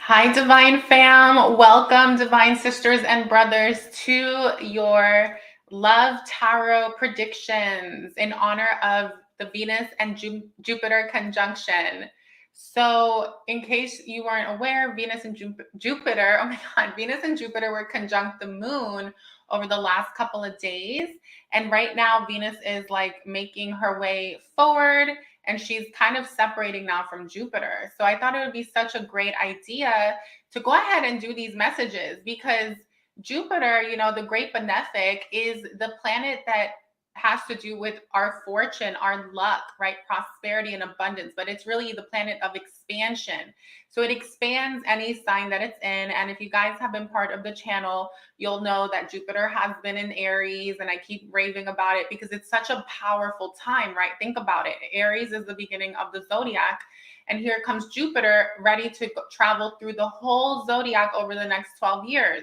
Hi, Divine Fam. Welcome, Divine Sisters and Brothers, to your Love Tarot predictions in honor of the Venus and Jupiter conjunction. So, in case you weren't aware, Venus and Jupiter, oh my God, Venus and Jupiter were conjunct the moon over the last couple of days. And right now, Venus is like making her way forward and she's kind of separating now from Jupiter. So I thought it would be such a great idea to go ahead and do these messages because Jupiter, the great benefic, is the planet that has to do with our fortune, our luck, right? Prosperity and abundance, but it's really the planet of expansion. So it expands any sign that it's in. And if you guys have been part of the channel, you'll know that Jupiter has been in Aries, and I keep raving about it because it's such a powerful time, right? Think about it. Aries is the beginning of the zodiac, and here comes Jupiter ready to travel through the whole zodiac over the next 12 years.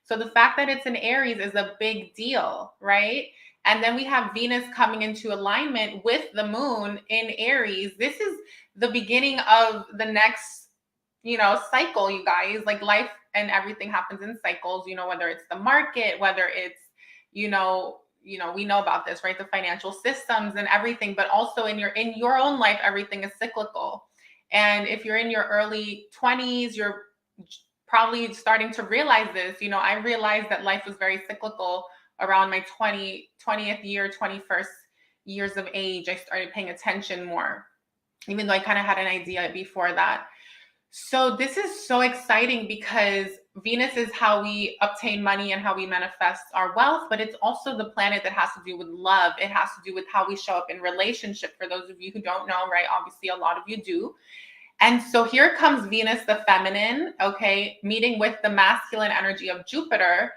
So the fact that it's in Aries is a big deal, right? And then we have Venus coming into alignment with the moon in Aries. This is the beginning of the next, cycle, you guys. Like life and everything happens in cycles, whether it's the market, whether it's, we know about this, right? The financial systems and everything, but also in your own life, everything is cyclical. And if you're in your early 20s, you're probably starting to realize this. I realized that life was very cyclical around my 20th year, 21st years of age. I started paying attention more, even though I kind of had an idea before that. So this is so exciting because Venus is how we obtain money and how we manifest our wealth, but it's also the planet that has to do with love. It has to do with how we show up in relationship. For those of you who don't know, right? Obviously, a lot of you do. And so here comes Venus, the feminine, okay, meeting with the masculine energy of Jupiter.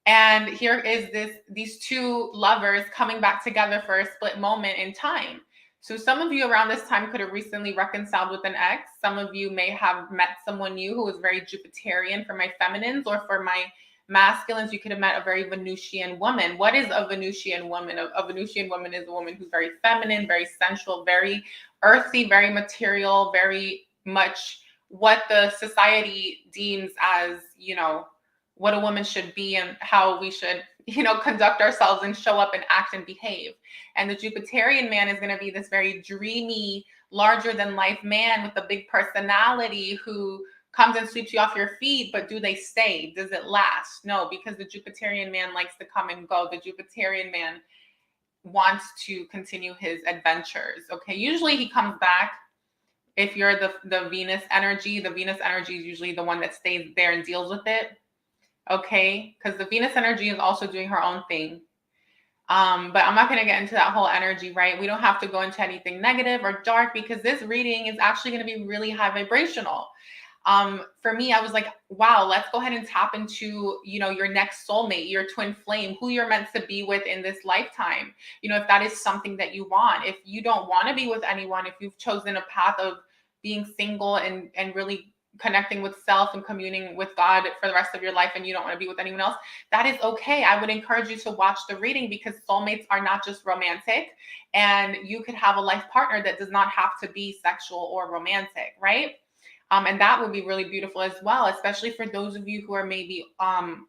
And here is these two lovers coming back together for a split moment in time. So some of you around this time could have recently reconciled with an ex. Some of you may have met someone new who was very Jupiterian for my feminines, or for my masculines, you could have met a very Venusian woman. What is a Venusian woman? A Venusian woman is a woman who's very feminine, very sensual, very earthy, very material, very much what the society deems as, what a woman should be and how we should, conduct ourselves and show up and act and behave. And the Jupiterian man is going to be this very dreamy, larger than life man with a big personality who comes and sweeps you off your feet, but do they stay? Does it last? No, because the Jupiterian man likes to come and go. The Jupiterian man wants to continue his adventures. Okay, usually he comes back. If you're the Venus energy is usually the one that stays there and deals with it. Okay, because the Venus energy is also doing her own thing. But I'm not going to get into that whole energy, right? We don't have to go into anything negative or dark because this reading is actually going to be really high vibrational. For me, I was like, wow, let's go ahead and tap into, your next soulmate, your twin flame, who you're meant to be with in this lifetime. If that is something that you want. If you don't want to be with anyone, if you've chosen a path of being single and really connecting with self and communing with God for the rest of your life, and you don't want to be with anyone else, that is okay. I would encourage you to watch the reading because soulmates are not just romantic, and you could have a life partner that does not have to be sexual or romantic, right? And that would be really beautiful as well, especially for those of you who are maybe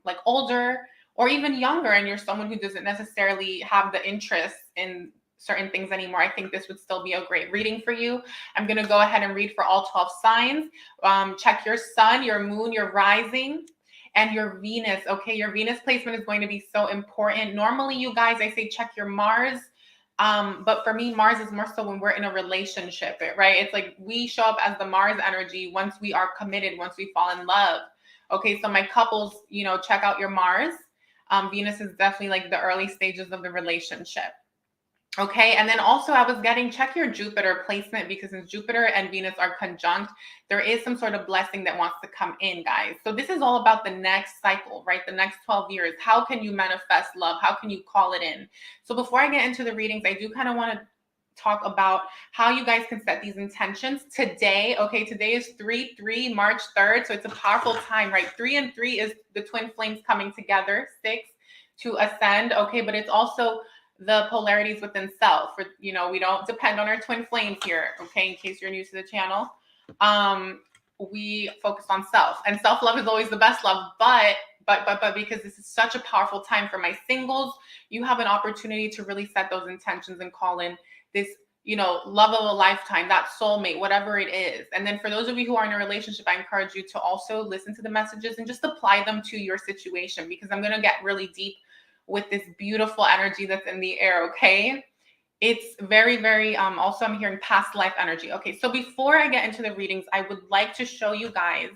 like older or even younger, and you're someone who doesn't necessarily have the interest in certain things anymore. I think this would still be a great reading for you. I'm going to go ahead and read for all 12 signs. Check your sun, your moon, your rising, and your Venus. Okay, your Venus placement is going to be so important. Normally, you guys, I say check your Mars. But for me, Mars is more so when we're in a relationship, right? It's like we show up as the Mars energy once we are committed, once we fall in love. Okay, so my couples, check out your Mars. Venus is definitely like the early stages of the relationship. Okay, and then also I was getting, check your Jupiter placement, because since Jupiter and Venus are conjunct, there is some sort of blessing that wants to come in, guys. So this is all about the next cycle, right? The next 12 years. How can you manifest love? How can you call it in? So before I get into the readings, I do kind of want to talk about how you guys can set these intentions today. Okay, today is 3/3, March 3rd. So it's a powerful time, right? 3 and 3 is the twin flames coming together, 6 to ascend. Okay, but it's also the polarities within self. For, we don't depend on our twin flames here, okay, in case you're new to the channel. we focus on self, and self-love is always the best love. But because this is such a powerful time for my singles, you have an opportunity to really set those intentions and call in this, love of a lifetime, that soulmate, whatever it is. And then for those of you who are in a relationship, I encourage you to also listen to the messages and just apply them to your situation, because I'm going to get really deep with this beautiful energy that's in the air. Okay. It's very, very, also I'm hearing past life energy. Okay. So before I get into the readings, I would like to show you guys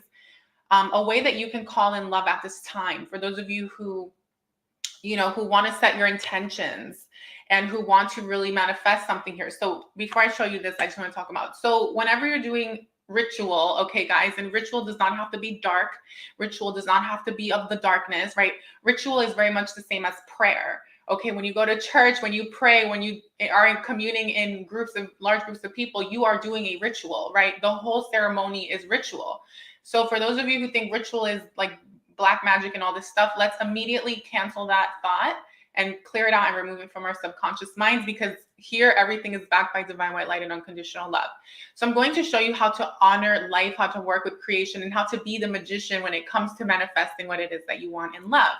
a way that you can call in love at this time. For those of you who want to set your intentions and who want to really manifest something here. So before I show you this, I just want to talk about, so whenever you're doing ritual, okay, guys, and ritual does not have to be dark. Ritual does not have to be of the darkness, right? Ritual is very much the same as prayer. Okay, when you go to church, when you pray, when you are communing in large groups of people, you are doing a ritual, right? The whole ceremony is ritual. So for those of you who think ritual is like black magic and all this stuff, let's immediately cancel that thought and clear it out and remove it from our subconscious minds, because here everything is backed by divine white light and unconditional love. So I'm going to show you how to honor life, how to work with creation, and how to be the magician when it comes to manifesting what it is that you want in love.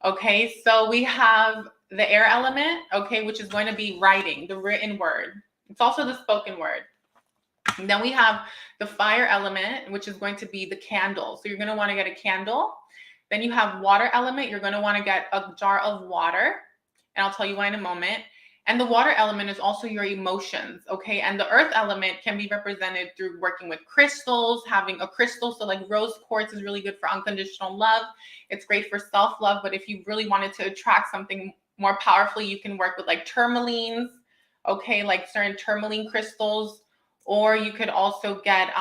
Okay, so we have the air element, okay, which is going to be writing, the written word. It's also the spoken word. And then we have the fire element, which is going to be the candle. So you're going to want to get a candle. Then you have water element. You're going to want to get a jar of water, and I'll tell you why in a moment. And the water element is also your emotions, okay? And the earth element can be represented through working with crystals, having a crystal. So like rose quartz is really good for unconditional love. It's great for self-love. But if you really wanted to attract something more powerfully, you can work with like tourmalines, okay? Like certain tourmaline crystals. Or you could also get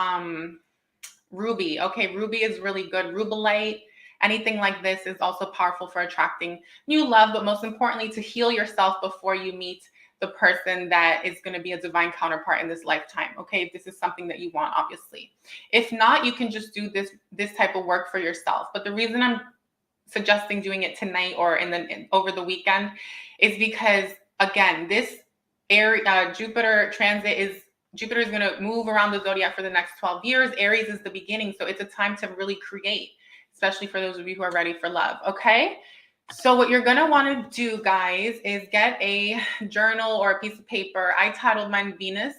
ruby. Okay, ruby is really good. Rubellite, anything like this is also powerful for attracting new love, but most importantly, to heal yourself before you meet the person that is going to be a divine counterpart in this lifetime. Okay, if this is something that you want, obviously. If not, you can just do this type of work for yourself. But the reason I'm suggesting doing it tonight or over the weekend is because, again, this Jupiter transit is Jupiter is going to move around the zodiac for the next 12 years. Aries is the beginning. So it's a time to really create, especially for those of you who are ready for love. Okay. So what you're going to want to do, guys, is get a journal or a piece of paper. I titled mine Venus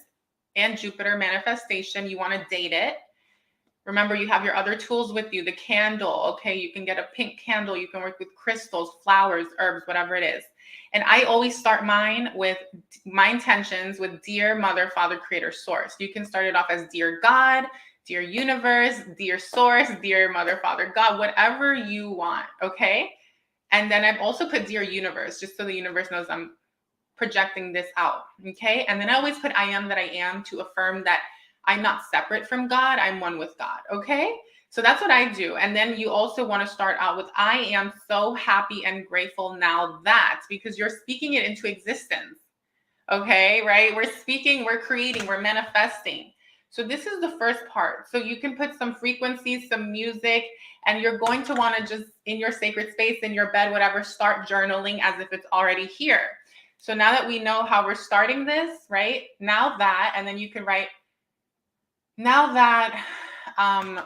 and Jupiter Manifestation. You want to date it. Remember, you have your other tools with you, the candle. Okay. You can get a pink candle. You can work with crystals, flowers, herbs, whatever it is. And I always start mine with my intentions with dear mother, father, creator, source. You can start it off as dear God, dear universe, dear source, dear mother, father, God, whatever you want. Okay. And then I've also put dear universe, just so the universe knows I'm projecting this out. Okay. And then I always put I am that I am, to affirm that I'm not separate from God. I'm one with God. Okay. So that's what I do. And then you also want to start out with, I am so happy and grateful now that, because you're speaking it into existence. Okay, right? We're speaking, we're creating, we're manifesting. So this is the first part. So you can put some frequencies, some music, and you're going to want to just, in your sacred space, in your bed, whatever, start journaling as if it's already here. So now that we know how we're starting this, right? Now that, and then you can write, now that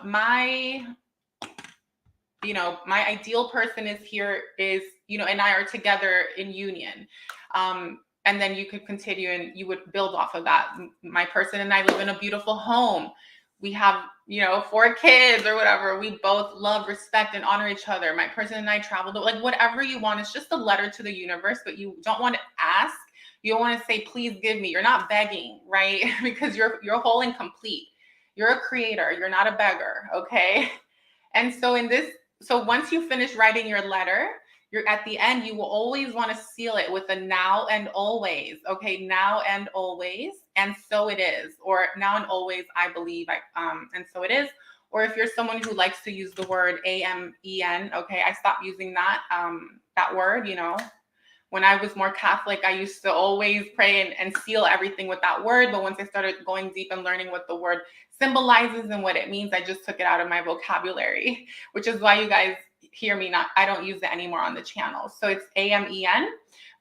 my ideal person is here, is, and I are together in union. And then you could continue and you would build off of that. My person and I live in a beautiful home. We have, 4 kids or whatever. We both love, respect, and honor each other. My person and I traveled, like whatever you want. It's just a letter to the universe, but you don't want to ask. You don't want to say, please give me. You're not begging, right? Because you're whole and complete. You're a creator. You're not a beggar. Okay. And so once you finish writing your letter, you're at the end, you will always want to seal it with a now and always. Okay. Now and always. And so it is, or now and always, I believe, and so it is. Or if you're someone who likes to use the word AMEN, okay, I stopped using that word, When I was more Catholic, I used to always pray and seal everything with that word. But once I started going deep and learning what the word symbolizes and what it means, I just took it out of my vocabulary, which is why you guys hear me I don't use it anymore on the channel. So it's AMEN.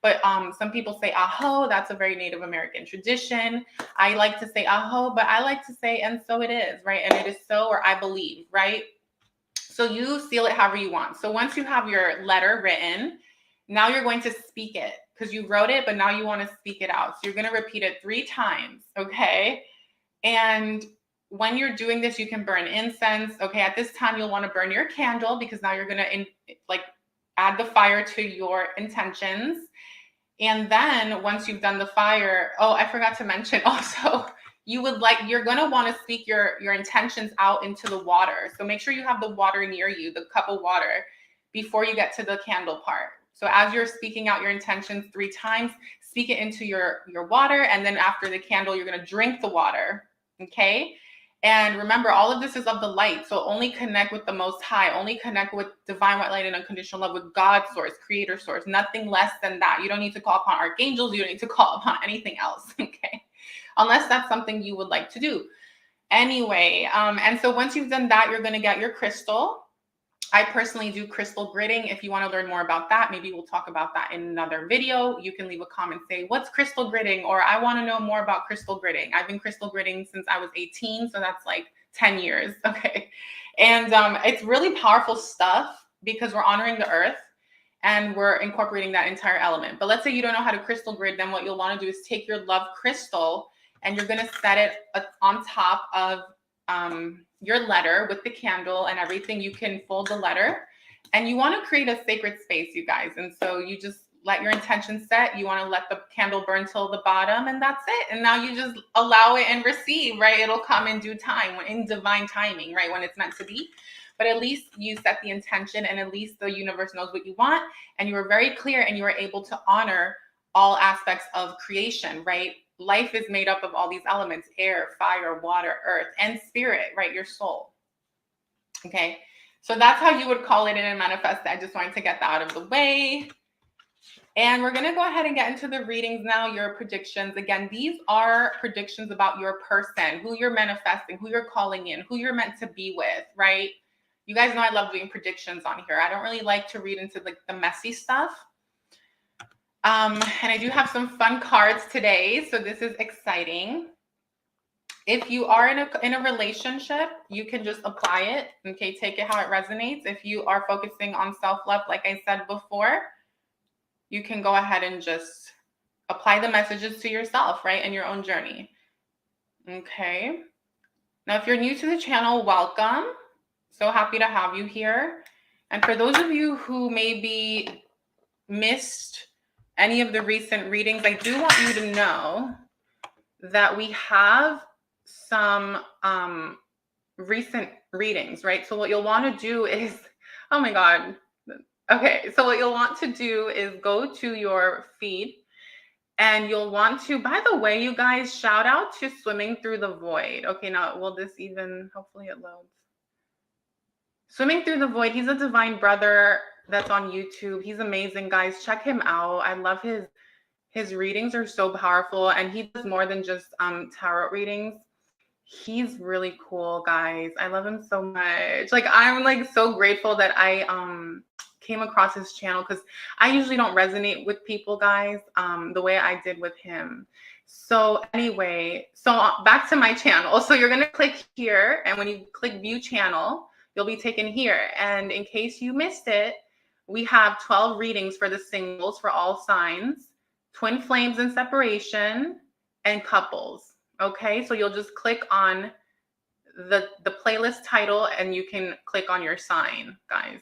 but some people say aho. That's a very Native American tradition. I like to say aho, but I like to say and so it is, right? And it is so, or I believe, right? So you seal it however you want. So once you have your letter written, now you're going to speak it because you wrote it, but now you want to speak it out. So you're going to repeat it 3 times, okay? And when you're doing this, you can burn incense. Okay, at this time, you'll want to burn your candle because now you're going to add the fire to your intentions. And then once you've done the fire, oh, I forgot to mention also, you're going to want to speak your intentions out into the water. So make sure you have the water near you, the cup of water, before you get to the candle part. So as you're speaking out your intentions 3 times, speak it into your water. And then after the candle, you're going to drink the water. Okay. And remember, all of this is of the light. So only connect with the Most High, only connect with divine white light and unconditional love, with God's source, creator source, nothing less than that. You don't need to call upon archangels. You don't need to call upon anything else. Okay. Unless that's something you would like to do. Anyway, and so once you've done that, you're going to get your crystal. I personally do crystal gridding. If you want to learn more about that, maybe we'll talk about that in another video. You can leave a comment, say, what's crystal gridding? Or I want to know more about crystal gridding. I've been crystal gridding since I was 18. So that's like 10 years. Okay. And it's really powerful stuff because we're honoring the earth and we're incorporating that entire element. But let's say you don't know how to crystal grid, then what you'll want to do is take your love crystal and you're going to set it on top of your letter with the candle and everything. You can fold the letter and you want to create a sacred space, you guys. And so you just let your intention set. You want to let the candle burn till the bottom and that's it. And now you just allow it and receive, right? It'll come in due time, in divine timing, right? When it's meant to be. But at least you set the intention and at least the universe knows what you want. And you were very clear and you were able to honor all aspects of creation, right? Life is made up of all these elements: air, fire, water, earth, and spirit, right? Your soul. Okay. So that's how you would call it in and manifest it. I just wanted to get that out of the way. And we're going to go ahead and get into the readings now, your predictions. Again, these are predictions about your person, who you're manifesting, who you're calling in, who you're meant to be with, right? You guys know I love doing predictions on here. I don't really like to read into like the messy stuff. And I do have some fun cards today, so this is exciting. If you are in a relationship, you can just apply it. Okay, take it how it resonates. If you are focusing on self-love, like I said before, you can go ahead and just apply the messages to yourself, right, in your own journey. Okay. Now, if you're new to the channel, welcome. So happy to have you here. And for those of you who maybe missed any of the recent readings, I do want you to know that we have some recent readings, right? So what you'll want to do is, oh my God. Okay, so what you'll want to do is go to your feed and you'll want to, by the way, you guys, shout out to Swimming Through the Void. Okay, now will this even, hopefully it loads. Swimming Through the Void, he's a divine brother that's on YouTube. He's amazing, guys. Check him out. I love his readings are so powerful, and he does more than just tarot readings. He's really cool, guys. I love him so much. Like, I'm like so grateful that I came across his channel because I usually don't resonate with people, guys, the way I did with him. So anyway, so back to my channel. So you're gonna click here, and when you click view channel, you'll be taken here. And in case you missed it, we have 12 readings for the singles for all signs, twin flames and separation, and couples. Okay, so you'll just click on the playlist title and you can click on your sign, guys.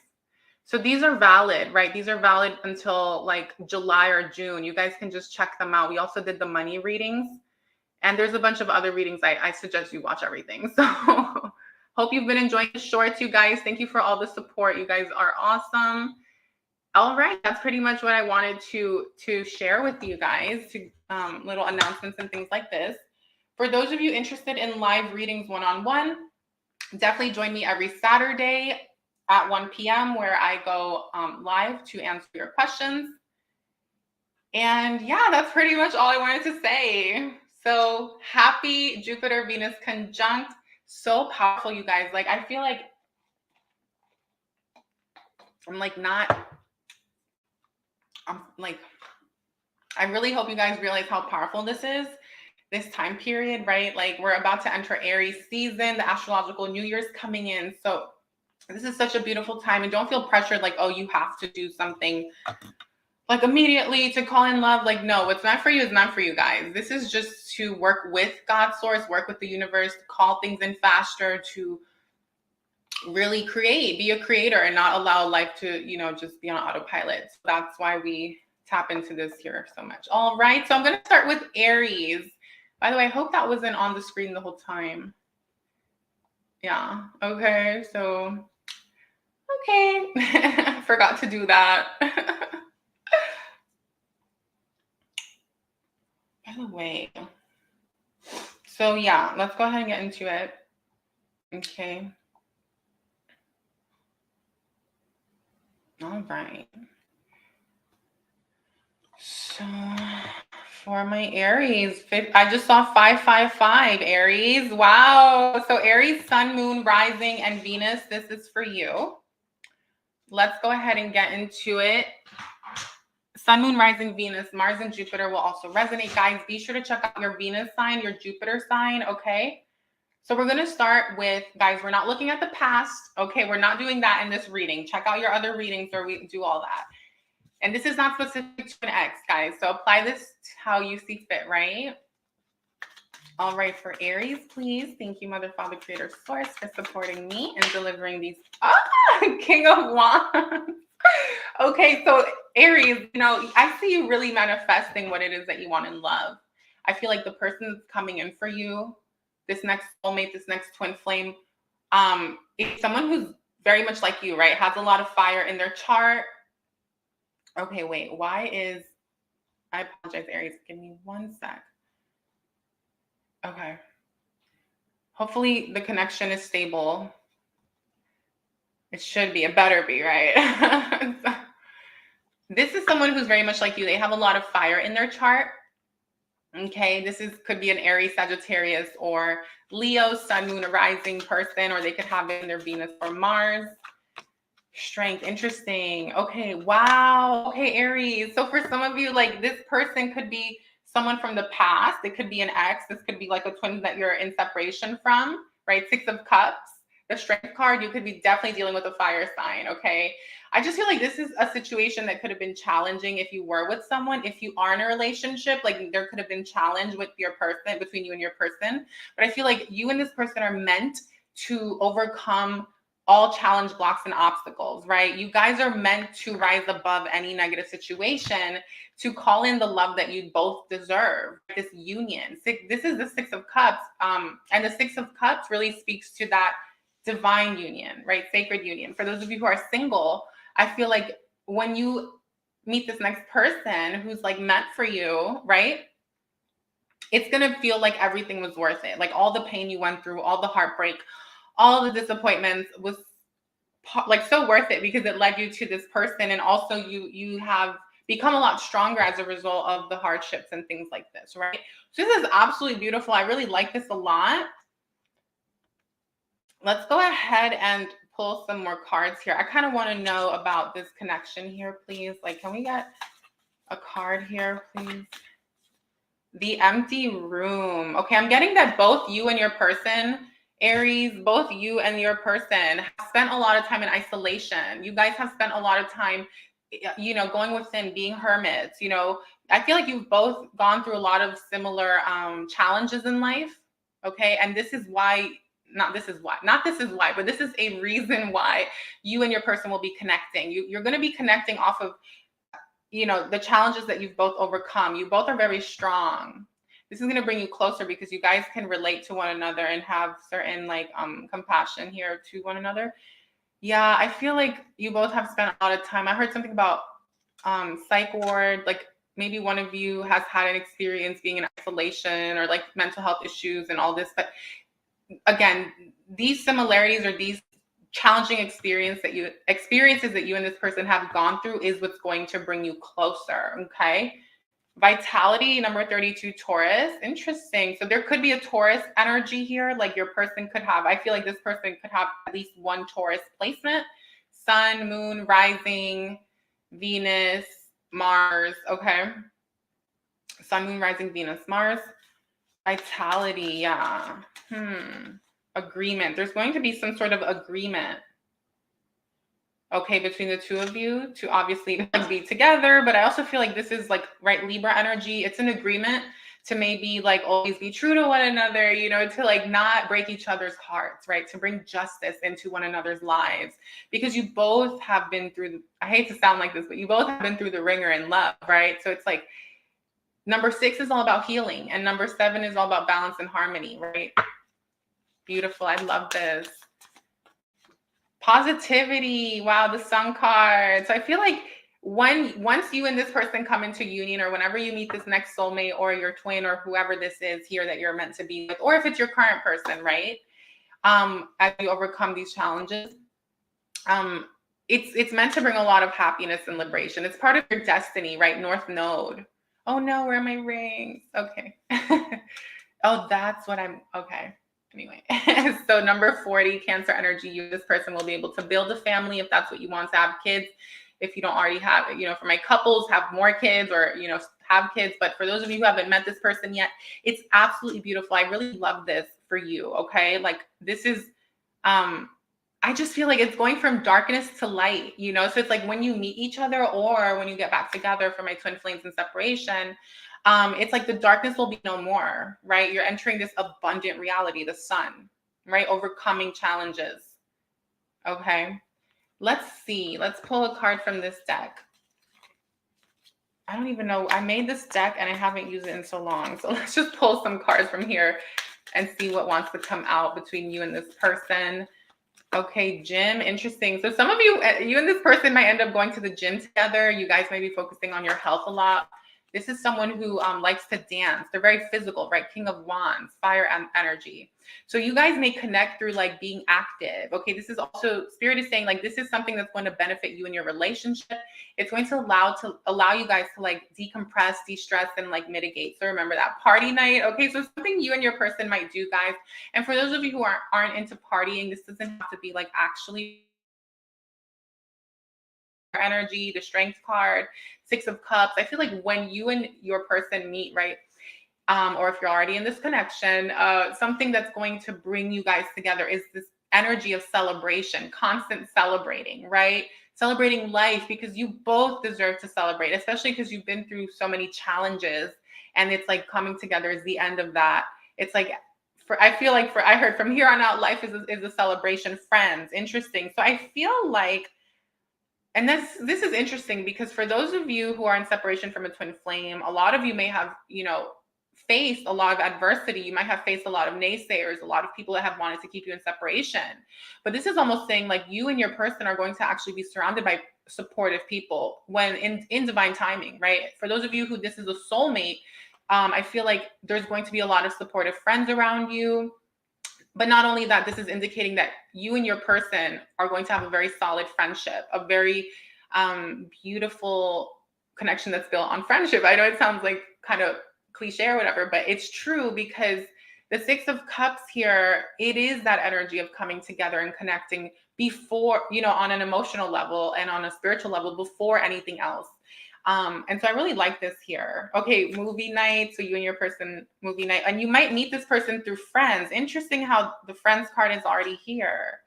So these are valid, right? These are valid until like July or June. You guys can just check them out. We also did the money readings, and there's a bunch of other readings. I suggest you watch everything. So hope you've been enjoying the shorts, you guys. Thank you for all the support. You guys are awesome. All right, that's pretty much what I wanted to share with you guys, to little announcements and things like this. For those of you interested in live readings one-on-one, definitely join me every Saturday at 1 p.m. where I go live to answer your questions. And yeah, that's pretty much all I wanted to say. So happy Jupiter-Venus conjunct. So powerful, you guys. Like, I feel like I'm like I really hope you guys realize how powerful this is, this time period, right? Like we're about to enter Aries season, the astrological New Year's coming in. So this is such a beautiful time, and don't feel pressured like, oh, you have to do something like immediately to call in love. Like, no, what's meant for you is meant for you, guys. This is just to work with God's source, work with the universe, to call things in faster, to really create, be a creator, and not allow life to, you know, just be on autopilot. So that's why we tap into this here so much. All right, so I'm going to start with Aries. By the way, I hope that wasn't on the screen the whole time. Yeah, okay, so, okay, forgot to do that. By the way, so yeah, let's go ahead and get into it. Okay. All right. So for my Aries, I just saw 555 Aries. Wow. So Aries, Sun, Moon, Rising, and Venus, this is for you. Let's go ahead and get into it. Sun, Moon, Rising, Venus, Mars, and Jupiter will also resonate. Guys, be sure to check out your Venus sign, your Jupiter sign, okay? So we're going to start with, guys, we're not looking at the past, okay? We're not doing that in this reading. Check out your other readings where we do all that. And this is not specific to an ex, guys. So apply this to how you see fit, right? All right, for Aries, please. Thank you, Mother, Father, Creator, Source, for supporting me and delivering these. King of Wands. Okay, so Aries, you know, I see you really manifesting what it is that you want in love. I feel like the person that's coming in for you, this next soulmate, this next twin flame, is someone who's very much like you, right? Has a lot of fire in their chart. Okay, wait, why is, I apologize, Aries, give me one sec. Okay. Hopefully the connection is stable. It should be, it better be, right? This is someone who's very much like you. They have a lot of fire in their chart. Okay, this could be an Aries, Sagittarius, or Leo, Sun, Moon, Rising person, or they could have it in their Venus or Mars. Strength, interesting. Okay, wow. Okay, Aries. So for some of you, like this person could be someone from the past. It could be an ex. This could be like a twin that you're in separation from, right? Six of Cups, the Strength card. You could be definitely dealing with a fire sign, okay? I just feel like this is a situation that could have been challenging if you were with someone. If you are in a relationship, like there could have been challenge with your person, between you and your person. But I feel like you and this person are meant to overcome all challenge, blocks, and obstacles, right? You guys are meant to rise above any negative situation, to call in the love that you both deserve. This union. This is the Six of Cups. And the Six of Cups really speaks to that divine union, right? Sacred union. For those of you who are single, I feel like when you meet this next person who's like meant for you, right? It's going to feel like everything was worth it. Like all the pain you went through, all the heartbreak, all the disappointments was like so worth it because it led you to this person. And also you have become a lot stronger as a result of the hardships and things like this, right? So this is absolutely beautiful. I really like this a lot. Let's go ahead and pull some more cards here. I kind of want to know about this connection here, please. Like, can we get a card here, please? The empty room. Okay, I'm getting that both you and your person, Aries, both you and your person have spent a lot of time in isolation. You guys have spent a lot of time, you know, going within, being hermits. You know, I feel like you've both gone through a lot of similar challenges in life. Okay, and this is why, but this is a reason why you and your person will be connecting. You're going to be connecting off of, you know, the challenges that you've both overcome. You both are very strong. This is going to bring you closer because you guys can relate to one another and have certain like compassion here to one another. Yeah, I feel like you both have spent a lot of time. I heard something about psych ward, like maybe one of you has had an experience being in isolation or like mental health issues and all this. But again, these similarities or these challenging experiences that you and this person have gone through is what's going to bring you closer. Okay. Vitality, number 32, Taurus. Interesting. So there could be a Taurus energy here. Like your person could have, I feel like this person could have at least one Taurus placement. Sun, Moon, Rising, Venus, Mars. Okay. Sun, Moon, Rising, Venus, Mars. Vitality, yeah. Agreement. There's going to be some sort of agreement, okay, between the two of you to obviously like be together. But I also feel like this is like, right, Libra energy. It's an agreement to maybe like always be true to one another, you know, to like not break each other's hearts, right? To bring justice into one another's lives, because you both have been through, I hate to sound like this, but you both have been through the ringer in love, right? So it's like number 6 is all about healing, and number 7 is all about balance and harmony, right? Beautiful. I love this. Positivity. Wow, the Sun card. So I feel like once you and this person come into union, or whenever you meet this next soulmate or your twin or whoever this is here that you're meant to be with, or if it's your current person, right? As you overcome these challenges, it's meant to bring a lot of happiness and liberation. It's part of your destiny, right? North Node. Oh no, where are my rings? Okay. Oh, that's what I'm, okay. Anyway, so number 40, Cancer energy, you, this person will be able to build a family if that's what you want, to have kids. If you don't already have it, you know, for my couples, have more kids, or, you know, have kids. But for those of you who haven't met this person yet, it's absolutely beautiful. I really love this for you. Okay. Like this is, I just feel like it's going from darkness to light, you know? So it's like when you meet each other or when you get back together for my twin flames in separation, it's like the darkness will be no more, right? You're entering this abundant reality, the sun, right? Overcoming challenges. Okay. Let's see. Let's pull a card from this deck. I don't even know. I made this deck and I haven't used it in so long. So let's just pull some cards from here and see what wants to come out between you and this person. Okay, gym, interesting. So some of you and this person might end up going to the gym together. You guys may be focusing on your health a lot. This is someone who likes to dance. They're very physical, right? King of Wands, fire energy. So you guys may connect through like being active. Okay, this is also, Spirit is saying like this is something that's going to benefit you in your relationship. It's going to allow you guys to like decompress, de-stress, and like mitigate. So remember that party night. Okay, so something you and your person might do, guys. And for those of you who aren't into partying, this doesn't have to be like actually energy, the Strength card, 6 of Cups. I feel like when you and your person meet, right? Or if you're already in this connection, something that's going to bring you guys together is this energy of celebration, constant celebrating, right? Celebrating life, because you both deserve to celebrate, especially because you've been through so many challenges, and it's like coming together is the end of that. It's like, I feel like I heard from here on out, life is a celebration. Friends, interesting. So I feel like, and this is interesting because for those of you who are in separation from a twin flame, a lot of you may have, you know, faced a lot of adversity. You might have faced a lot of naysayers, a lot of people that have wanted to keep you in separation. But this is almost saying like you and your person are going to actually be surrounded by supportive people when in divine timing, right? For those of you who this is a soulmate, I feel like there's going to be a lot of supportive friends around you. But not only that, this is indicating that you and your person are going to have a very solid friendship, a very beautiful connection that's built on friendship. I know it sounds like kind of cliche or whatever, but it's true, because the 6 of Cups here, it is that energy of coming together and connecting before, you know, on an emotional level and on a spiritual level before anything else. And so I really like this here. Okay, movie night. So you and your person, movie night. And you might meet this person through friends. Interesting how the friends card is already here.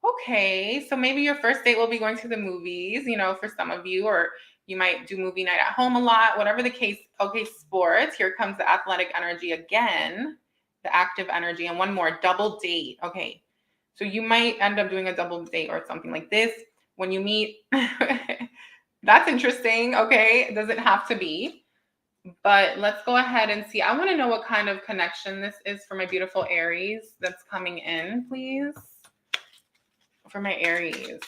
Okay, so maybe your first date will be going to the movies, you know, for some of you, or you might do movie night at home a lot, whatever the case. Okay, sports. Here comes the athletic energy again, the active energy. And one more, double date. Okay, so you might end up doing a double date or something like this when you meet. That's interesting. Okay, it doesn't have to be, but let's go ahead and see. I want to know what kind of connection this is for my beautiful Aries that's coming in, please. For my Aries.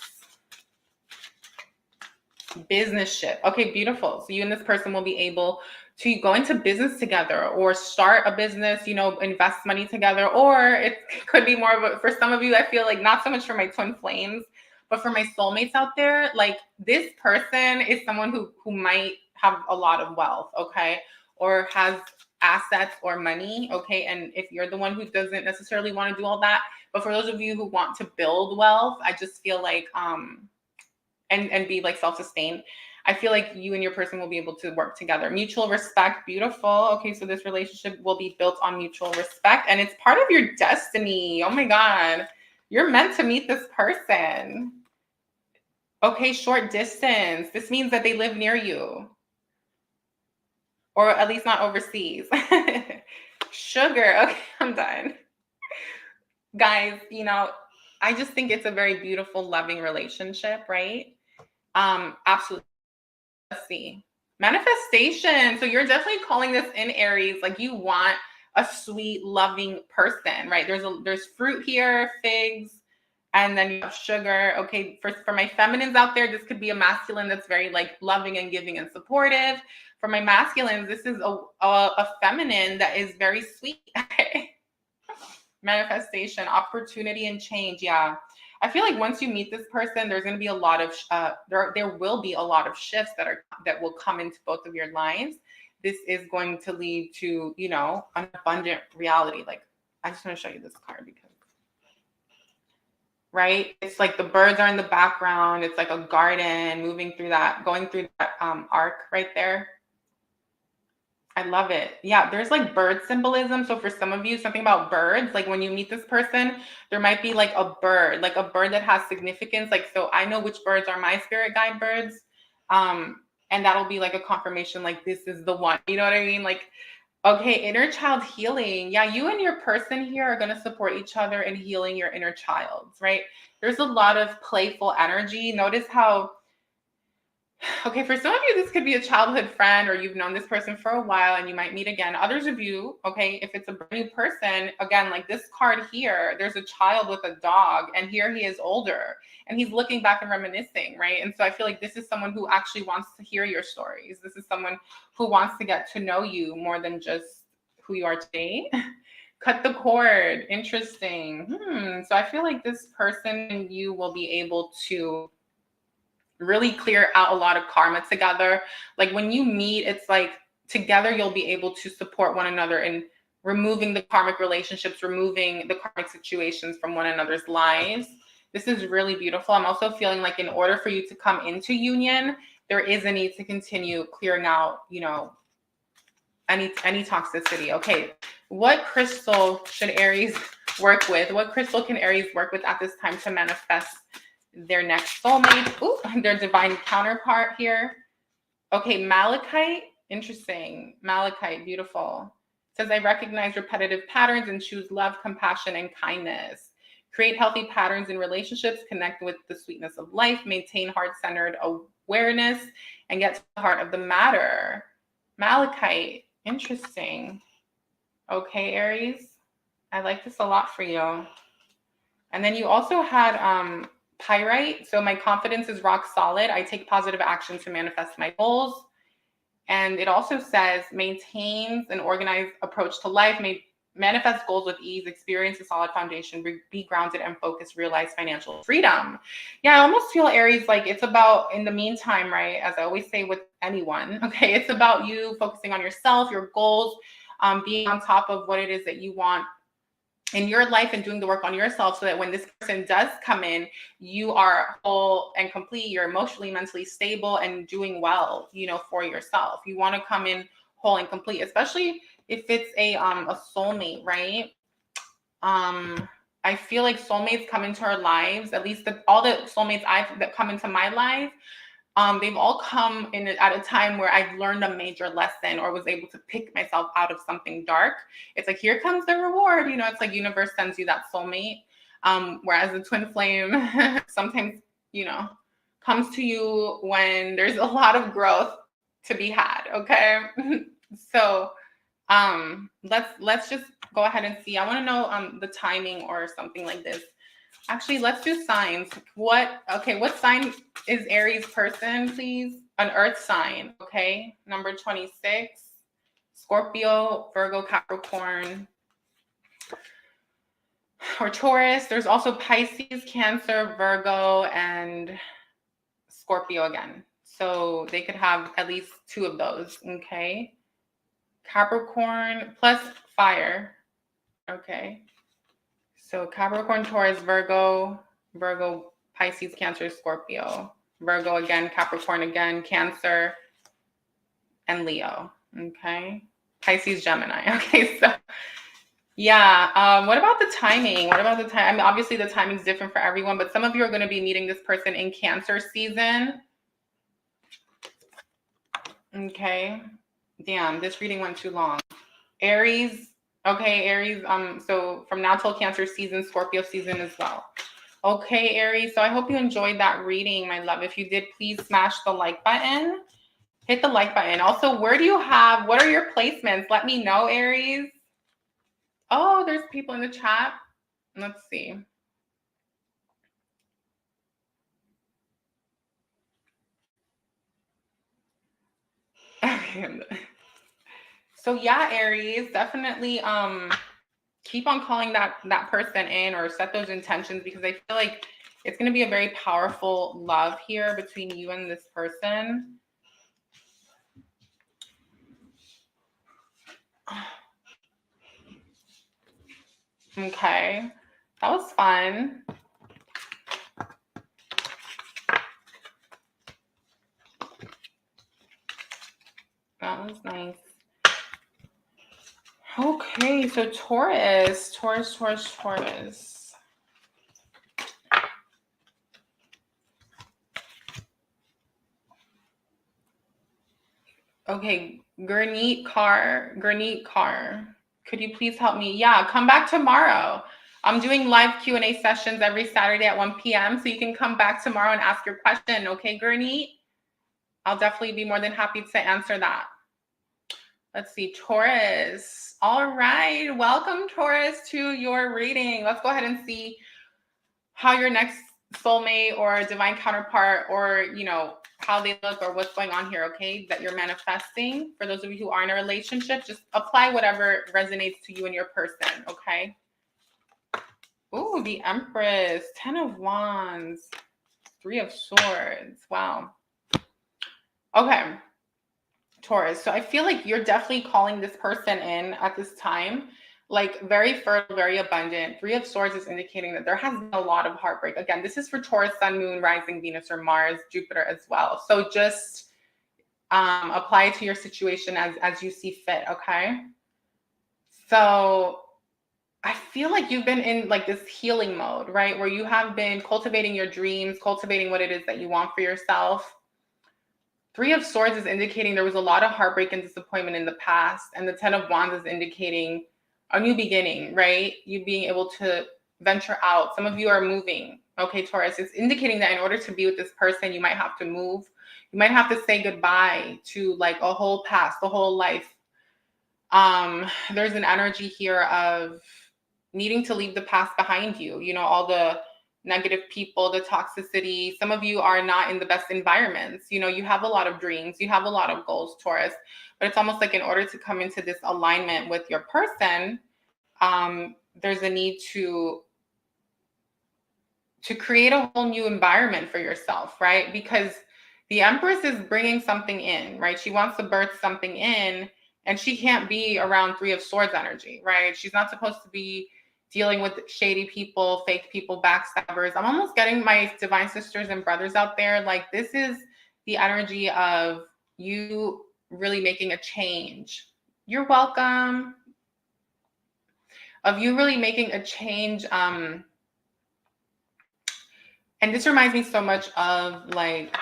Business ship. Okay, beautiful. So you and this person will be able to go into business together or start a business, you know, invest money together, or it could be more of a, for some of you, I feel like not so much for my twin flames, but for my soulmates out there, like this person is someone who might have a lot of wealth, okay, or has assets or money, okay, and if you're the one who doesn't necessarily want to do all that, but for those of you who want to build wealth, I just feel like and be like self-sustained, I feel like you and your person will be able to work together. Mutual respect, beautiful. Okay, so this relationship will be built on mutual respect, and it's part of your destiny. Oh my God. You're meant to meet this person. Okay, short distance. This means that they live near you, or at least not overseas. Sugar. Okay, I'm done. Guys, you know, I just think it's a very beautiful, loving relationship, right? Absolutely. Let's see. Manifestation. So you're definitely calling this in, Aries. Like you want a sweet, loving person, right? There's fruit here, figs, and then you have sugar. Okay, for my feminines out there, this could be a masculine that's very like loving and giving and supportive. For my masculines, this is a feminine that is very sweet. Manifestation, opportunity, and change. Yeah. I feel like once you meet this person, there's going to be a lot of there will be a lot of shifts that will come into both of your lives. This is going to lead to, you know, an abundant reality. Like, I just want to show you this card because, right? It's like the birds are in the background. It's like a garden moving through that, going through that arc right there. I love it. Yeah, there's like bird symbolism. So for some of you, something about birds, like when you meet this person, there might be like a bird that has significance. Like, so I know which birds are my spirit guide birds. And that'll be like a confirmation, like this is the one, you know what I mean? Like, okay, inner child healing. Yeah, you and your person here are going to support each other in healing your inner child, right? There's a lot of playful energy. Notice how, okay, for some of you, this could be a childhood friend or you've known this person for a while and you might meet again. Others of you, okay, if it's a brand new person, again, like this card here, there's a child with a dog and here he is older and he's looking back and reminiscing, right? And so I feel like this is someone who actually wants to hear your stories. This is someone who wants to get to know you more than just who you are today. Cut the cord. Interesting. So I feel like this person and you will be able to really clear out a lot of karma together. Like when you meet, it's like together you'll be able to support one another in removing the karmic relationships, removing the karmic situations from one another's lives. This is really beautiful. I'm also feeling like in order for you to come into union, there is a need to continue clearing out, you know, any toxicity. Okay, what crystal should Aries work with? What crystal can Aries work with at this time to manifest their next soulmate? Ooh, their divine counterpart here. Okay, malachite. Interesting. Malachite, beautiful. It says, I recognize repetitive patterns and choose love, compassion, and kindness. Create healthy patterns in relationships, connect with the sweetness of life, maintain heart-centered awareness, and get to the heart of the matter. Malachite. Interesting. Okay, Aries. I like this a lot for you. And then you also had pyrite. So my confidence is rock solid. I take positive action to manifest my goals. And it also says maintains an organized approach to life, manifest goals with ease, experience a solid foundation, be grounded and focused, realize financial freedom. Yeah, I almost feel, Aries, like it's about, in the meantime, right, as I always say with anyone, okay, it's about you focusing on yourself, your goals, being on top of what it is that you want in your life and doing the work on yourself so that when this person does come in, you are whole and complete, you're emotionally, mentally stable and doing well, you know, for yourself. You want to come in whole and complete, especially if it's a soulmate, right? I feel like soulmates come into our lives, at least all the soulmates that come into my life, they've all come in at a time where I've learned a major lesson or was able to pick myself out of something dark. It's like, here comes the reward. You know, it's like universe sends you that soulmate. Whereas the twin flame sometimes, you know, comes to you when there's a lot of growth to be had. Okay. So let's just go ahead and see. I want to know the timing or something like this. Actually, let's do signs. What sign is Aries person, please? An earth sign, okay? Number 26, Scorpio, Virgo, Capricorn, or Taurus. There's also Pisces, Cancer, Virgo, and Scorpio again. So they could have at least two of those, okay? Capricorn plus fire, okay? So Capricorn, Taurus, Virgo, Pisces, Cancer, Scorpio. Virgo again, Capricorn again, Cancer, and Leo. Okay. Pisces, Gemini. Okay, so yeah. What about the timing? What about the time? I mean, obviously the timing is different for everyone, but some of you are going to be meeting this person in Cancer season. Okay. Damn, this reading went too long. Aries. Okay, Aries. So from now till Cancer season, Scorpio season as well. Okay, Aries. So I hope you enjoyed that reading, my love. If you did, please smash the like button. Hit the like button. Also, what are your placements? Let me know, Aries. Oh, there's people in the chat. Let's see. So yeah, Aries, definitely keep on calling that person in, or set those intentions, because I feel like it's going to be a very powerful love here between you and this person. Okay, that was fun. That was nice. Okay, so Taurus. Okay, Gurneet Kaur. Could you please help me? Yeah, come back tomorrow. I'm doing live Q&A sessions every Saturday at 1 p.m. So you can come back tomorrow and ask your question. Okay, Gurneet? I'll definitely be more than happy to answer that. Let's see, Taurus. All right, welcome, Taurus, to your reading. Let's go ahead and see how your next soulmate or divine counterpart, or, you know, how they look or what's going on here, okay, that you're manifesting. For those of you who are in a relationship, just apply whatever resonates to you and your person, okay? Ooh, the Empress, 10 of Wands, 3 of Swords. Wow. Okay, Taurus. So I feel like you're definitely calling this person in at this time. Like, very fertile, very abundant. 3 of Swords is indicating that there has been a lot of heartbreak. Again, this is for Taurus, Sun, Moon, Rising, Venus, or Mars, Jupiter as well. So just apply it to your situation as you see fit, okay? So I feel like you've been in like this healing mode, right? Where you have been cultivating your dreams, cultivating what it is that you want for yourself. 3 of Swords is indicating there was a lot of heartbreak and disappointment in the past. And the 10 of Wands is indicating a new beginning, right? You being able to venture out. Some of you are moving. Okay, Taurus, it's indicating that in order to be with this person, you might have to move. You might have to say goodbye to like a whole past, the whole life. There's an energy here of needing to leave the past behind you. You know, all the negative people, the toxicity. Some of you are not in the best environments. You know, you have a lot of dreams, you have a lot of goals, Taurus, but it's almost like in order to come into this alignment with your person, there's a need to create a whole new environment for yourself, right? Because the Empress is bringing something in, right? She wants to birth something in, and she can't be around 3 of Swords energy, right? She's not supposed to be dealing with shady people, fake people, backstabbers. I'm almost getting my divine sisters and brothers out there. Like, this is the energy of you really making a change. You're welcome. Of you really making a change. And this reminds me so much of like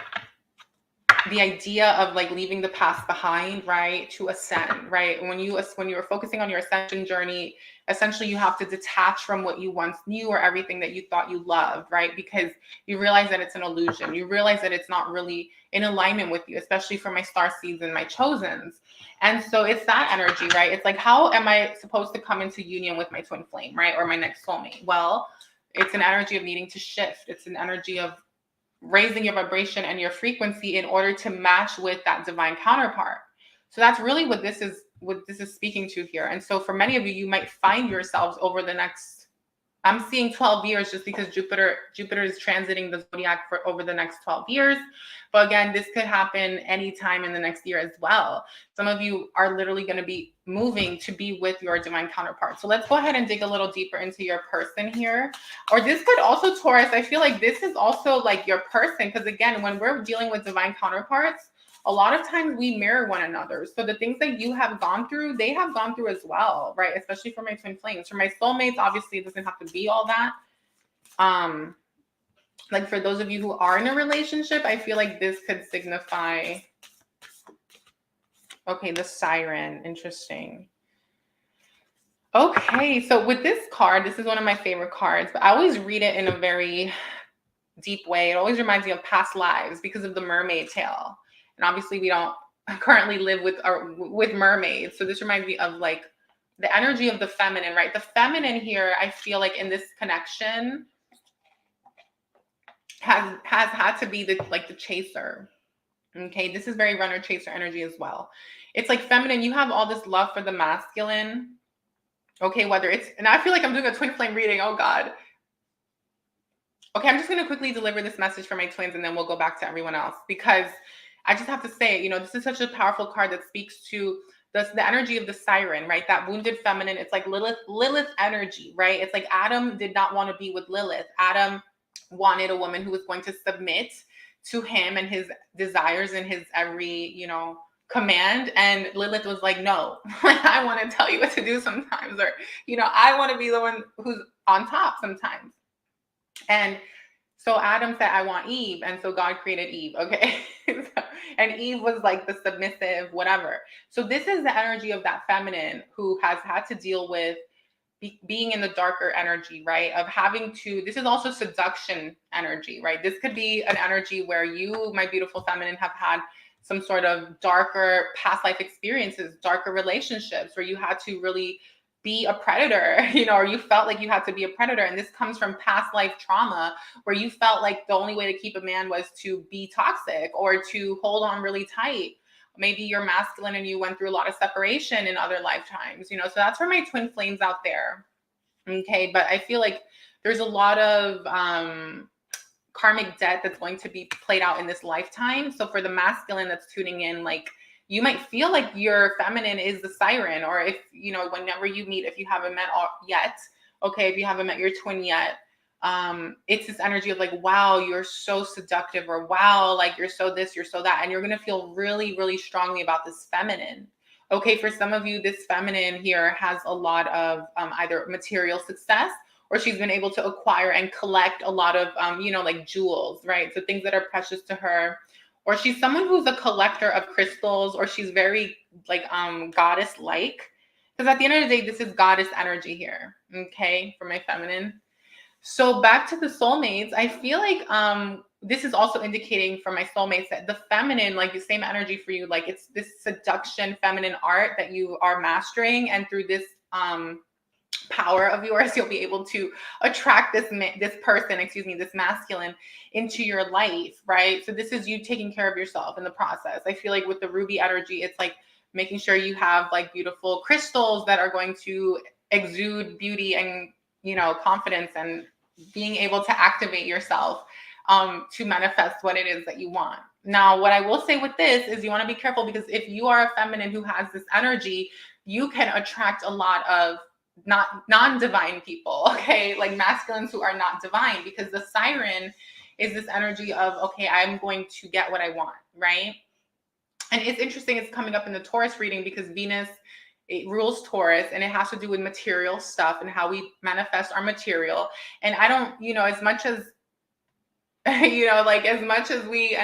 the idea of like leaving the past behind, right? To ascend, right? When you're focusing on your ascension journey, essentially you have to detach from what you once knew or everything that you thought you loved, right? Because you realize that it's an illusion. You realize that it's not really in alignment with you, especially for my star seeds and my chosens. And so it's that energy, right? It's like, how am I supposed to come into union with my twin flame, right? Or my next soulmate? Well, it's an energy of needing to shift. It's an energy of raising your vibration and your frequency in order to match with that divine counterpart. So that's really what this is speaking to here. And so for many of you, you might find yourselves over the next, I'm seeing 12 years just because Jupiter is transiting the zodiac for over the next 12 years. But again, this could happen anytime in the next year as well. Some of you are literally going to be moving to be with your divine counterpart. So let's go ahead and dig a little deeper into your person here. Or this could also, Taurus, I feel like this is also like your person. Because again, when we're dealing with divine counterparts, a lot of times we mirror one another. So the things that you have gone through, they have gone through as well, right? Especially for my twin flames. For my soulmates, obviously it doesn't have to be all that. Like for those of you who are in a relationship, I feel like this could signify, okay, the siren, interesting. Okay, so with this card, this is one of my favorite cards, but I always read it in a very deep way. It always reminds me of past lives because of the mermaid tale. And obviously we don't currently live with mermaids. So this reminds me of like the energy of the feminine, right? The feminine here, I feel like in this connection has had to be the chaser. Okay, this is very runner chaser energy as well. It's like feminine, you have all this love for the masculine. Okay, whether it's, and I feel like I'm doing a twin flame reading. Oh God. Okay, I'm just going to quickly deliver this message for my twins and then we'll go back to everyone else, because I just have to say, you know, this is such a powerful card that speaks to the energy of the siren, right? That wounded feminine. It's like Lilith energy, right? It's like Adam did not want to be with Lilith. Adam wanted a woman who was going to submit to him and his desires and his every, you know, command. And Lilith was like, no, I want to tell you what to do sometimes. Or, you know, I want to be the one who's on top sometimes. And so Adam said, I want Eve. And so God created Eve. Okay. And Eve was like the submissive, whatever. So this is the energy of that feminine who has had to deal with being in the darker energy, right? Of having to, this is also seduction energy, right? This could be an energy where you, my beautiful feminine, have had some sort of darker past life experiences, darker relationships where you had to really be a predator, you know, or you felt like you had to be a predator. And this comes from past life trauma where you felt like the only way to keep a man was to be toxic or to hold on really tight. Maybe you're masculine and you went through a lot of separation in other lifetimes, you know, so that's for my twin flames out there. Okay. But I feel like there's a lot of karmic debt that's going to be played out in this lifetime. So for the masculine that's tuning in, like, you might feel like your feminine is the siren, or if, you know, whenever you meet, if you haven't met yet, okay, if you haven't met your twin yet, it's this energy of like, wow, you're so seductive, or wow, like you're so this, you're so that. And you're going to feel really, really strongly about this feminine. Okay. For some of you, this feminine here has a lot of either material success, or she's been able to acquire and collect a lot of, you know, like jewels, right? So things that are precious to her. Or she's someone who's a collector of crystals, or she's very like goddess-like. Because at the end of the day, this is goddess energy here, okay, for my feminine. So back to the soulmates, I feel like this is also indicating for my soulmates that the feminine, like the same energy for you, like it's this seduction feminine art that you are mastering. And through this power of yours, you'll be able to attract this person, this masculine into your life, right? So this is you taking care of yourself in the process. I feel like with the ruby energy, it's like making sure you have like beautiful crystals that are going to exude beauty and, you know, confidence, and being able to activate yourself to manifest what it is that you want. Now, what I will say with this is you want to be careful, because if you are a feminine who has this energy, you can attract a lot of non-divine people, okay, like masculines who are not divine, because the siren is this energy of, okay, I'm going to get what I want, right? And it's interesting, it's coming up in the Taurus reading because Venus, it rules Taurus, and it has to do with material stuff and how we manifest our material. And I don't, you know, as much as you know, like as much as we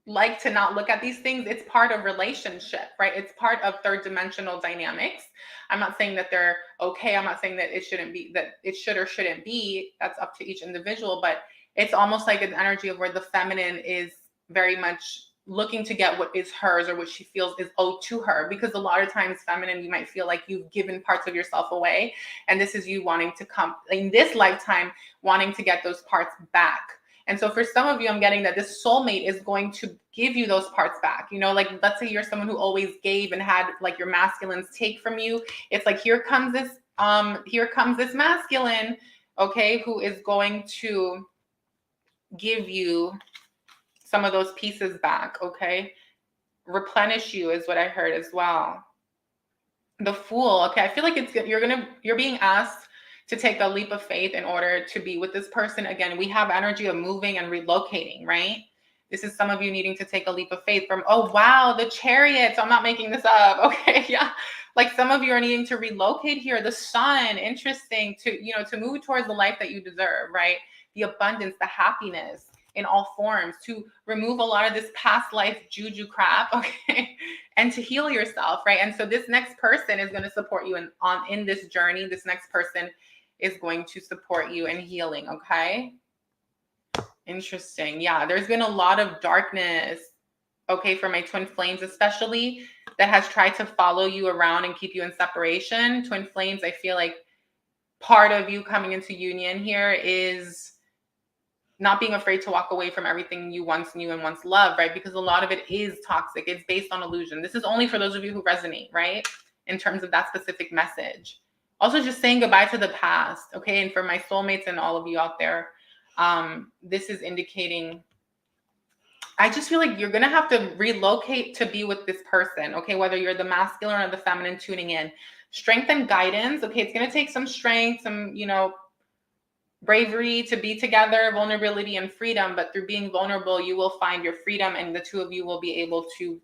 like to not look at these things, it's part of relationship, right? It's part of third dimensional dynamics. I'm not saying that they're okay. I'm not saying that it shouldn't be, that it should or shouldn't be. That's up to each individual. But it's almost like an energy of where the feminine is very much looking to get what is hers, or what she feels is owed to her. Because a lot of times feminine, you might feel like you've given parts of yourself away. And this is you wanting to come in this lifetime, wanting to get those parts back. And so for some of you, I'm getting that this soulmate is going to give you those parts back. You know, like let's say you're someone who always gave and had like your masculines take from you. It's like, here comes this Here comes this masculine, okay, who is going to give you some of those pieces back, okay? Replenish you is what I heard as well. The Fool, okay, I feel like you're being asked to take a leap of faith in order to be with this person. Again, we have energy of moving and relocating, right? This is some of you needing to take a leap of faith from, oh, wow, the Chariot. So I'm not making this up. Okay, yeah. Like some of you are needing to relocate here. The Sun, interesting, to move towards the life that you deserve, right? The abundance, the happiness in all forms, to remove a lot of this past life juju crap, okay? And to heal yourself, right? And so this next person is going to support you in this journey. This next person is going to support you in healing, okay? Interesting. Yeah, there's been a lot of darkness, okay, for my twin flames especially, that has tried to follow you around and keep you in separation. Twin flames, I feel like part of you coming into union here is not being afraid to walk away from everything you once knew and once loved, right? Because a lot of it is toxic. It's based on illusion. This is only for those of you who resonate, right? In terms of that specific message. Also, just saying goodbye to the past, okay? And for my soulmates and all of you out there, this is indicating, I just feel like you're going to have to relocate to be with this person, okay? Whether you're the masculine or the feminine tuning in. Strength and guidance, okay? It's going to take some strength, some, bravery to be together, vulnerability and freedom, but through being vulnerable, you will find your freedom and the two of you will be able to,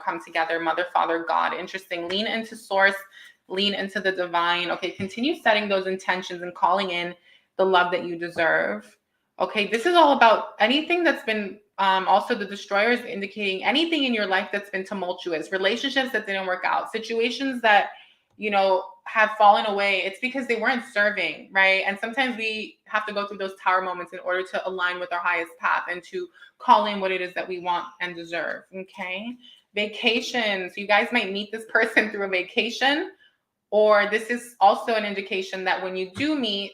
come together. Mother, Father, God. Interesting. Lean into source, lean into the divine. Okay, continue setting those intentions and calling in the love that you deserve. Okay, this is all about anything that's been, also the destroyer is indicating anything in your life that's been tumultuous, relationships that didn't work out, situations that, have fallen away. It's because they weren't serving, right? And sometimes we have to go through those tower moments in order to align with our highest path and to call in what it is that we want and deserve, okay? Vacations. You guys might meet this person through a vacation, or this is also an indication that when you do meet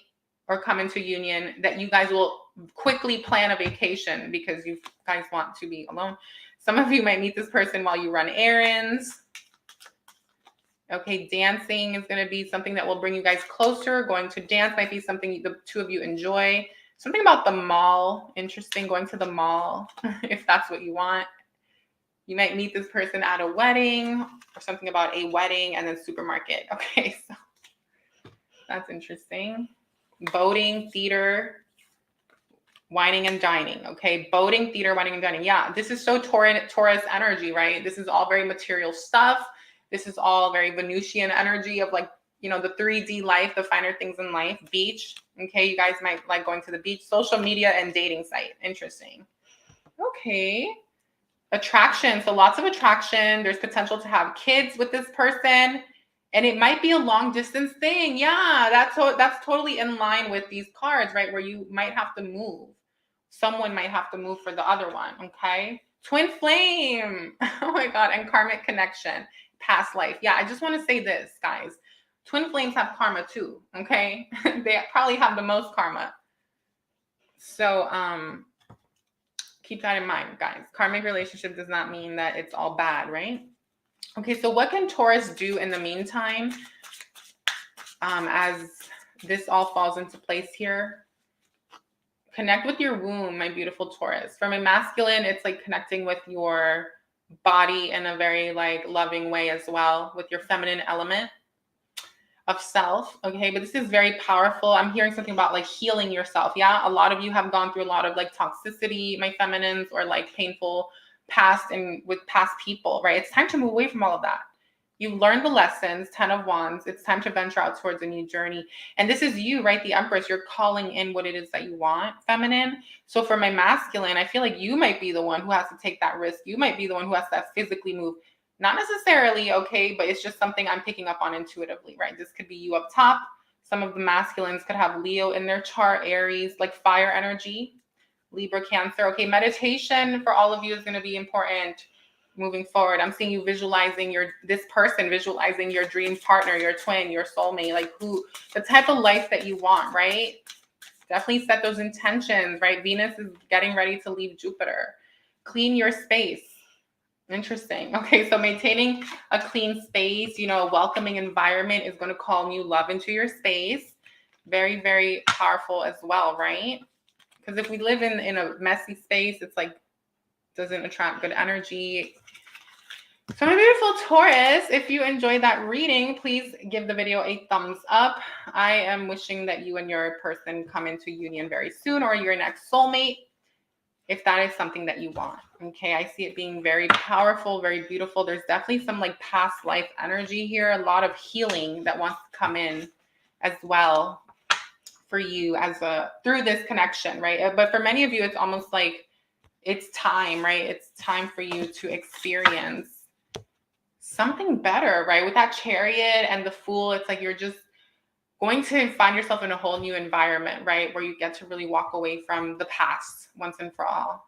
or come into union, that you guys will quickly plan a vacation because you guys want to be alone. Some of you might meet this person while you run errands. Okay, dancing is going to be something that will bring you guys closer. Going to dance might be something the two of you enjoy. Something about the mall. Interesting, going to the mall, if that's what you want. You might meet this person at a wedding or something about a wedding and then supermarket. Okay, so that's interesting. Boating, theater, wining and dining. Okay, boating, theater, wining and dining. Yeah, this is so Taurus energy, right? This is all very material stuff. This is all very Venusian energy of like, the 3D life, the finer things in life. Beach. Okay, you guys might like going to the beach. Social media and dating site. Interesting. Okay. Attraction. So lots of attraction. There's potential to have kids with this person. And it might be a long distance thing. Yeah, that's totally in line with these cards, right? Where you might have to move. Someone might have to move for the other one. Okay. Twin flame. Oh my God. And karmic connection. Past life. Yeah, I just want to say this, guys. Twin flames have karma too, okay? They probably have the most karma. So keep that in mind, guys. Karmic relationship does not mean that it's all bad, right? Okay, so what can Taurus do in the meantime as this all falls into place here? Connect with your womb, my beautiful Taurus. From a masculine, it's like connecting with your body in a very like loving way as well, with your feminine element of self. Okay, but this is very powerful. I'm hearing something about like healing yourself. Yeah, a lot of you have gone through a lot of like toxicity, my feminines, or like painful past and with past people, right? It's time to move away from all of that. You've learned the lessons. 10 of Wands. It's time to venture out towards a new journey. And this is you, right? The Empress. You're calling in what it is that you want, feminine. So for my masculine, I feel like you might be the one who has to take that risk. You might be the one who has to physically move. Not necessarily, okay, but it's just something I'm picking up on intuitively, right? This could be you up top. Some of the masculines could have Leo in their chart, Aries, like fire energy, Libra, Cancer. Okay, meditation for all of you is going to be important. Moving forward, I'm seeing you visualizing this person, visualizing your dream partner, your twin, your soulmate, like the type of life that you want, right? Definitely set those intentions, right? Venus is getting ready to leave Jupiter. Clean your space. Interesting. Okay, so maintaining a clean space, you know, a welcoming environment is going to call new love into your space. Very, very powerful as well, right? Because if we live in a messy space, it's like doesn't attract good energy. So my beautiful Taurus, if you enjoyed that reading, please give the video a thumbs up. I am wishing that you and your person come into union very soon, or your next soulmate, if that is something that you want. Okay, I see it being very powerful, very beautiful. There's definitely some like past life energy here, a lot of healing that wants to come in as well for you as a through this connection, right? But for many of you, it's almost like it's time, right? It's time for you to experience something better, right? With that Chariot and the Fool, it's like you're just going to find yourself in a whole new environment, right? Where you get to really walk away from the past once and for all.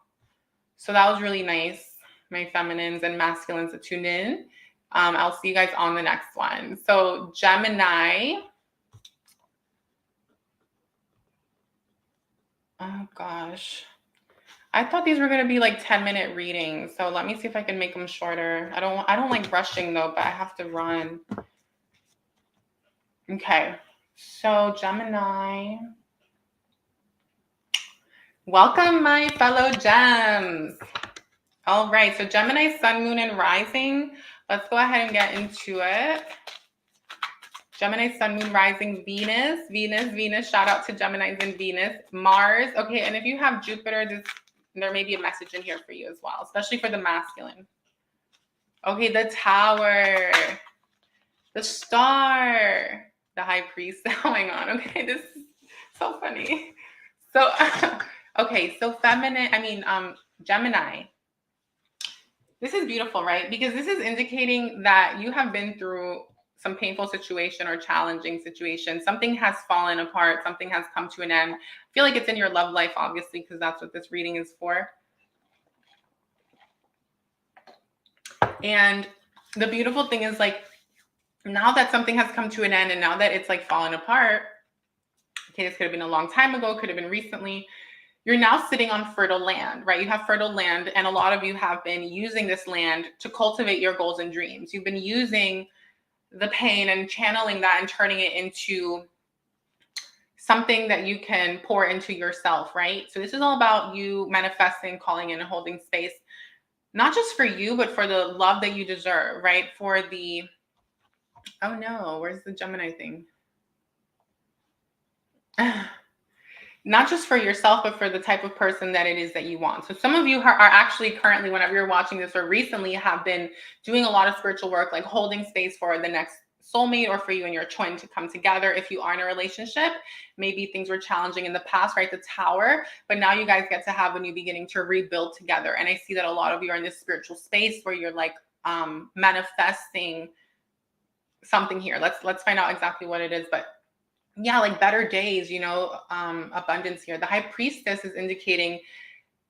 So that was really nice, my feminines and masculines that tuned in. I'll see you guys on the next one. So Gemini. Oh gosh. I thought these were going to be like 10-minute readings. So let me see if I can make them shorter. I don't like rushing though, but I have to run. Okay. So Gemini. Welcome, my fellow gems. All right. So Gemini, Sun, Moon, and Rising. Let's go ahead and get into it. Gemini, Sun, Moon, Rising, Venus. Venus. Shout out to Geminis and Venus. Mars. Okay. And if you have Jupiter, there may be a message in here for you as well, especially for the masculine. Okay. The Tower. The Star. The High Priest. Going on. Okay. This is so funny. So, okay. So Gemini. This is beautiful, right? Because this is indicating that you have been through some painful situation or challenging situation. Something has fallen apart. Something has come to an end. I feel like it's in your love life, obviously, because that's what this reading is for. And the beautiful thing is, like, now that something has come to an end and now that it's like fallen apart, okay, this could have been a long time ago, could have been recently. You're now sitting on fertile land, right? You have fertile land, and a lot of you have been using this land to cultivate your goals and dreams. You've been using the pain and channeling that and turning it into something that you can pour into yourself, right? So this is all about you manifesting, calling in, and holding space, not just for you, but for the love that you deserve, right? For the, oh no, where's the Gemini thing? Not just for yourself, but for the type of person that it is that you want. So some of you are actually currently, whenever you're watching this or recently, have been doing a lot of spiritual work, like holding space for the next soulmate or for you and your twin to come together. If you are in a relationship, maybe things were challenging in the past, right? The Tower, but now you guys get to have a new beginning to rebuild together. And I see that a lot of you are in this spiritual space where you're like manifesting something here. Let's find out exactly what it is, but yeah, like better days, you know, abundance here. The High Priestess is indicating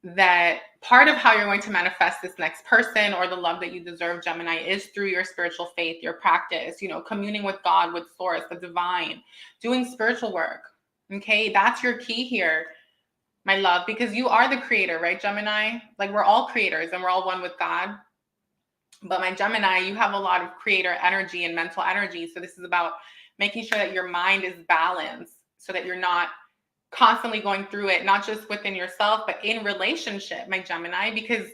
that part of how you're going to manifest this next person or the love that you deserve, Gemini, is through your spiritual faith, your practice, you know, communing with God, with Source, the divine, doing spiritual work. Okay, that's your key here, my love, because you are the creator, right, Gemini? Like, we're all creators and we're all one with God. But my Gemini, you have a lot of creator energy and mental energy. So this is about making sure that your mind is balanced so that you're not constantly going through it, not just within yourself, but in relationship, my Gemini, because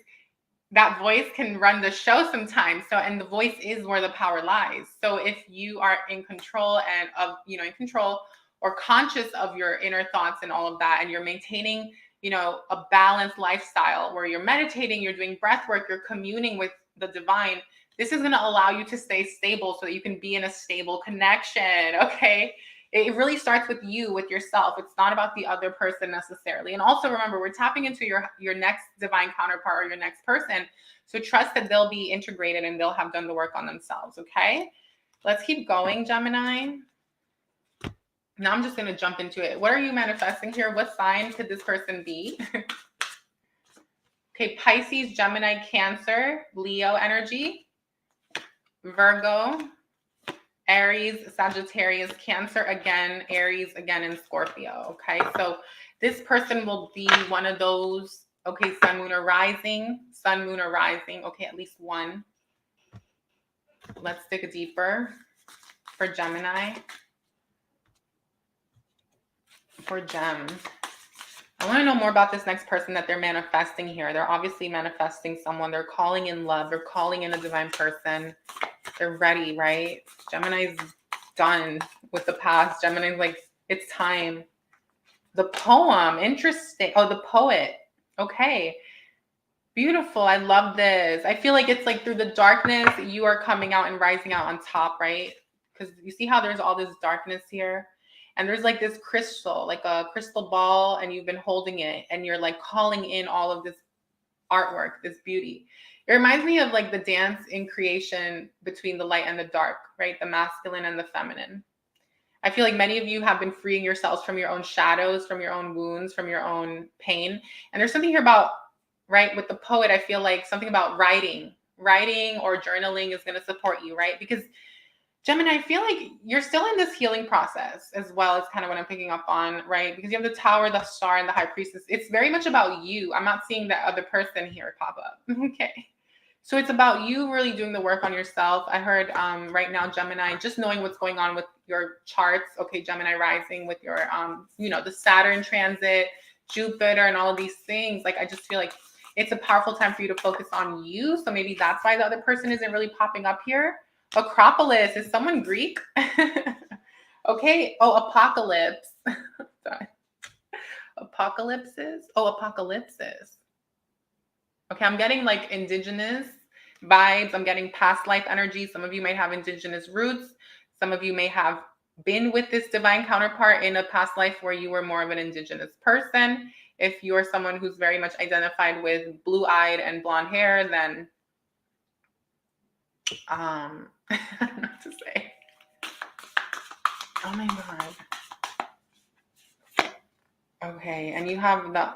that voice can run the show sometimes. So, and the voice is where the power lies. So if you are in control and in control or conscious of your inner thoughts and all of that, and you're maintaining, you know, a balanced lifestyle where you're meditating, you're doing breath work, you're communing with the divine, this is going to allow you to stay stable so that you can be in a stable connection. Okay. It really starts with you, with yourself. It's not about the other person necessarily. And also remember, we're tapping into your next divine counterpart or your next person. So trust that they'll be integrated and they'll have done the work on themselves. Okay. Let's keep going, Gemini. Now I'm just going to jump into it. What are you manifesting here? What sign could this person be? Okay. Pisces, Gemini, Cancer, Leo energy. Virgo, Aries, Sagittarius, Cancer again, Aries again, and Scorpio. Okay, so this person will be one of those Okay, sun, moon, or rising. Sun, moon, or rising. Okay, at least one. Let's dig deeper for Gemini. For Gem. I want to know more about this next person that they're manifesting here. They're obviously manifesting someone. They're calling in love. They're calling in a divine person. They're ready, right? Gemini's done with the past. Gemini's like, it's time. The poem, interesting. Oh, the poet. Okay. Beautiful. I love this. I feel like it's like through the darkness, you are coming out and rising out on top, right? Because you see how there's all this darkness here? And there's like this crystal, like a crystal ball, and you've been holding it, and you're like calling in all of this artwork, this beauty. It reminds me of like the dance in creation between the light and the dark, right? The masculine and the feminine. I feel like many of you have been freeing yourselves from your own shadows, from your own wounds, from your own pain. And there's something here about, right, with the poet, I feel like something about writing or journaling is going to support you, right? Because Gemini, I feel like you're still in this healing process as well, as kind of what I'm picking up on, right? Because you have the Tower, the Star, and the High Priestess. It's very much about you. I'm not seeing that other person here pop up. Okay. So it's about you really doing the work on yourself. I heard right now, Gemini, just knowing what's going on with your charts. Okay, Gemini rising with your, the Saturn transit, Jupiter, and all of these things. Like, I just feel like it's a powerful time for you to focus on you. So maybe that's why the other person isn't really popping up here. Acropolis, is someone Greek? Okay. Oh, apocalypse. Sorry. Apocalypses. Oh, apocalypses. Okay, I'm getting like indigenous vibes. I'm getting past life energy. Some of you might have indigenous roots. Some of you may have been with this divine counterpart in a past life where you were more of an indigenous person. If you're someone who's very much identified with blue-eyed and blonde hair, then I don't know what to say. Oh my God. Okay, and you have the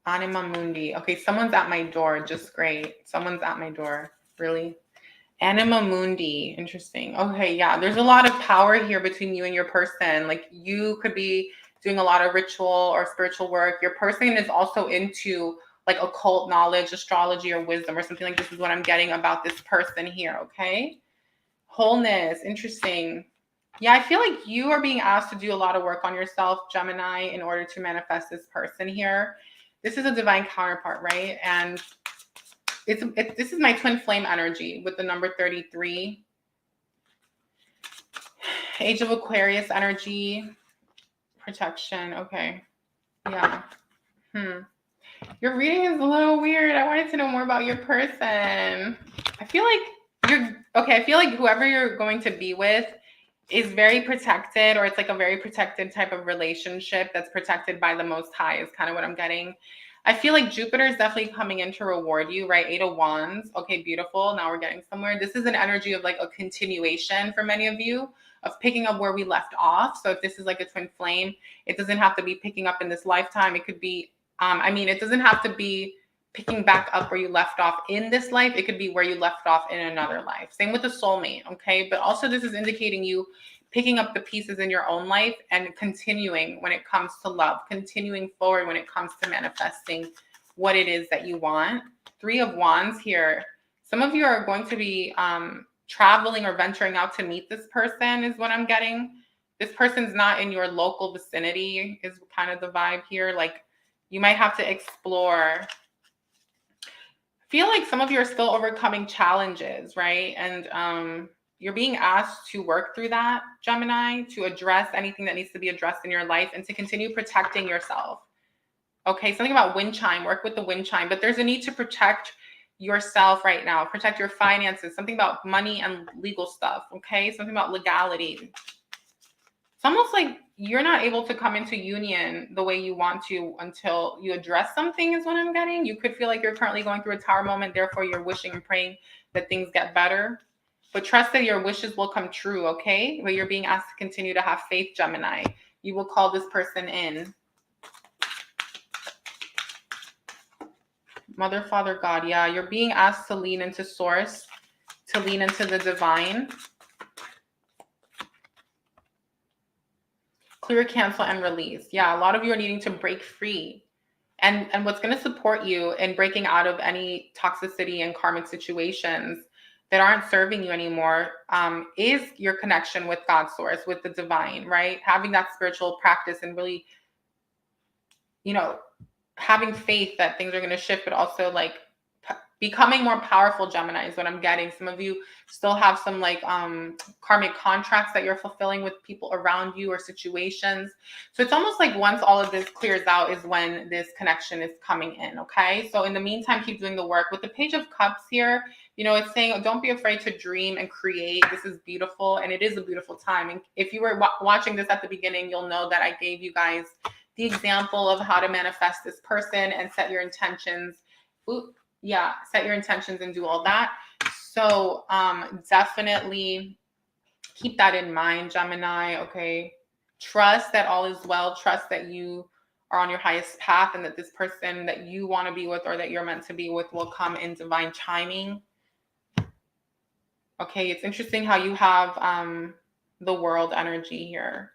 Anima Mundi. Okay, someone's at my door. Just great. Someone's at my door. Really? Anima Mundi. Interesting. Okay, yeah. There's a lot of power here between you and your person. Like, you could be doing a lot of ritual or spiritual work. Your person is also into like occult knowledge, astrology, or wisdom, or something like this is what I'm getting about this person here. Okay. Wholeness. Interesting. Yeah, I feel like you are being asked to do a lot of work on yourself, Gemini, in order to manifest this person here. This is a divine counterpart, right? And this is my twin flame energy with the number 33. Age of Aquarius energy. Protection. Okay. Yeah. Your reading is a little weird. I wanted to know more about your person. I feel like whoever you're going to be with is very protected, or it's like a very protected type of relationship that's protected by the Most High is kind of what I'm getting. I feel like Jupiter is definitely coming in to reward you, right? 8 of Wands. Okay, beautiful. Now we're getting somewhere. This is an energy of like a continuation for many of you, of picking up where we left off. So if this is like a twin flame, it doesn't have to be picking up in this lifetime. It could be, it doesn't have to be picking back up where you left off in this life. It could be where you left off in another life. Same with the soulmate, okay? But also this is indicating you picking up the pieces in your own life and continuing when it comes to love, continuing forward when it comes to manifesting what it is that you want. 3 of Wands here. Some of you are going to be traveling or venturing out to meet this person is what I'm getting. This person's not in your local vicinity is kind of the vibe here. Like, you might have to explore. Feel like some of you are still overcoming challenges, right? And you're being asked to work through that, Gemini, to address anything that needs to be addressed in your life and to continue protecting yourself. Okay, something about wind chime, work with the wind chime, but there's a need to protect yourself right now, protect your finances, something about money and legal stuff, okay? Something about legality. It's almost like you're not able to come into union the way you want to until you address something is what I'm getting. You could feel like you're currently going through a tower moment, therefore you're wishing and praying that things get better. But trust that your wishes will come true, okay? But you're being asked to continue to have faith, Gemini. You will call this person in. Mother, Father, God. Yeah, you're being asked to lean into source, to lean into the divine. Clear, cancel, and release. Yeah, a lot of you are needing to break free And what's going to support you in breaking out of any toxicity and karmic situations that aren't serving you anymore is your connection with God source, with the divine, right? Having that spiritual practice and really, you know, having faith that things are going to shift, but also like becoming more powerful, Gemini, is what I'm getting. Some of you still have some like karmic contracts that you're fulfilling with people around you or situations. So it's almost like once all of this clears out is when this connection is coming in, okay? So in the meantime, keep doing the work. With the Page of Cups here, you know, it's saying don't be afraid to dream and create. This is beautiful, and it is a beautiful time. And if you were watching this at the beginning, you'll know that I gave you guys the example of how to manifest this person and set your intentions. Yeah, set your intentions and do all that. So definitely keep that in mind, Gemini, okay? Trust that all is well. Trust that you are on your highest path and that this person that you want to be with or that you're meant to be with will come in divine timing. Okay, it's interesting how you have the world energy here.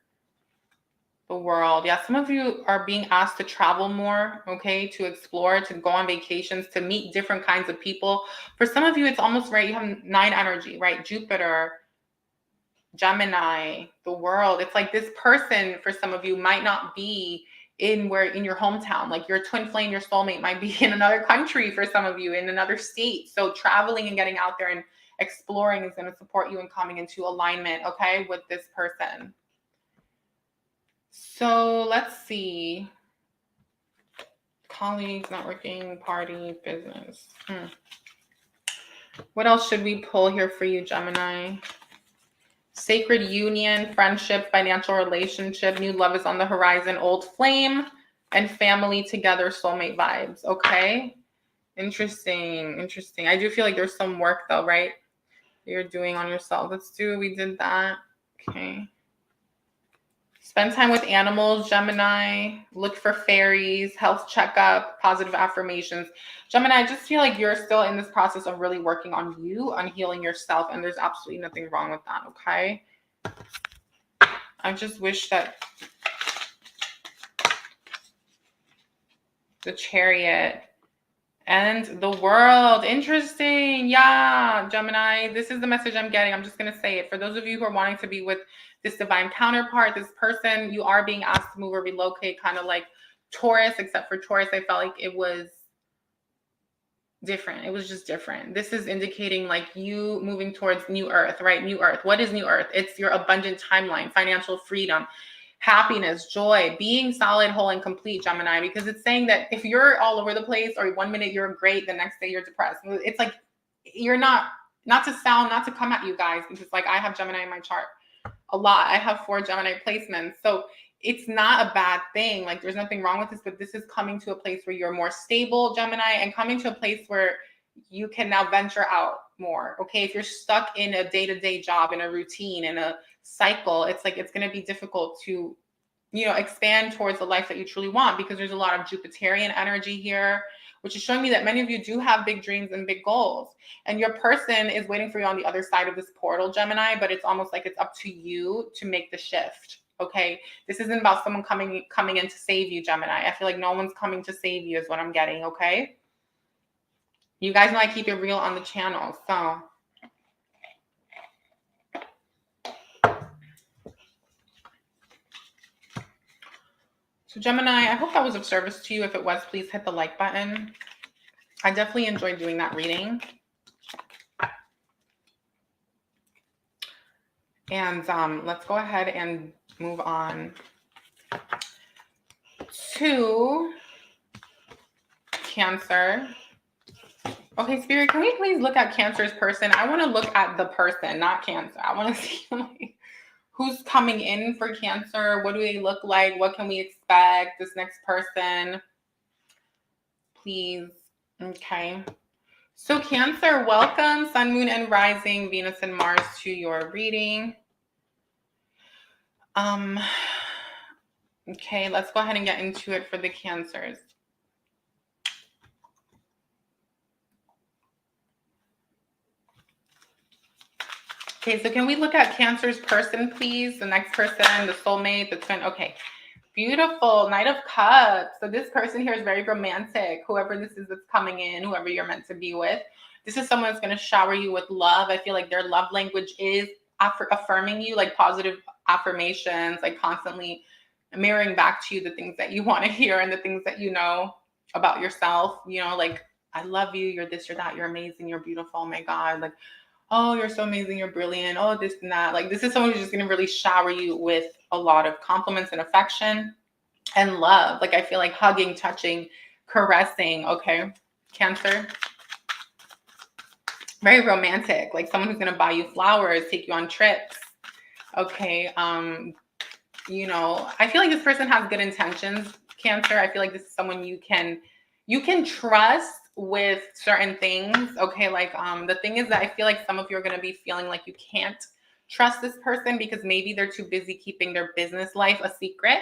The world. Yeah, some of you are being asked to travel more, okay, to explore, to go on vacations, to meet different kinds of people. For some of you, it's almost right. You have 9 energy, right? Jupiter, Gemini, the world. It's like this person for some of you might not be in your hometown. Like your twin flame, your soulmate might be in another country for some of you, in another state. So traveling and getting out there and exploring is going to support you in coming into alignment, okay, with this person. So let's see. Colleagues, networking, party, business. What else should we pull here for you, Gemini? Sacred union, friendship, financial relationship, new love is on the horizon, old flame, and family together, soulmate vibes. Okay. Interesting. Interesting. I do feel like there's some work though, right? You're doing on yourself. We did that. Okay. Spend time with animals, Gemini. Look for fairies, health checkup, positive affirmations. Gemini, I just feel like you're still in this process of really working on you, on healing yourself, and there's absolutely nothing wrong with that, okay? I just wish that the Chariot and the world. Interesting. Yeah, Gemini, this is the message I'm getting. I'm just going to say it. For those of you who are wanting to be with this divine counterpart, this person, you are being asked to move or relocate, kind of like Taurus, except for Taurus, I felt like it was different. It was just different. This is indicating like you moving towards new earth, right? New earth. What is new earth? It's your abundant timeline, financial freedom, happiness, joy, being solid, whole, and complete, Gemini, because it's saying that if you're all over the place or one minute you're great, the next day you're depressed. It's like you're not to come at you guys, because like I have Gemini in my chart a lot. I have 4 Gemini placements. So it's not a bad thing. Like there's nothing wrong with this, but this is coming to a place where you're more stable, Gemini, and coming to a place where you can now venture out more. Okay. If you're stuck in a day-to-day job, in a routine, in a cycle, it's like, it's going to be difficult to, you know, expand towards the life that you truly want, because there's a lot of Jupiterian energy here, which is showing me that many of you do have big dreams and big goals. And your person is waiting for you on the other side of this portal, Gemini, but it's almost like it's up to you to make the shift. Okay. This isn't about someone coming in to save you, Gemini. I feel like no one's coming to save you is what I'm getting. Okay. You guys know I keep it real on the channel. So Gemini, I hope that was of service to you. If it was, please hit the like button. I definitely enjoyed doing that reading. And let's go ahead and move on to Cancer. Okay, Spirit, can we please look at Cancer's person? I want to look at the person, not Cancer. I want to see like who's coming in for Cancer. What do they look like? What can we expect? This next person, please. Okay. So Cancer, welcome, Sun, Moon, and Rising, Venus and Mars to your reading. Okay, let's go ahead and get into it for the Cancers. Okay, so can we look at Cancer's person, please? The next person, the soulmate, the twin. Okay, Beautiful. Knight of Cups. So this person here is very romantic. Whoever this is that's coming in, whoever you're meant to be with. This is someone that's going to shower you with love. I feel like their love language is affirming you, like positive affirmations, like constantly mirroring back to you the things that you want to hear and the things that you know about yourself. You know, like, I love you. You're this, you're that. You're amazing. You're beautiful. Oh my God. Like, oh, you're so amazing. You're brilliant. Oh, this and that. Like, this is someone who's just going to really shower you with a lot of compliments and affection and love. Like, I feel like hugging, touching, caressing. Okay. Cancer. Very romantic. Like someone who's going to buy you flowers, take you on trips. Okay. You know, I feel like this person has good intentions, Cancer. I feel like this is someone you can trust with certain things. Okay, like the thing is that I feel like some of you are going to be feeling like you can't trust this person because maybe they're too busy keeping their business life a secret.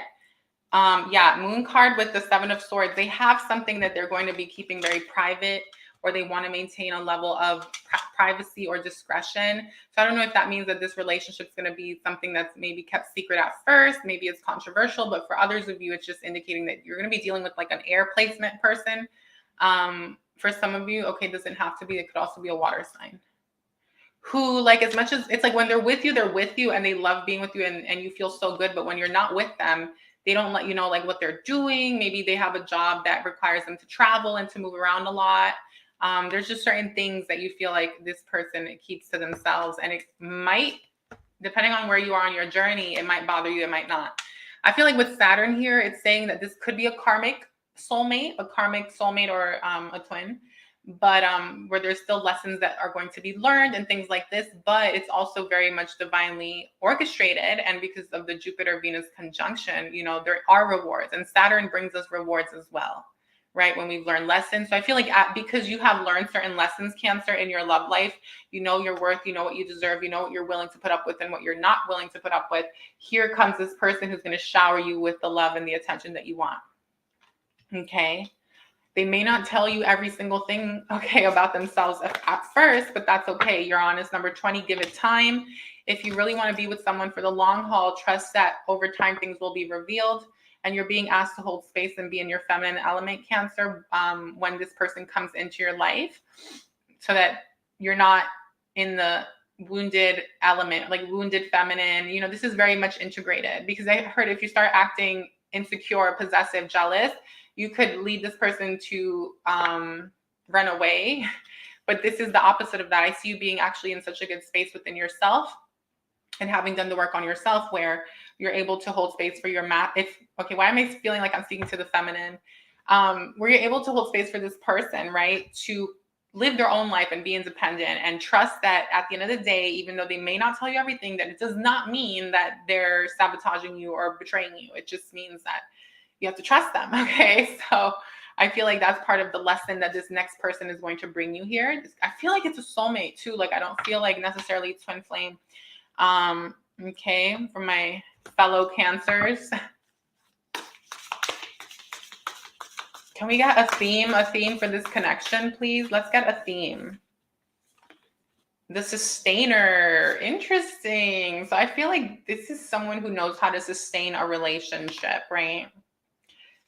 Yeah, Moon card with the Seven of Swords. They have something that they're going to be keeping very private, or they want to maintain a level of privacy or discretion. So I don't know if that means that this relationship is going to be something that's maybe kept secret at first. Maybe it's controversial, but for others of you, it's just indicating that you're going to be dealing with like an air placement person. For some of you, okay, it doesn't have to be. It could also be a water sign. Who, like, as much as it's like when they're with you and they love being with you and you feel so good, but when you're not with them, they don't let you know like what they're doing. Maybe they have a job that requires them to travel and to move around a lot. There's just certain things that you feel like this person keeps to themselves, and it might, depending on where you are on your journey, it might bother you, it might not. I feel like with Saturn here, it's saying that this could be a karmic soulmate or a twin, but where there's still lessons that are going to be learned and things like this, but it's also very much divinely orchestrated. And because of the Jupiter-Venus conjunction, you know, there are rewards, and Saturn brings us rewards as well, right? When we've learned lessons. So I feel like because you have learned certain lessons, Cancer, in your love life, you know your worth, you know what you deserve, you know what you're willing to put up with and what you're not willing to put up with. Here comes this person who's going to shower you with the love and the attention that you want. Okay. They may not tell you every single thing, okay, about themselves at first, but that's okay. You're honest. Number 20, give it time. If you really want to be with someone for the long haul, trust that over time things will be revealed, and you're being asked to hold space and be in your feminine element, Cancer, when this person comes into your life, so that you're not in the wounded element, like wounded feminine. You know, this is very much integrated, because I heard if you start acting insecure, possessive, jealous, you could lead this person to run away. But this is the opposite of that. I see you being actually in such a good space within yourself and having done the work on yourself where you're able to hold space for your why am I feeling like I'm speaking to the feminine? Where you're able to hold space for this person, right? To live their own life and be independent, and trust that at the end of the day, even though they may not tell you everything, that it does not mean that they're sabotaging you or betraying you. It just means that you have to trust them. Okay. So I feel like that's part of the lesson that this next person is going to bring you here. I feel like it's a soulmate too. Like, I don't feel like necessarily twin flame. Okay. For my fellow Cancers, can we get a theme for this connection, please? Let's get a theme. The sustainer. Interesting. So I feel like this is someone who knows how to sustain a relationship, right?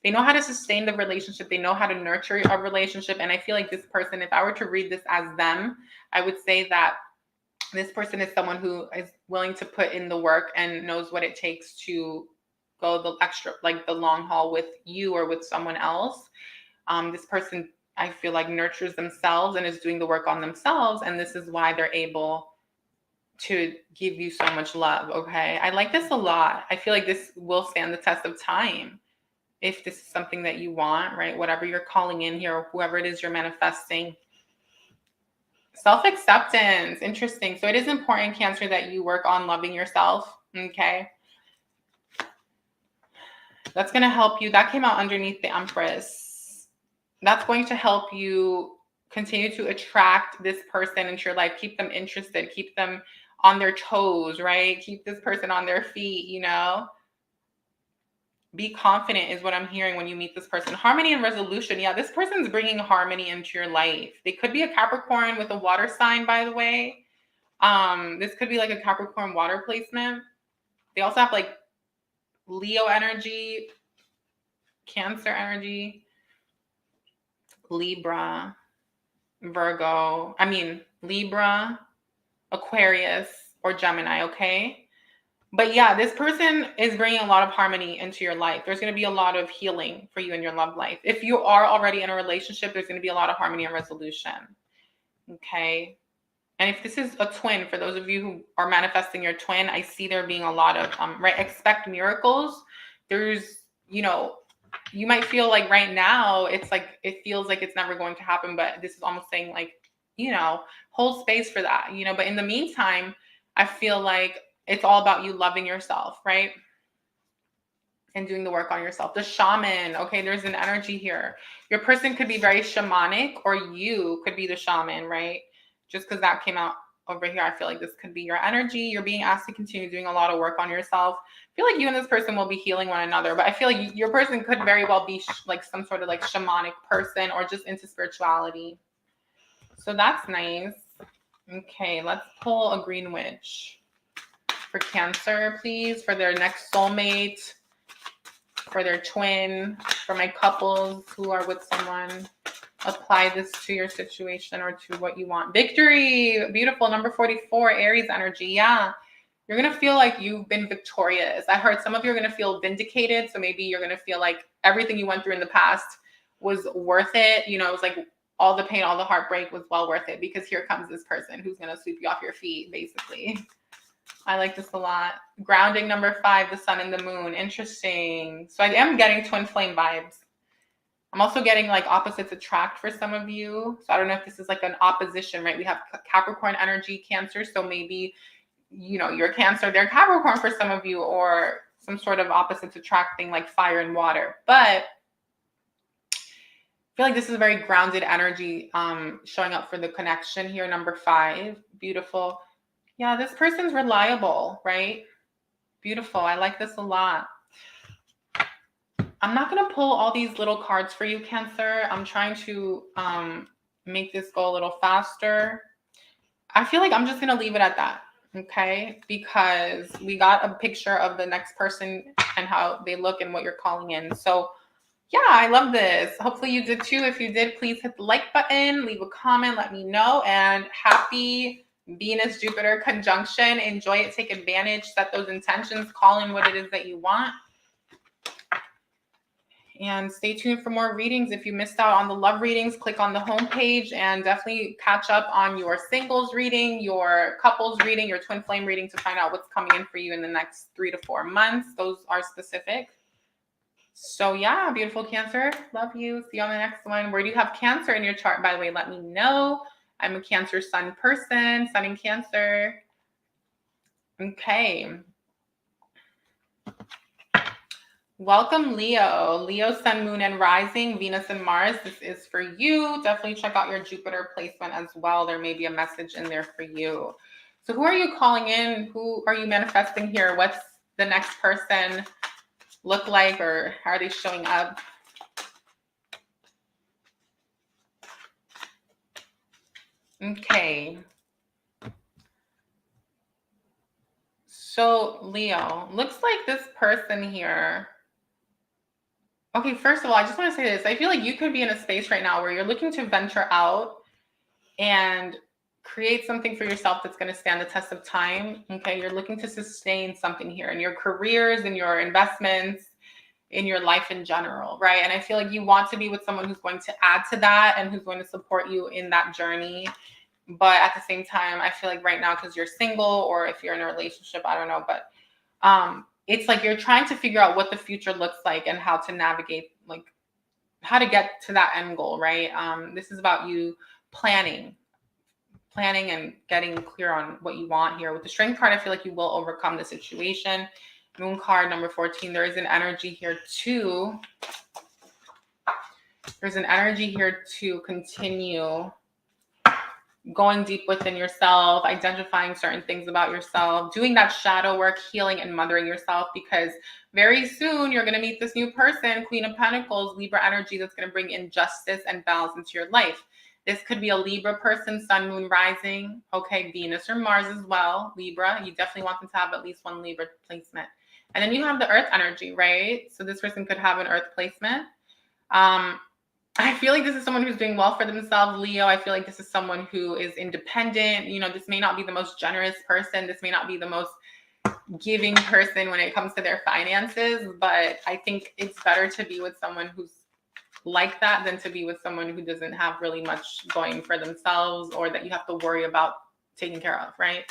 They know how to sustain the relationship. They know how to nurture a relationship. And I feel like this person, if I were to read this as them, I would say that this person is someone who is willing to put in the work and knows what it takes to go the extra, like the long haul with you or with someone else. This person, I feel like, nurtures themselves and is doing the work on themselves. And this is why they're able to give you so much love. Okay. I like this a lot. I feel like this will stand the test of time. If this is something that you want, right? Whatever you're calling in here, or whoever it is you're manifesting. Self-acceptance. Interesting. So it is important, Cancer, that you work on loving yourself. Okay. That's going to help you. That came out underneath the Empress. That's going to help you continue to attract this person into your life. Keep them interested. Keep them on their toes, right? Keep this person on their feet, you know? Be confident is what I'm hearing when you meet this person. Harmony and resolution. Yeah, this person's bringing harmony into your life. They could be a Capricorn with a water sign, by the way. This could be like a Capricorn water placement. They also have like Leo energy, Cancer energy, Libra, Virgo, Libra, Aquarius, or Gemini, okay? But yeah, this person is bringing a lot of harmony into your life. There's going to be a lot of healing for you in your love life. If you are already in a relationship, there's going to be a lot of harmony and resolution, okay? And if this is a twin, for those of you who are manifesting your twin, I see there being a lot of, expect miracles. There's, you might feel like right now, it's like, it feels like it's never going to happen, but this is almost saying like, hold space for that, but in the meantime, I feel like it's all about you loving yourself, right? And doing the work on yourself. The shaman, okay, there's an energy here. Your person could be very shamanic, or you could be the shaman, right? Just because that came out over here, I feel like this could be your energy. You're being asked to continue doing a lot of work on yourself. I feel like you and this person will be healing one another, but I feel like your person could very well be like some sort of like shamanic person, or just into spirituality. So that's nice. Okay, let's pull a green witch for Cancer, please, for their next soulmate, for their twin, for my couples who are with someone. Apply this to your situation or to what you want. Victory, beautiful. Number 44, Aries energy. Yeah, you're going to feel like you've been victorious. I heard some of you are going to feel vindicated. So maybe you're going to feel like everything you went through in the past was worth it. It was like all the pain, all the heartbreak was well worth it, because here comes this person who's going to sweep you off your feet, basically. I like this a lot. Grounding, number 5, the sun and the moon. Interesting. So I am getting twin flame vibes. I'm also getting like opposites attract for some of you. So I don't know if this is like an opposition, right? We have Capricorn energy, Cancer. So maybe, you're Cancer, they're Capricorn for some of you, or some sort of opposites attracting like fire and water. But I feel like this is a very grounded energy showing up for the connection here. Number 5, beautiful. Yeah, this person's reliable, right? Beautiful. I like this a lot. I'm not going to pull all these little cards for you, Cancer. I'm trying to make this go a little faster. I feel like I'm just going to leave it at that, okay? Because we got a picture of the next person and how they look and what you're calling in. So yeah, I love this. Hopefully you did too. If you did, please hit the like button, leave a comment, let me know. And happy Venus-Jupiter conjunction. Enjoy it, take advantage, set those intentions, call in what it is that you want. And stay tuned for more readings. If you missed out on the love readings, click on the homepage and definitely catch up on your singles reading, your couples reading, your twin flame reading to find out what's coming in for you in the next 3 to 4 months. Those are specific. So yeah, beautiful Cancer. Love you. See you on the next one. Where do you have Cancer in your chart, by the way? Let me know. I'm a Cancer sun person, sun in Cancer. Okay. Welcome, Leo. Leo, sun, moon, and rising, Venus and Mars. This is for you. Definitely check out your Jupiter placement as well. There may be a message in there for you. So who are you calling in? Who are you manifesting here? What's the next person look like, or how are they showing up? Okay. So Leo, looks like this person here. Okay, first of all, I just want to say this. I feel like you could be in a space right now where you're looking to venture out and create something for yourself that's going to stand the test of time. Okay, you're looking to sustain something here in your careers, in your investments, in your life in general, right? And I feel like you want to be with someone who's going to add to that and who's going to support you in that journey. But at the same time, I feel like right now, because you're single, or if you're in a relationship, I don't know, but it's like you're trying to figure out what the future looks like and how to navigate, like how to get to that end goal, right? This is about you planning and getting clear on what you want here. With the Strength card, I feel like you will overcome the situation. Moon card, number 14, there is an energy here too. There's an energy here to continue going deep within yourself, identifying certain things about yourself, doing that shadow work, healing and mothering yourself, because very soon you're going to meet this new person, Queen of Pentacles, Libra energy, that's going to bring in justice and balance into your life. This could be a Libra person, sun, moon, rising. Okay, Venus or Mars as well. Libra, you definitely want them to have at least one Libra placement. And then you have the earth energy, right? So this person could have an earth placement. I feel like this is someone who's doing well for themselves, Leo. I feel like this is someone who is independent. You know, this may not be the most generous person. This may not be the most giving person when it comes to their finances, but I think it's better to be with someone who's like that than to be with someone who doesn't have really much going for themselves, or that you have to worry about taking care of, right?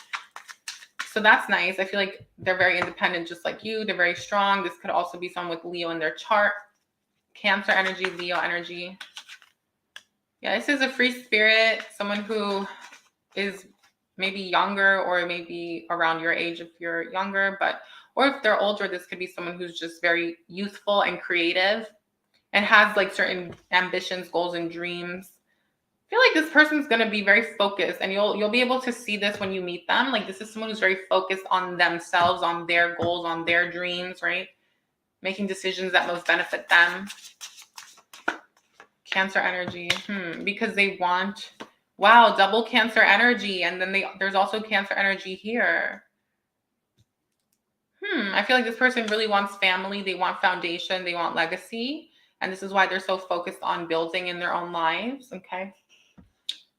So that's nice. I feel like they're very independent, just like you. They're very strong. This could also be someone with Leo in their chart. Cancer energy, Leo energy. Yeah, this is a free spirit, someone who is maybe younger, or maybe around your age if you're younger, but, or if they're older, this could be someone who's just very youthful and creative and has like certain ambitions, goals, and dreams. I feel like this person's going to be very focused, and you'll be able to see this when you meet them. Like, this is someone who's very focused on themselves, on their goals, on their dreams, right? Making decisions that most benefit them. Cancer energy, because they want, wow, double Cancer energy, and then there's also Cancer energy here. I feel like this person really wants family. They want foundation. They want legacy, and this is why they're so focused on building in their own lives. Okay.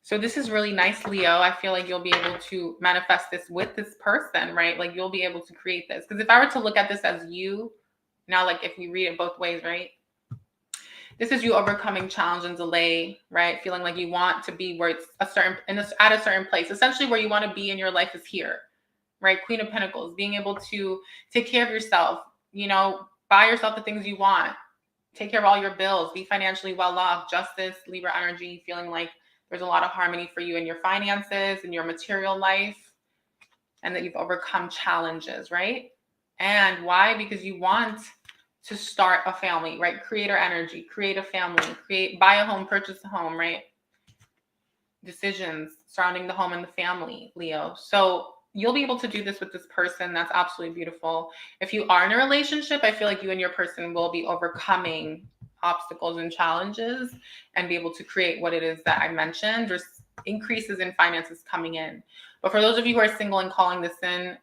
So this is really nice, Leo. I feel like you'll be able to manifest this with this person, right? Like, you'll be able to create this. Because if I were to look at this as you, now, like, if we read it both ways, right? This is you overcoming challenge and delay, right? Feeling like you want to be where it's at a certain place. Essentially, where you want to be in your life is here, right? Queen of Pentacles, being able to take care of yourself, you know, buy yourself the things you want, take care of all your bills, be financially well off. Justice, Libra energy, feeling like there's a lot of harmony for you in your finances and your material life, and that you've overcome challenges, right? And why? Because you want to start a family, right? Creator energy, create a family, buy a home, purchase a home, right? Decisions surrounding the home and the family, Leo. So you'll be able to do this with this person. That's absolutely beautiful. If you are in a relationship, I feel like you and your person will be overcoming obstacles and challenges and be able to create what it is that I mentioned. There's increases in finances coming in. But for those of you who are single and calling this in,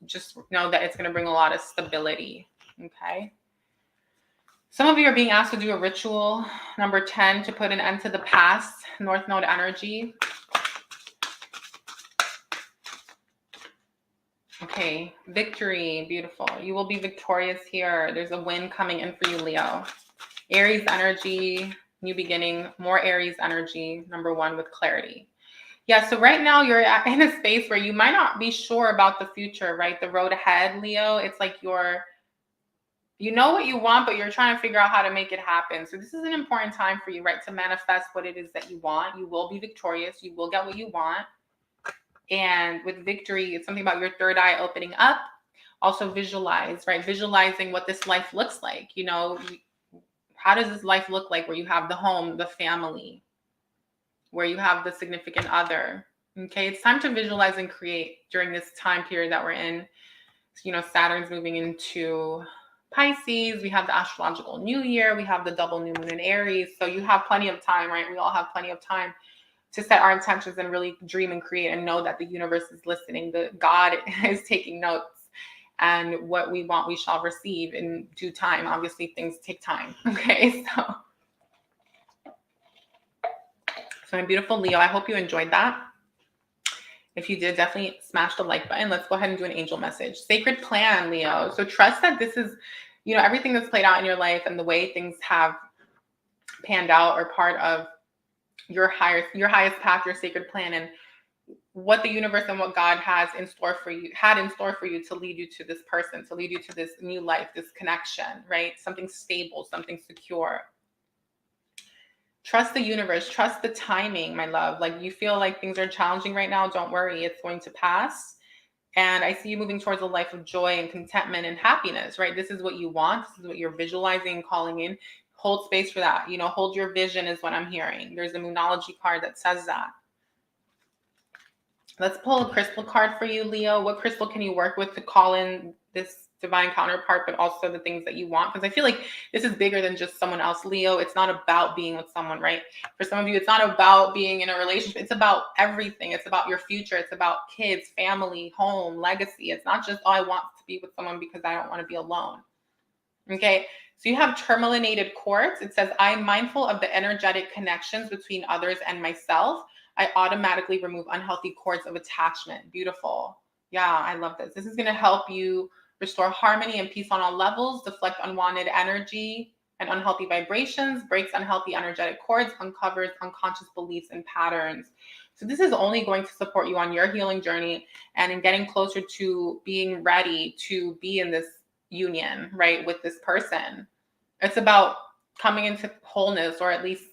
just know that it's going to bring a lot of stability. Okay. Some of you are being asked to do a ritual, number 10, to put an end to the past, North Node energy. Okay, victory, beautiful. You will be victorious here. There's a win coming in for you, Leo. Aries energy, new beginning, more Aries energy, number 1, with clarity. Yeah, so right now you're in a space where you might not be sure about the future, right? The road ahead, Leo. It's like you know what you want, but you're trying to figure out how to make it happen. So this is an important time for you, right? To manifest what it is that you want. You will be victorious. You will get what you want. And with victory, it's something about your third eye opening up. Also visualize, right? Visualizing what this life looks like. You know, how does this life look like, where you have the home, the family, where you have the significant other? Okay, it's time to visualize and create during this time period that we're in. You know, Saturn's moving into Pisces. We have the astrological new year. We have the double new moon in Aries. So you have plenty of time, right? We all have plenty of time to set our intentions and really dream and create, and know that the universe is listening. The God is taking notes. And what we want, we shall receive in due time. Obviously, things take time. Okay, so my beautiful Leo, I hope you enjoyed that. If you did, definitely smash the like button. Let's go ahead and do an angel message. Sacred plan, Leo. So trust that this is, you know, everything that's played out in your life and the way things have panned out are part of your highest path, your sacred plan, and what the universe and what God had in store for you to lead you to this person, to lead you to this new life, this connection, right? Something stable, something secure. Trust the universe, trust the timing, my love. Like, you feel like things are challenging right now, don't worry, it's going to pass. And I see you moving towards a life of joy and contentment and happiness, right? This is what you want. This is what you're visualizing and calling in. Hold space for that. You know, hold your vision is what I'm hearing. There's a Moonology card that says that. Let's pull a crystal card for you, Leo. What crystal can you work with to call in this divine counterpart, but also the things that you want. Because I feel like this is bigger than just someone else, Leo. It's not about being with someone, right? For some of you, it's not about being in a relationship. It's about everything. It's about your future. It's about kids, family, home, legacy. It's not just, oh, I want to be with someone because I don't want to be alone. Okay, so you have tourmalinated quartz. It says, I'm mindful of the energetic connections between others and myself. I automatically remove unhealthy cords of attachment. Beautiful. Yeah, I love this. This is going to help you restore harmony and peace on all levels, deflect unwanted energy and unhealthy vibrations, breaks unhealthy energetic cords, uncovers unconscious beliefs and patterns. So this is only going to support you on your healing journey and in getting closer to being ready to be in this union, right, with this person. It's about coming into wholeness, or at least,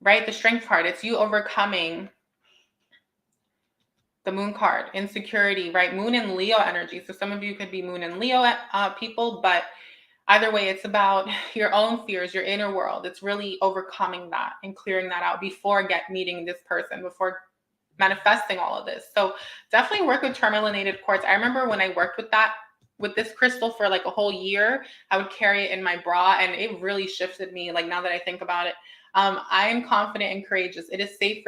right, the strength card. It's you overcoming the moon card, insecurity, right? Moon and Leo energy. So some of you could be moon and Leo people, but either way, it's about your own fears, your inner world. It's really overcoming that and clearing that out before meeting this person, before manifesting all of this. So definitely work with tourmalinated quartz. I remember when I worked with this crystal for like a whole year, I would carry it in my bra, and it really shifted me. Like, now that I think about it, I am confident and courageous. It is safe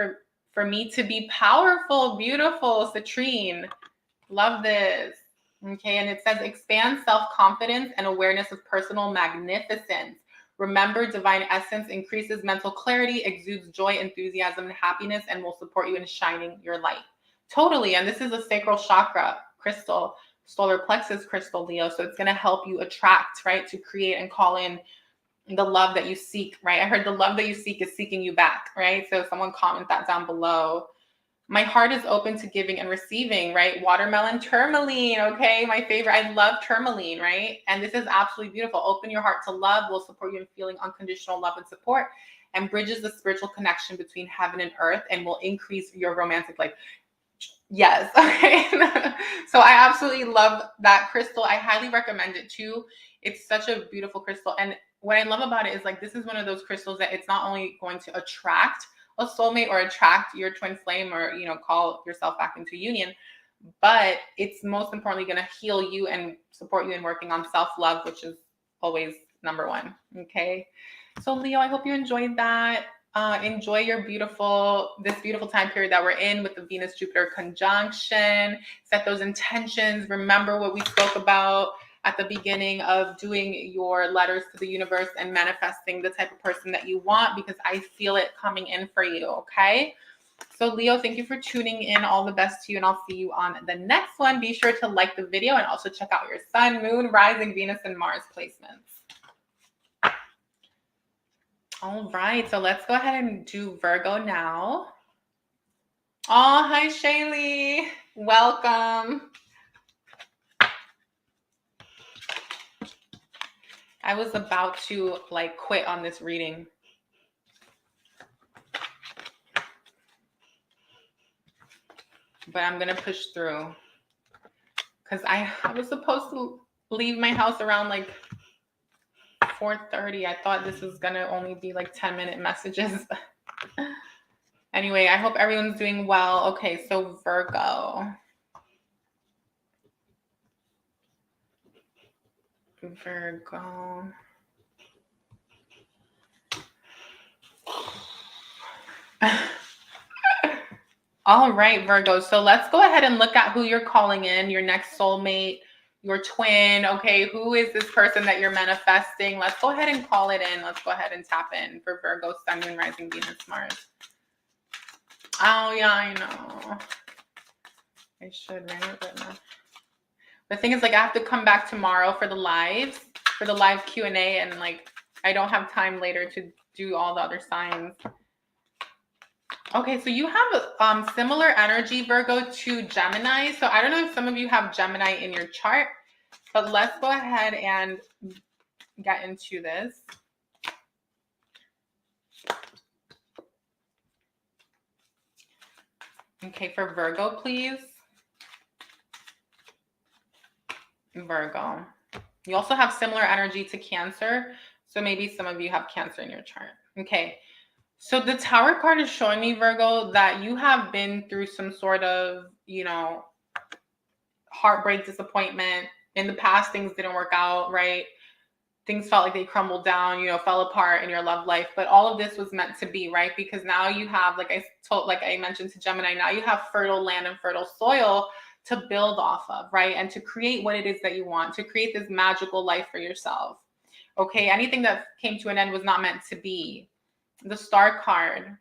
for me to be powerful, beautiful, citrine. Love this. Okay, and it says expand self-confidence and awareness of personal magnificence. Remember, divine essence increases mental clarity, exudes joy, enthusiasm, and happiness, and will support you in shining your light. Totally, and this is a sacral chakra crystal, solar plexus crystal, Leo, so it's going to help you attract, right, to create and call in the love that you seek, right? I heard the love that you seek is seeking you back, right? So someone comment that down below. My heart is open to giving and receiving, right? Watermelon tourmaline, okay? My favorite. I love tourmaline, right? And this is absolutely beautiful. Open your heart to love will support you in feeling unconditional love and support, and bridges the spiritual connection between heaven and earth, and will increase your romantic life. Yes, okay. So I absolutely love that crystal. I highly recommend it too. It's such a beautiful crystal. And what I love about it is, like, this is one of those crystals that it's not only going to attract a soulmate or attract your twin flame, or, you know, call yourself back into union, but it's most importantly going to heal you and support you in working on self-love, which is always number one. Okay. So Leo, I hope you enjoyed that. Enjoy this beautiful time period that we're in with the Venus-Jupiter conjunction. Set those intentions. Remember what we spoke about at the beginning of doing your letters to the universe and manifesting the type of person that you want, because I feel it coming in for you, okay? So Leo, thank you for tuning in. All the best to you, and I'll see you on the next one. Be sure to like the video and also check out your sun, moon, rising, Venus, and Mars placements. All right, so let's go ahead and do Virgo now. Oh, hi, Shaylee. Welcome. I was about to like quit on this reading. But I'm going to push through, because I was supposed to leave my house around like 4:30. I thought this was going to only be like 10-minute messages. Anyway, I hope everyone's doing well. Okay, so Virgo. All right, Virgo. So let's go ahead and look at who you're calling in, your next soulmate, your twin. Okay, who is this person that you're manifesting? Let's go ahead and call it in. Let's go ahead and tap in for Virgo, Sun, Moon, Rising, Venus, Mars. Oh, yeah, I know. I should, right? But no. The thing is, like, I have to come back tomorrow for the live Q&A, and like, I don't have time later to do all the other signs. Okay, so you have similar energy, Virgo, to Gemini. So I don't know if some of you have Gemini in your chart, but let's go ahead and get into this. Okay, for Virgo, please. Virgo. You also have similar energy to Cancer, so maybe some of you have Cancer in your chart. Okay. So the Tower card is showing me, Virgo, that you have been through some sort of, you know, heartbreak, disappointment, in the past things didn't work out, right? Things felt like they crumbled down, you know, fell apart in your love life. But all of this was meant to be, right? Because now you have, like I mentioned to Gemini, now you have fertile land and fertile soil to build off of, right? And to create what it is that you want, to create this magical life for yourself. Okay, anything that came to an end was not meant to be. The Star card.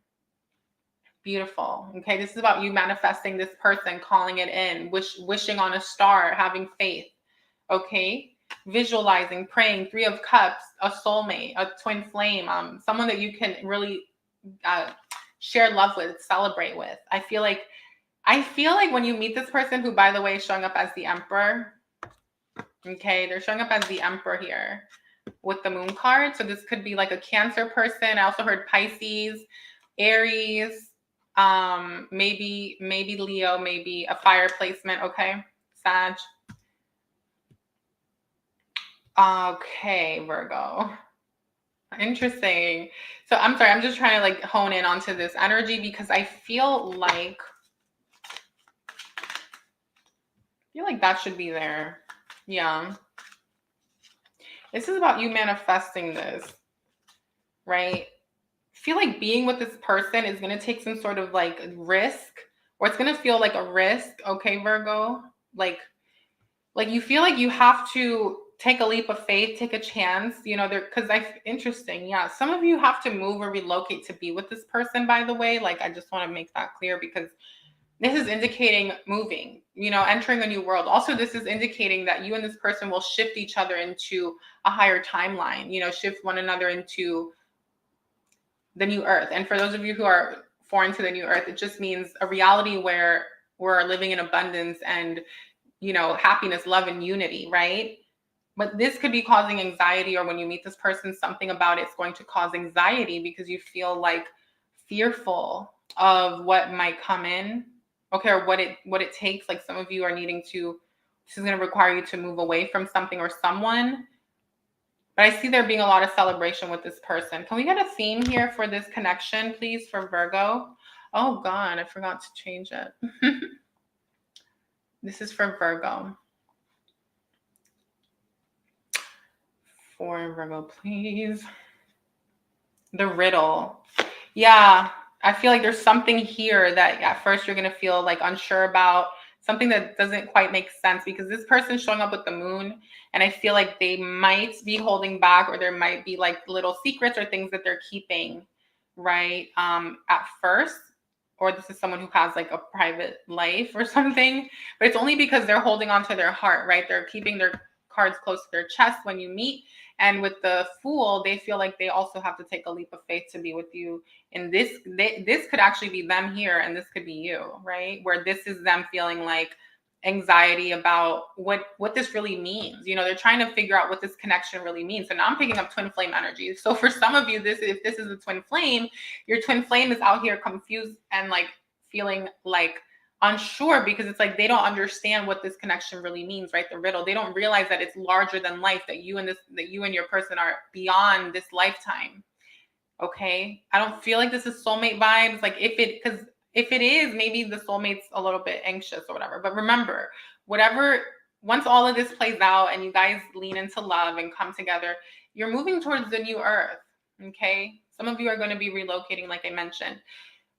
Beautiful. Okay, this is about you manifesting this person, calling it in, wishing on a star, having faith. Okay, visualizing, praying. 3 of Cups, a soulmate, a twin flame, someone that you can really share love with, celebrate with. I feel like when you meet this person, who, by the way, is showing up as the Emperor. Okay, they're showing up as the Emperor here with the Moon card. So this could be like a Cancer person. I also heard Pisces, Aries, maybe Leo, maybe a fire placement. Okay, Sag. Okay, Virgo. Interesting. So I'm sorry, I'm just trying to like hone in onto this energy because I feel like that should be there. Yeah. This is about you manifesting this, right? I feel like being with this person is going to take some sort of like risk, or it's going to feel like a risk. Okay, Virgo, like you feel like you have to take a leap of faith, take a chance, you know, because interesting. Yeah. Some of you have to move or relocate to be with this person, by the way. Like, I just want to make that clear because this is indicating moving, you know, entering a new world. Also, this is indicating that you and this person will shift each other into a higher timeline, you know, shift one another into the new earth. And for those of you who are foreign to the new earth, it just means a reality where we're living in abundance and, you know, happiness, love, and unity, right? But this could be causing anxiety, or when you meet this person, something about it's going to cause anxiety because you feel like fearful of what might come in. Okay, or what it takes. Like, some of you are needing to, this is going to require you to move away from something or someone. But I see there being a lot of celebration with this person. Can we get a theme here for this connection, please, for Virgo? Oh God, I forgot to change it. This is for Virgo. For Virgo, please. The riddle. Yeah, I feel like there's something here that at first you're going to feel like unsure about, something that doesn't quite make sense, because this person's showing up with the Moon, and I feel like they might be holding back, or there might be like little secrets or things that they're keeping, right? At first, or this is someone who has like a private life or something, but it's only because they're holding on to their heart, right? They're keeping their cards close to their chest when you meet. And with the Fool, they feel like they also have to take a leap of faith to be with you. And this could actually be them here, and this could be you, right? Where this is them feeling like anxiety about what this really means. You know, they're trying to figure out what this connection really means. And now I'm picking up twin flame energy. So for some of you, if this is a twin flame, your twin flame is out here confused and like feeling like unsure, because it's like they don't understand what this connection really means, right? The riddle. They don't realize that it's larger than life, that you and your person are beyond this lifetime. Okay, I don't feel like this is soulmate vibes. Like, if it is, maybe the soulmate's a little bit anxious or whatever. But remember, once all of this plays out and you guys lean into love and come together, you're moving towards the new earth. Okay, some of you are going to be relocating, like I mentioned.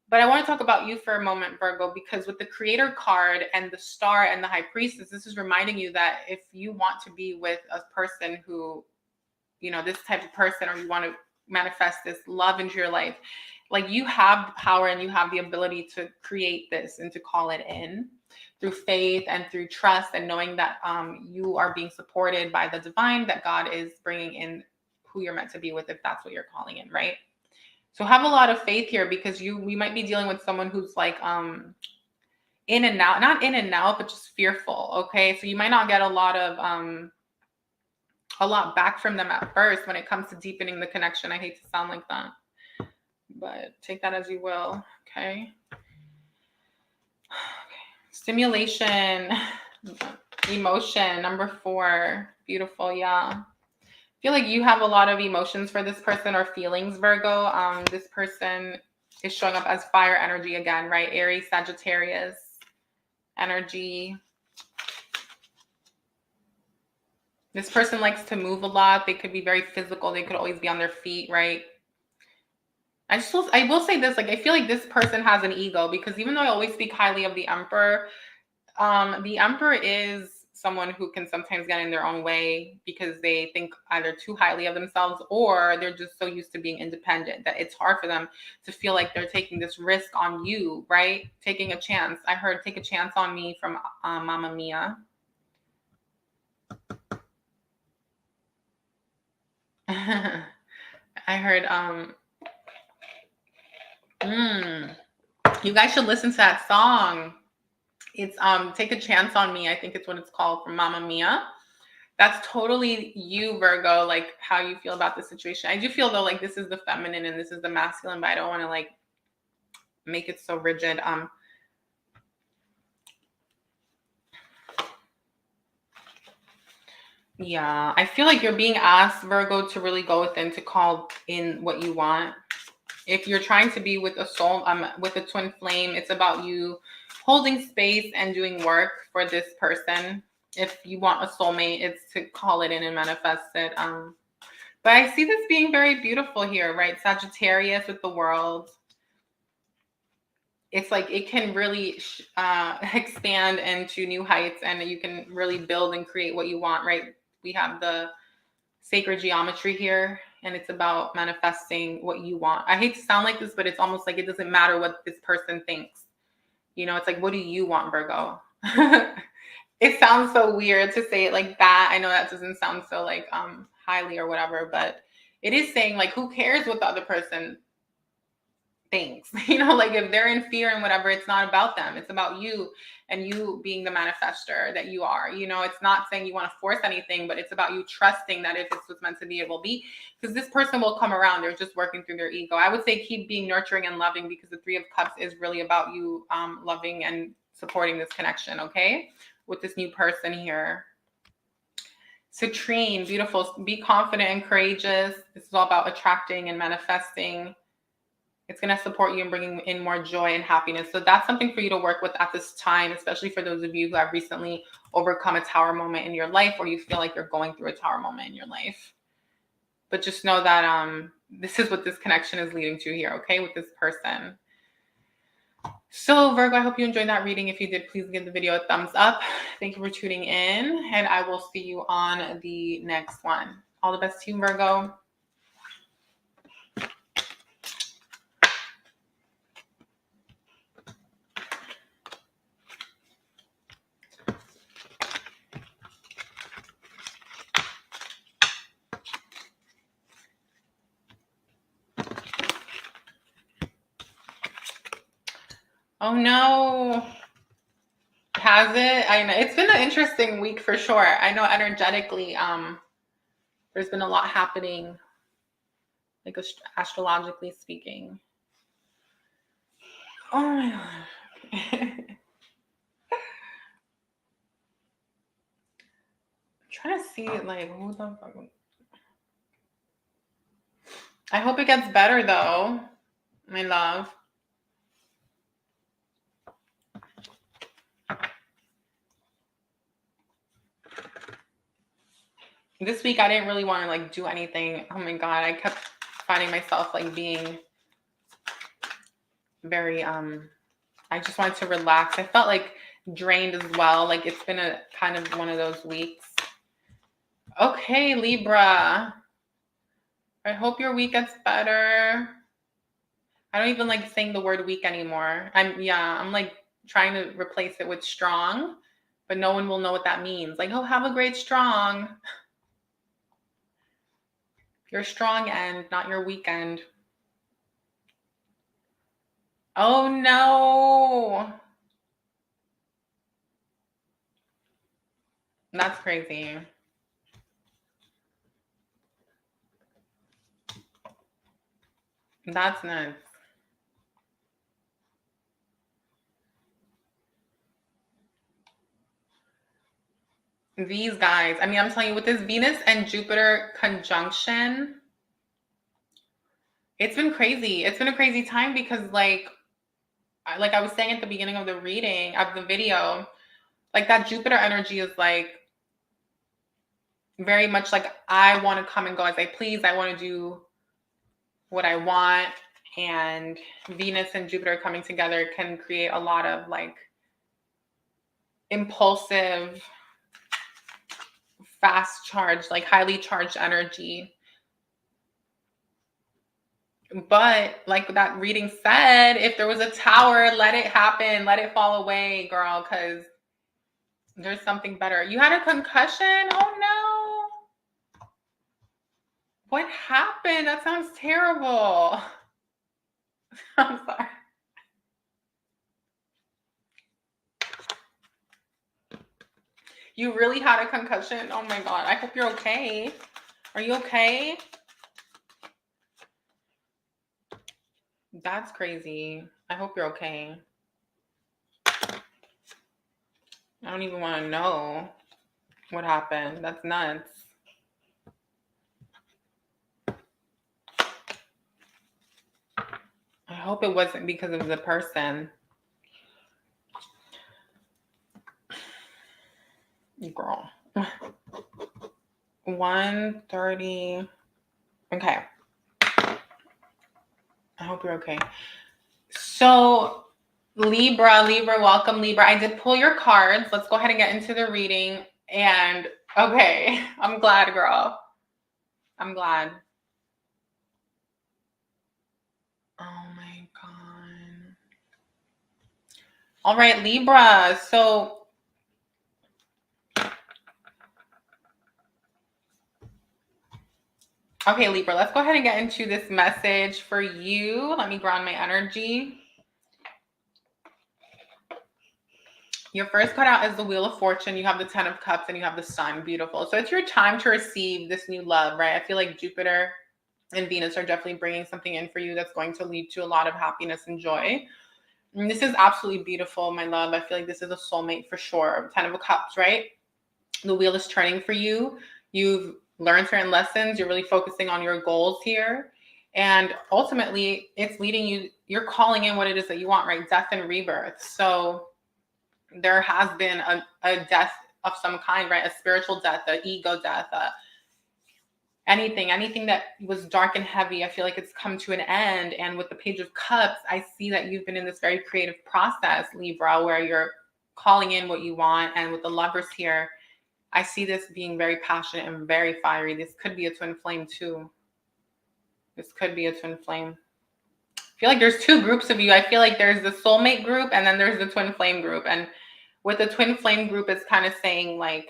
But I want to talk about you for a moment, Virgo, because with the Creator card and the Star and the High Priestess, this is reminding you that if you want to be with a person who, you know, this type of person, or you want to manifest this love into your life, like, you have power and you have the ability to create this and to call it in through faith and through trust, and knowing that you are being supported by the divine, that God is bringing in who you're meant to be with, if that's what you're calling in, right? So have a lot of faith here, because we might be dealing with someone who's like in and out, not in and out, but just fearful. Okay, so you might not get a lot back from them at first when it comes to deepening the connection. I hate to sound like that, but take that as you will. Okay. Stimulation, emotion, number 4. Beautiful. Yeah. I feel like you have a lot of emotions for this person, or feelings, Virgo. This person is showing up as fire energy again, right? Aries, Sagittarius energy. This person likes to move a lot. They could be very physical. They could always be on their feet, right? I will say this, like, I feel like this person has an ego, because even though I always speak highly of the Emperor is someone who can sometimes get in their own way because they think either too highly of themselves, or they're just so used to being independent that it's hard for them to feel like they're taking this risk on you, right? Taking a chance. I heard "take a chance on me" from Mamma Mia. I heard you guys should listen to that song. It's "Take a Chance on Me," I think it's what it's called, from Mamma Mia. That's totally you, Virgo, like how you feel about the situation. I do feel though like this is the feminine and this is the masculine, but I don't want to like make it so rigid. Yeah, I feel like you're being asked, Virgo, to really go within, to call in what you want. If you're trying to be with a soul, with a twin flame, it's about you holding space and doing work for this person. If you want a soulmate, it's to call it in and manifest it. But I see this being very beautiful here, right? Sagittarius with the world. It's like it can really expand into new heights, and you can really build and create what you want, right? We have the sacred geometry here, and it's about manifesting what you want. I hate to sound like this, but it's almost like it doesn't matter what this person thinks. You know, it's like, what do you want, Virgo? It sounds so weird to say it like that. I know that doesn't sound so like highly or whatever, but it is saying like, who cares what the other person thinks? You know, like if they're in fear and whatever, it's not about them. It's about you and you being the manifester that you are. You know, it's not saying you want to force anything, but it's about you trusting that if it's what's meant to be, it will be. Because this person will come around. They're just working through their ego. I would say keep being nurturing and loving, because the Three of Cups is really about you loving and supporting this connection, okay? With this new person here. Citrine, beautiful. Be confident and courageous. This is all about attracting and manifesting. It's going to support you in bringing in more joy and happiness. So that's something for you to work with at this time, especially for those of you who have recently overcome a tower moment in your life, or you feel like you're going through a tower moment in your life. But just know that this is what this connection is leading to here, okay, with this person. So Virgo, I hope you enjoyed that reading. If you did, please give the video a thumbs up. Thank you for tuning in, and I will see you on the next one. All the best to you, Virgo. Oh no. Has it? I know it's been an interesting week for sure. I know energetically, there's been a lot happening, like astrologically speaking. Oh my god. I'm trying to see like who the fuck. I hope it gets better though, my love. This week I didn't really want to like do anything. Oh my god, I kept finding myself like being very I just wanted to relax. I felt like drained as well. Like it's been a kind of one of those weeks. Okay, Libra. I hope your week gets better. I don't even like saying the word weak anymore. I'm like trying to replace it with strong, but no one will know what that means. Like, oh, have a great strong. Your strong end, not your weekend. Oh no. That's crazy. That's nuts. These guys, I mean, I'm telling you, with this Venus and Jupiter conjunction, it's been crazy. It's been a crazy time because like I was saying at the beginning of the reading, of the video, like that Jupiter energy is like, very much like, I want to come and go as I please. I want to do what I want. And Venus and Jupiter coming together can create a lot of like impulsive, fast charged, like highly charged energy. But like that reading said, if there was a tower, let it happen, let it fall away, girl, because there's something better. You had a concussion? Oh no. What happened? That sounds terrible. I'm sorry. You really had a concussion? Oh my God. I hope you're okay. Are you okay? That's crazy. I hope you're okay. I don't even want to know what happened. That's nuts. I hope it wasn't because of the person. Girl. 1:30. Okay. I hope you're okay. So Libra, welcome Libra. I did pull your cards. Let's go ahead and get into the reading. And okay, I'm glad, girl. I'm glad. Oh my God. All right, Libra. So okay, Libra, let's go ahead and get into this message for you. Let me ground my energy. Your first card out is the Wheel of Fortune. You have the 10 of Cups and you have the Sun. Beautiful. So it's your time to receive this new love, right? I feel like Jupiter and Venus are definitely bringing something in for you that's going to lead to a lot of happiness and joy. And this is absolutely beautiful, my love. I feel like this is a soulmate for sure. 10 of Cups, right? The wheel is turning for you. You've learned certain lessons. You're really focusing on your goals here. And ultimately, it's leading you, you're calling in what it is that you want, right? Death and rebirth. So there has been a death of some kind, right? A spiritual death, an ego death, anything that was dark and heavy. I feel like it's come to an end. And with the Page of Cups, I see that you've been in this very creative process, Libra, where you're calling in what you want. And with the Lovers here, I see this being very passionate and very fiery. This could be a twin flame too. This could be a twin flame. I feel like there's two groups of you. I feel like there's the soulmate group and then there's the twin flame group. And with the twin flame group, it's kind of saying like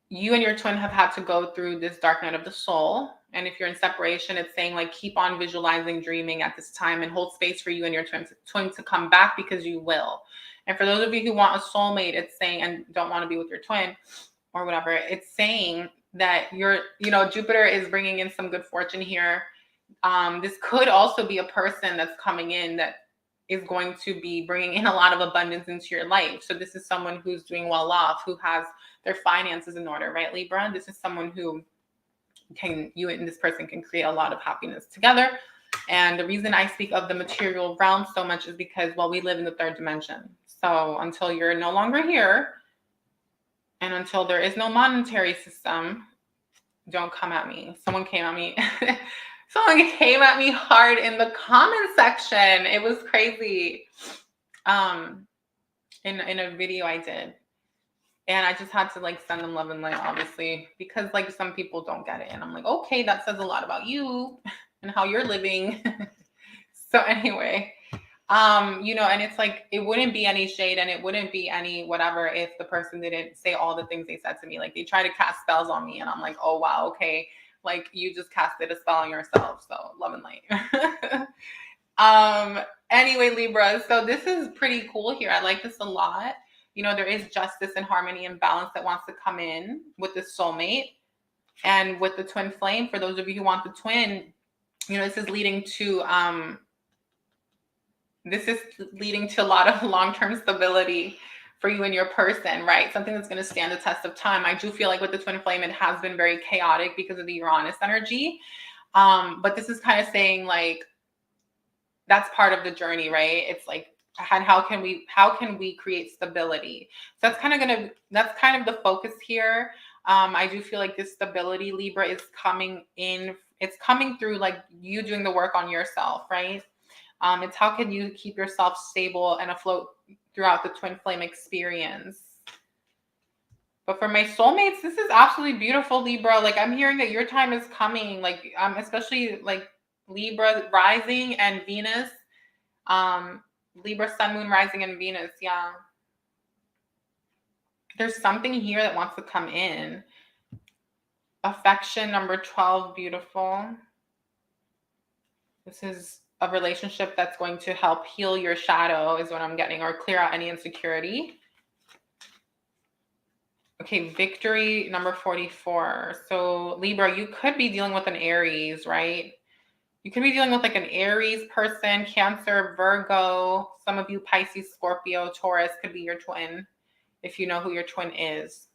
you and your twin have had to go through this dark night of the soul. And if you're in separation, it's saying like keep on visualizing, dreaming at this time and hold space for you and your twin to come back, because you will. And for those of you who want a soulmate, it's saying, and don't want to be with your twin or whatever, it's saying that Jupiter is bringing in some good fortune here. This could also be a person that's coming in that is going to be bringing in a lot of abundance into your life. So this is someone who's doing well off, who has their finances in order, right, Libra? This is someone who you and this person can create a lot of happiness together. And the reason I speak of the material realm so much is because, well, we live in the third dimension. So until you're no longer here and until there is no monetary system, don't come at me. Someone came at me. Someone came at me hard in the comment section. It was crazy. In a video I did. And I just had to like send them love and light, obviously, because like some people don't get it. And I'm like, okay, that says a lot about you and how you're living. So anyway, and it's like, it wouldn't be any shade and it wouldn't be any whatever if the person didn't say all the things they said to me. Like they try to cast spells on me and I'm like, oh, wow, okay. Like you just casted a spell on yourself. So love and light. Anyway, Libra, so this is pretty cool here. I like this a lot. There is justice and harmony and balance that wants to come in with the soulmate and with the twin flame. For those of you who want the twin, this is leading to a lot of long-term stability for you and your person, right? Something that's going to stand the test of time. I do feel like with the twin flame, it has been very chaotic because of the Uranus energy. But this is kind of saying like, that's part of the journey, right? It's like, how can we create stability? So that's kind of the focus here. I do feel like this stability, Libra, is coming in. It's coming through like you doing the work on yourself, right? It's how can you keep yourself stable and afloat throughout the twin flame experience. But for my soulmates, this is absolutely beautiful, Libra. Like I'm hearing that your time is coming, like especially like Libra rising and Venus. Libra sun, moon, rising, and Venus. Yeah. There's something here that wants to come in. Affection, number 12, beautiful. This is a relationship that's going to help heal your shadow is what I'm getting, or clear out any insecurity. Okay, victory, number 44. So Libra, you could be dealing with an Aries, right? You could be dealing with like an Aries person, Cancer, Virgo. Some of you Pisces, Scorpio, Taurus could be your twin if you know who your twin is.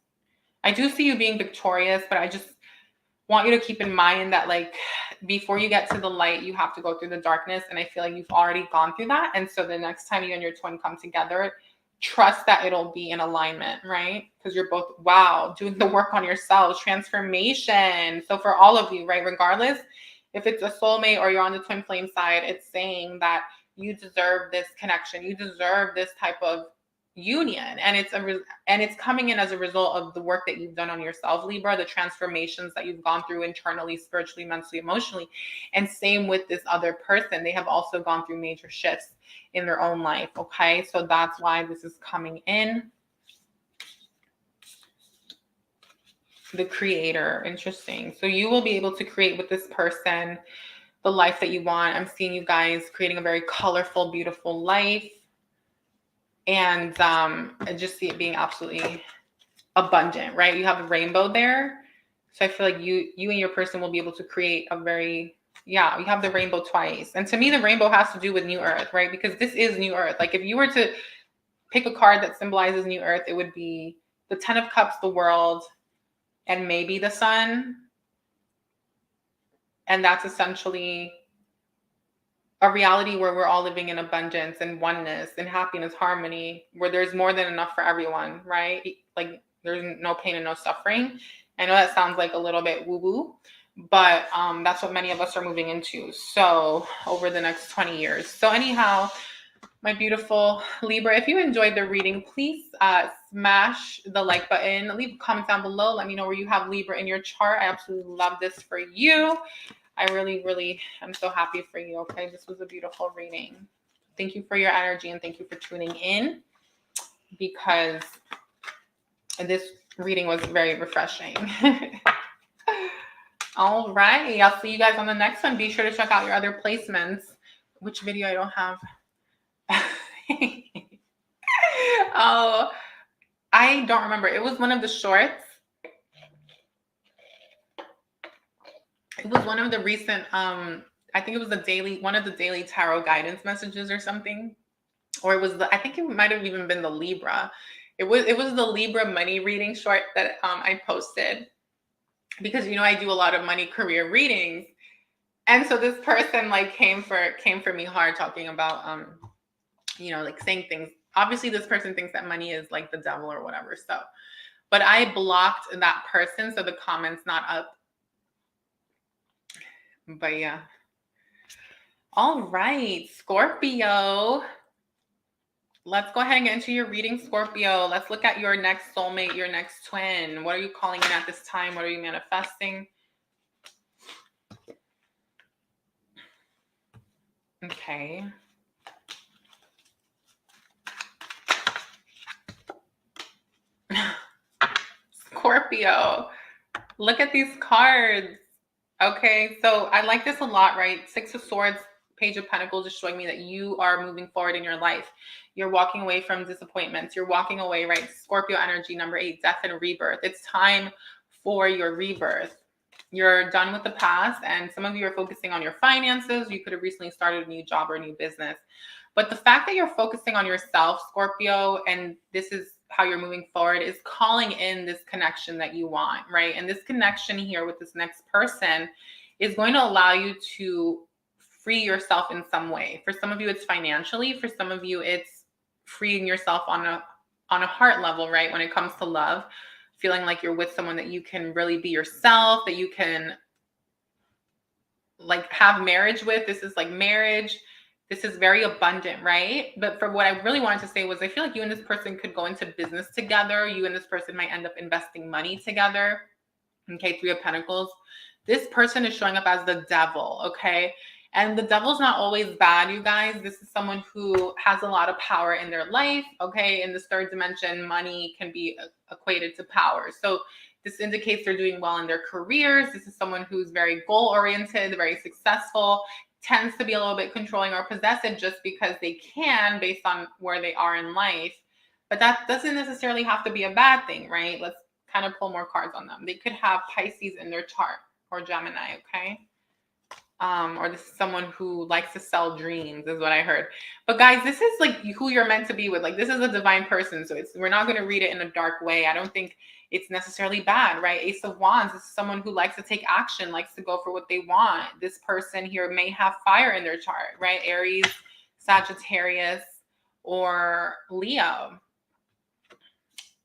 I do see you being victorious, but I just want you to keep in mind that like before you get to the light, you have to go through the darkness. And I feel like you've already gone through that. And so the next time you and your twin come together, trust that it'll be in alignment, right? Because you're both, wow, doing the work on yourselves, transformation. So for all of you, right, regardless if it's a soulmate or you're on the twin flame side, it's saying that you deserve this connection. You deserve this type of union, and it's coming in as a result of the work that you've done on yourself, Libra, the transformations that you've gone through internally, spiritually, mentally, emotionally. And same with this other person. They have also gone through major shifts in their own life. Okay, so that's why this is coming in. The creator, interesting. So you will be able to create with this person the life that you want. I'm seeing you guys creating a very colorful, beautiful life. And I just see it being absolutely abundant, right? You have a rainbow there. So I feel like you and your person will be able to create a very, yeah, you have the rainbow twice. And to me, the rainbow has to do with New Earth, right? Because this is New Earth. Like if you were to pick a card that symbolizes New Earth, it would be the 10 of Cups, the world, and maybe the sun. And that's essentially a reality where we're all living in abundance and oneness and happiness, harmony, where there's more than enough for everyone, right? Like there's no pain and no suffering. I know that sounds like a little bit woo-woo, but that's what many of us are moving into. So over the next 20 years. So anyhow, my beautiful Libra, if you enjoyed the reading, please smash the like button. Leave a comment down below. Let me know where you have Libra in your chart. I absolutely love this for you. I really, really am so happy for you. Okay, this was a beautiful reading. Thank you for your energy and thank you for tuning in, because this reading was very refreshing. All right, I'll see you guys on the next one. Be sure to check out your other placements. Which video I don't have? Oh, I don't remember. It was one of the shorts. It was one of the recent, I think it was one of the daily tarot guidance messages or something. Or it was I think it might have even been the Libra. It was the Libra money reading short that I posted, because I do a lot of money career readings. And so this person like came for me hard, talking about like saying things. Obviously this person thinks that money is like the devil or whatever. So, but I blocked that person, so the comment's not up. But yeah. All right, Scorpio. Let's go ahead and get into your reading, Scorpio. Let's look at your next soulmate, your next twin. What are you calling in at this time? What are you manifesting? Okay. Scorpio. Look at these cards. Okay, so I like this a lot, right? Six of Swords, Page of Pentacles is showing me that you are moving forward in your life. You're walking away from disappointments. You're walking away, right? Scorpio energy, number 8, death and rebirth. It's time for your rebirth. You're done with the past, and some of you are focusing on your finances. You could have recently started a new job or a new business. But the fact that you're focusing on yourself, Scorpio, and this is how you're moving forward, is calling in this connection that you want, right? And this connection here with this next person is going to allow you to free yourself in some way. For some of you, it's financially. For some of you, it's freeing yourself on a heart level, right? When it comes to love. feeling like you're with someone that you can really be yourself, that you can like have marriage with. This is like marriage. This is very abundant, right? But for what I really wanted to say was I feel like you and this person could go into business together. You and this person might end up investing money together. Okay, Three of Pentacles. This person is showing up as the devil, okay? And the devil's not always bad, you guys. This is someone who has a lot of power in their life, okay? In this third dimension, money can be equated to power. So this indicates they're doing well in their careers. This is someone who's very goal-oriented, very successful, tends to be a little bit controlling or possessive just because they can based on where they are in life. But that doesn't necessarily have to be a bad thing, right? Let's kind of pull more cards on them. They could have Pisces in their chart or Gemini, okay? Or this is someone who likes to sell dreams is what I heard. But guys, this is like who you're meant to be with. Like this is a divine person. So we're not going to read it in a dark way. I don't think it's necessarily bad, right? Ace of Wands is someone who likes to take action, likes to go for what they want. This person here may have fire in their chart, right? Aries, Sagittarius, or Leo.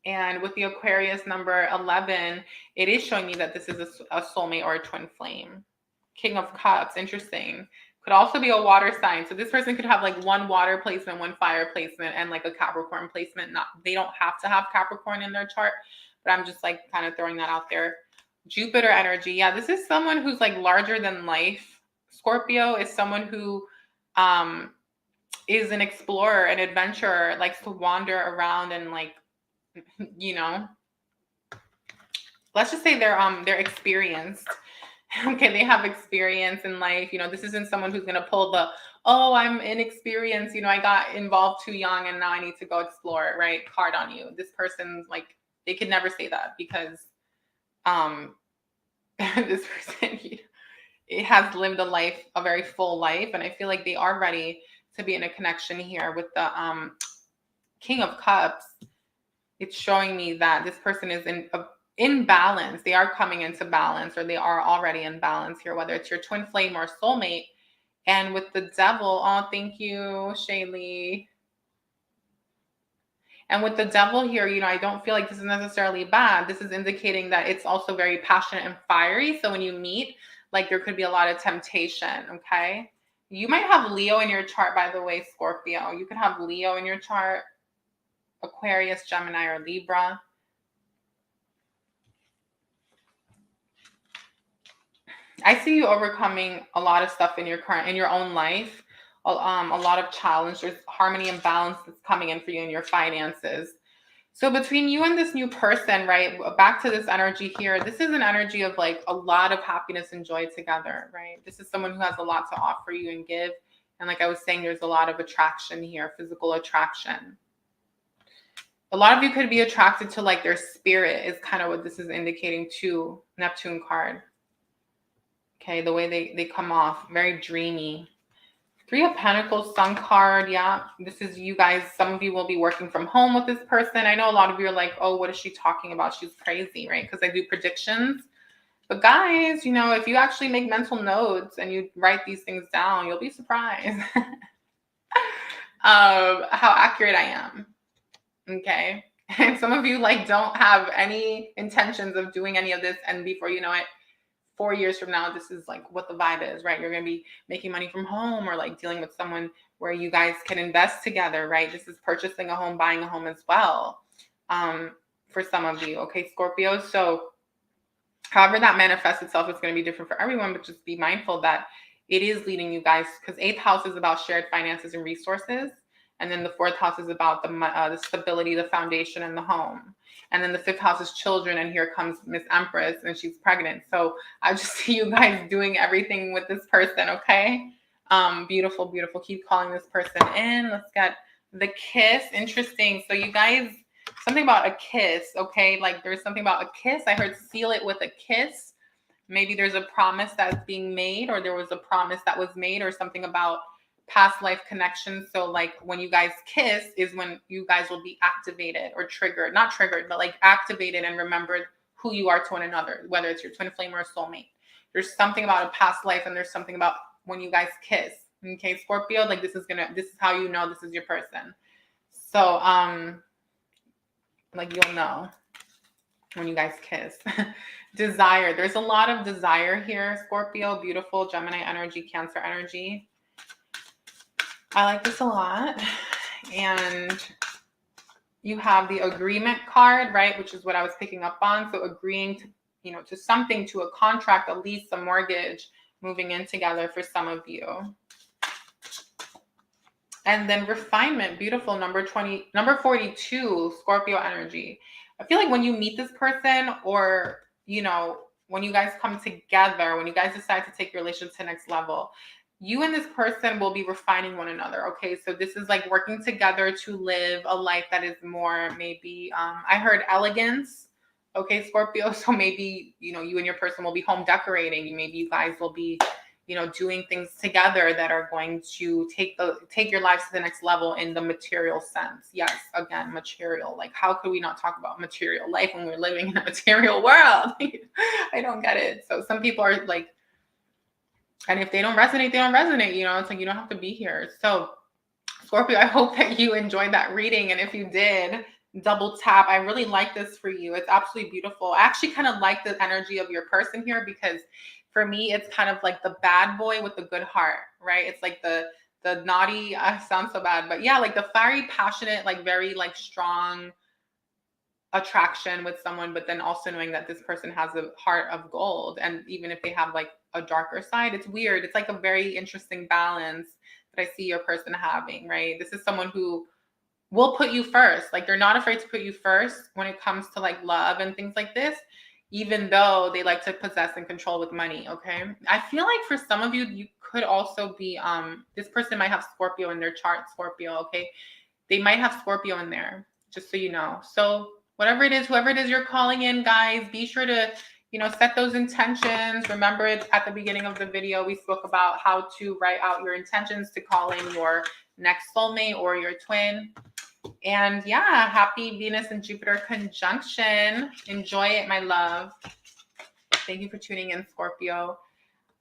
And with the Aquarius number 11, it is showing me that this is a soulmate or a twin flame. King of Cups, interesting. Could also be a water sign. So this person could have like one water placement, one fire placement, and like a Capricorn placement. They don't have to have Capricorn in their chart, but I'm just like kind of throwing that out there. Jupiter energy. Yeah, this is someone who's like larger than life. Scorpio is someone who is an explorer, an adventurer, likes to wander around and like, you know, let's just say they're experienced. Okay, they have experience in life. You know, this isn't someone who's going to pull the, oh, I'm inexperienced. You know, I got involved too young and now I need to go explore, right? Card on you. This person's like, they could never say that because this person it has lived a life, a very full life. And I feel like they are ready to be in a connection here with the King of Cups. It's showing me that this person is in balance. They are coming into balance, or they are already in balance here, whether it's your twin flame or soulmate. And with the devil, oh, thank you, Shaylee. And with the devil here, you know, I don't feel like this is necessarily bad. This is indicating that it's also very passionate and fiery. So when you meet, like there could be a lot of temptation, okay? You might have Leo in your chart, by the way, Scorpio. You could have Leo in your chart, Aquarius, Gemini, or Libra. I see you overcoming a lot of stuff in your own life. A lot of challenge. There's harmony and balance that's coming in for you in your finances. So between you and this new person, right? Back to this energy here. This is an energy of like a lot of happiness and joy together, right? This is someone who has a lot to offer you and give. And like I was saying, there's a lot of attraction here, physical attraction. A lot of you could be attracted to like their spirit is kind of what this is indicating to Neptune card. Okay, the way they come off, very dreamy. Three of Pentacles, Sun card. Yeah, this is you guys. Some of you will be working from home with this person. I know a lot of you are like, oh, what is she talking about? She's crazy, right? Because I do predictions. But guys, you know, if you actually make mental notes and you write these things down, you'll be surprised how accurate I am. Okay. And some of you like don't have any intentions of doing any of this. And before you know it, 4 years from now, this is like what the vibe is, right? You're going to be making money from home or like dealing with someone where you guys can invest together, right? This is purchasing a home, buying a home as well for some of you, okay, Scorpio? So however that manifests itself is going to be different for everyone, but just be mindful that it is leading you guys, because 8th house is about shared finances and resources. And then the 4th house is about the stability, the foundation, and the home. And then the 5th house is children. And here comes Miss Empress, and she's pregnant. So I just see you guys doing everything with this person, okay? Beautiful, beautiful. Keep calling this person in. Let's get the kiss. Interesting. So you guys, something about a kiss, okay? Like there's something about a kiss. I heard seal it with a kiss. Maybe there's a promise that's being made, or there was a promise that was made, or something about past life connections. So like when you guys kiss is when you guys will be activated or triggered, not triggered, but like activated and remembered who you are to one another, whether it's your twin flame or a soulmate. There's something about a past life, and there's something about when you guys kiss. Okay, Scorpio, like this is how you know this is your person. So like you'll know. when you guys kiss. Desire. There's a lot of desire here, Scorpio. Beautiful Gemini energy, Cancer energy. I like this a lot. And you have the agreement card, right? Which is what I was picking up on. So agreeing to, you know, to something, to a contract, a lease, a mortgage, moving in together for some of you. And then refinement, beautiful, number 42, Scorpio energy. I feel like when you meet this person, or, you know, when you guys come together, when you guys decide to take your relationship to the next level, you and this person will be refining one another. Okay. So this is like working together to live a life that is more, maybe, I heard elegance. Okay, Scorpio. So maybe, you know, you and your person will be home decorating. Maybe you guys will be, you know, doing things together that are going to take your lives to the next level in the material sense. Yes, again, material. Like, how could we not talk about material life when we're living in a material world? I don't get it. So some people are like, and if they don't resonate, they don't resonate. You know, it's like, you don't have to be here. So Scorpio, I hope that you enjoyed that reading. And if you did, double tap. I really like this for you. It's absolutely beautiful. I actually kind of like the energy of your person here, because for me, it's kind of like the bad boy with the good heart, right? It's like the naughty, sounds so bad, but yeah, like the fiery, passionate, like very like strong attraction with someone, but then also knowing that this person has a heart of gold. And even if they have like a darker side, it's weird. It's like a very interesting balance that I see your person having, right? This is someone who will put you first. Like, they're not afraid to put you first when it comes to like love and things like this, even though they like to possess and control with money. Okay. I feel like for some of you, you could also be, this person might have Scorpio in their chart, Scorpio. Okay. They might have Scorpio in there, just so you know. So whatever it is, whoever it is you're calling in, guys, be sure to, you know, set those intentions. Remember, it at the beginning of the video, we spoke about how to write out your intentions to call in your next soulmate or your twin. And yeah, happy Venus and Jupiter conjunction. Enjoy it, my love. Thank you for tuning in, Scorpio.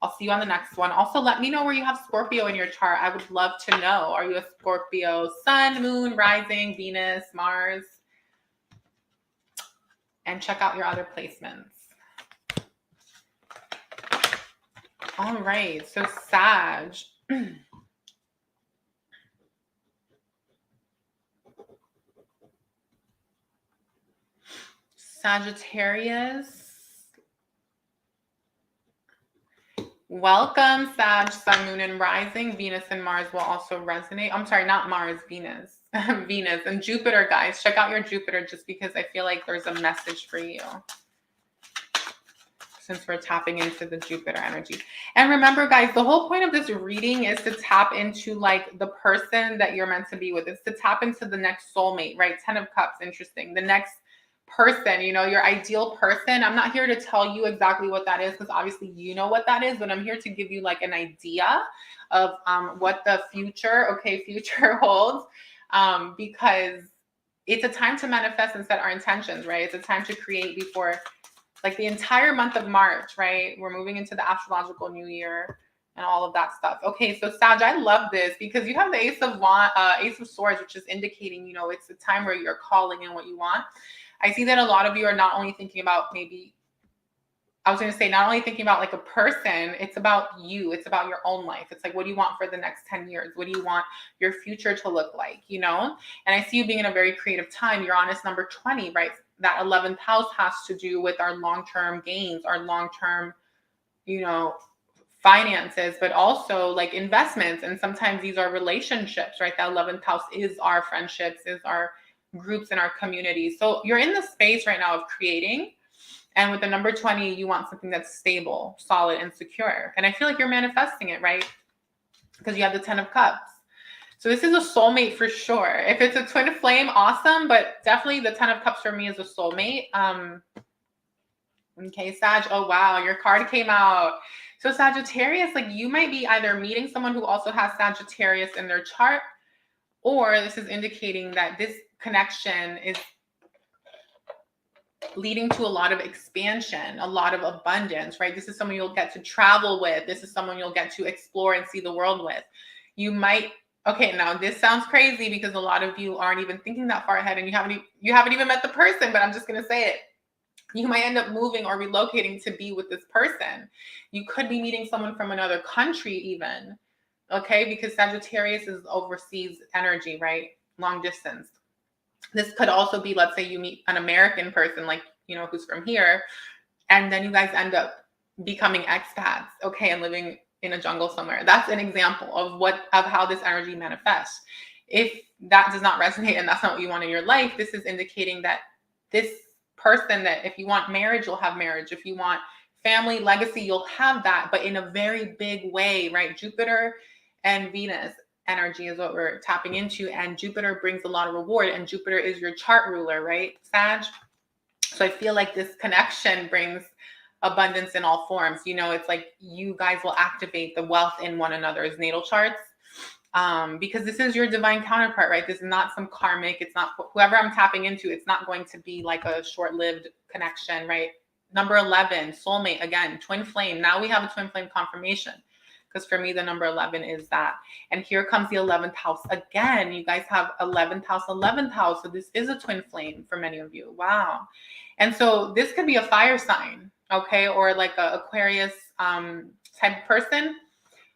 I'll see you on the next one. Also, let me know where you have Scorpio in your chart. I would love to know. Are you a Scorpio sun, moon, rising, Venus, Mars? And check out your other placements. All right, so Sag. Sagittarius. Welcome, Sag, Sun, Moon, and Rising. Venus and Mars will also resonate. I'm sorry, not Mars, Venus. Venus and Jupiter, guys. Check out your Jupiter, just because I feel like there's a message for you, since we're tapping into the Jupiter energy. And remember, guys, the whole point of this reading is to tap into like the person that you're meant to be with. It's to tap into the next soulmate, right? 10 of Cups, interesting. The next person, you know, your ideal person. I'm not here to tell you exactly what that is, because obviously you know what that is, but I'm here to give you like an idea of what the future holds, because it's a time to manifest and set our intentions, right? It's a time to create before, like, the entire month of March, right? We're moving into the astrological new year and all of that stuff. Okay, so Sag, I love this because you have the Ace of Swords, which is indicating, you know, it's a time where you're calling in what you want. I see that a lot of you are not only thinking about not only thinking about like a person, it's about you. It's about your own life. It's like, what do you want for the next 10 years? What do you want your future to look like, you know? And I see you being in a very creative time. Uranus number 20, right? That 11th house has to do with our long-term gains, our long-term, you know, finances, but also like investments. And sometimes these are relationships, right? That 11th house is our friendships, is our groups in our community. So you're in the space right now of creating. And with the number 20, you want something that's stable, solid, and secure. And I feel like you're manifesting it, right? Because you have the 10 of Cups. So this is a soulmate for sure. If it's a twin flame, awesome. But definitely the 10 of Cups for me is a soulmate. Okay, Sag. Oh, wow. Your card came out. So Sagittarius, like, you might be either meeting someone who also has Sagittarius in their chart, or this is indicating that this connection is leading to a lot of expansion, a lot of abundance, right? This is someone you'll get to travel with. This is someone you'll get to explore and see the world with. You might, okay, now this sounds crazy because a lot of you aren't even thinking that far ahead and you haven't even met the person, but I'm just going to say it. You might end up moving or relocating to be with this person. You could be meeting someone from another country even, okay? Because Sagittarius is overseas energy, right? Long distance. This could also be, let's say you meet an American person, like, you know, who's from here, and then you guys end up becoming expats, okay, and living in a jungle somewhere. That's an example of how this energy manifests. If that does not resonate and that's not what you want in your life, this is indicating that this person, that if you want marriage, you'll have marriage. If you want family legacy, you'll have that, but in a very big way, right? Jupiter and Venus energy is what we're tapping into, and Jupiter brings a lot of reward, and Jupiter is your chart ruler, right, Sag? So I feel like this connection brings abundance in all forms. You know, it's like you guys will activate the wealth in one another's natal charts, because this is your divine counterpart, right? This is not some karmic. It's not whoever I'm tapping into. It's not going to be like a short-lived connection, right? Number 11, soulmate, again, twin flame. Now we have a twin flame confirmation, because for me, the number 11 is that. And here comes the 11th house. Again, you guys have 11th house, 11th house. So this is a twin flame for many of you. Wow. And so this could be a fire sign, okay? Or like a Aquarius type person,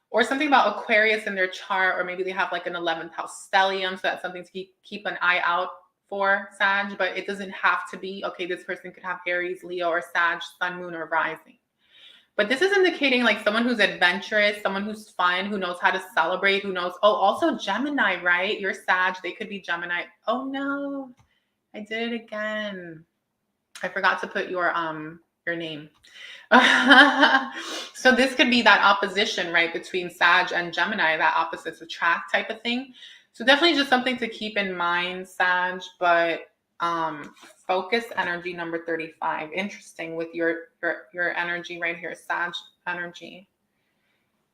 or something about Aquarius in their chart, or maybe they have like an 11th house stellium. So that's something to keep an eye out for, Sag, but it doesn't have to be, okay, this person could have Aries, Leo, or Sag, sun, moon, or rising. But this is indicating like someone who's adventurous, someone who's fun, who knows how to celebrate, who knows, oh, also Gemini, right? You're Sag, they could be Gemini. Oh no, I did it again. I forgot to put your name. So this could be that opposition, right, between Sag and Gemini, that opposites attract type of thing. So definitely just something to keep in mind, Sag, but focus energy number 35. Interesting with your energy right here, Sag energy.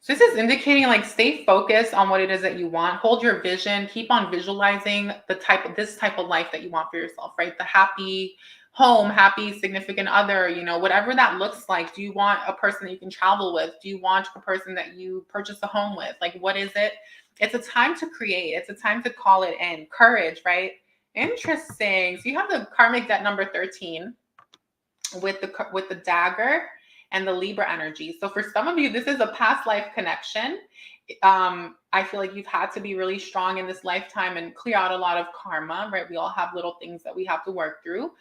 So this is indicating like stay focused on what it is that you want. Hold your vision. Keep on visualizing this type of life that you want for yourself, right? The happy home, happy significant other, you know, whatever that looks like. Do you want a person that you can travel with? Do you want a person that you purchase a home with? Like, what is it? It's a time to create. It's a time to call it in. Courage, right? Interesting. So you have the karmic debt number 13 with the dagger and the Libra energy. So for some of you, this is a past life connection. I feel like you've had to be really strong in this lifetime and clear out a lot of karma, right? We all have little things that we have to work through.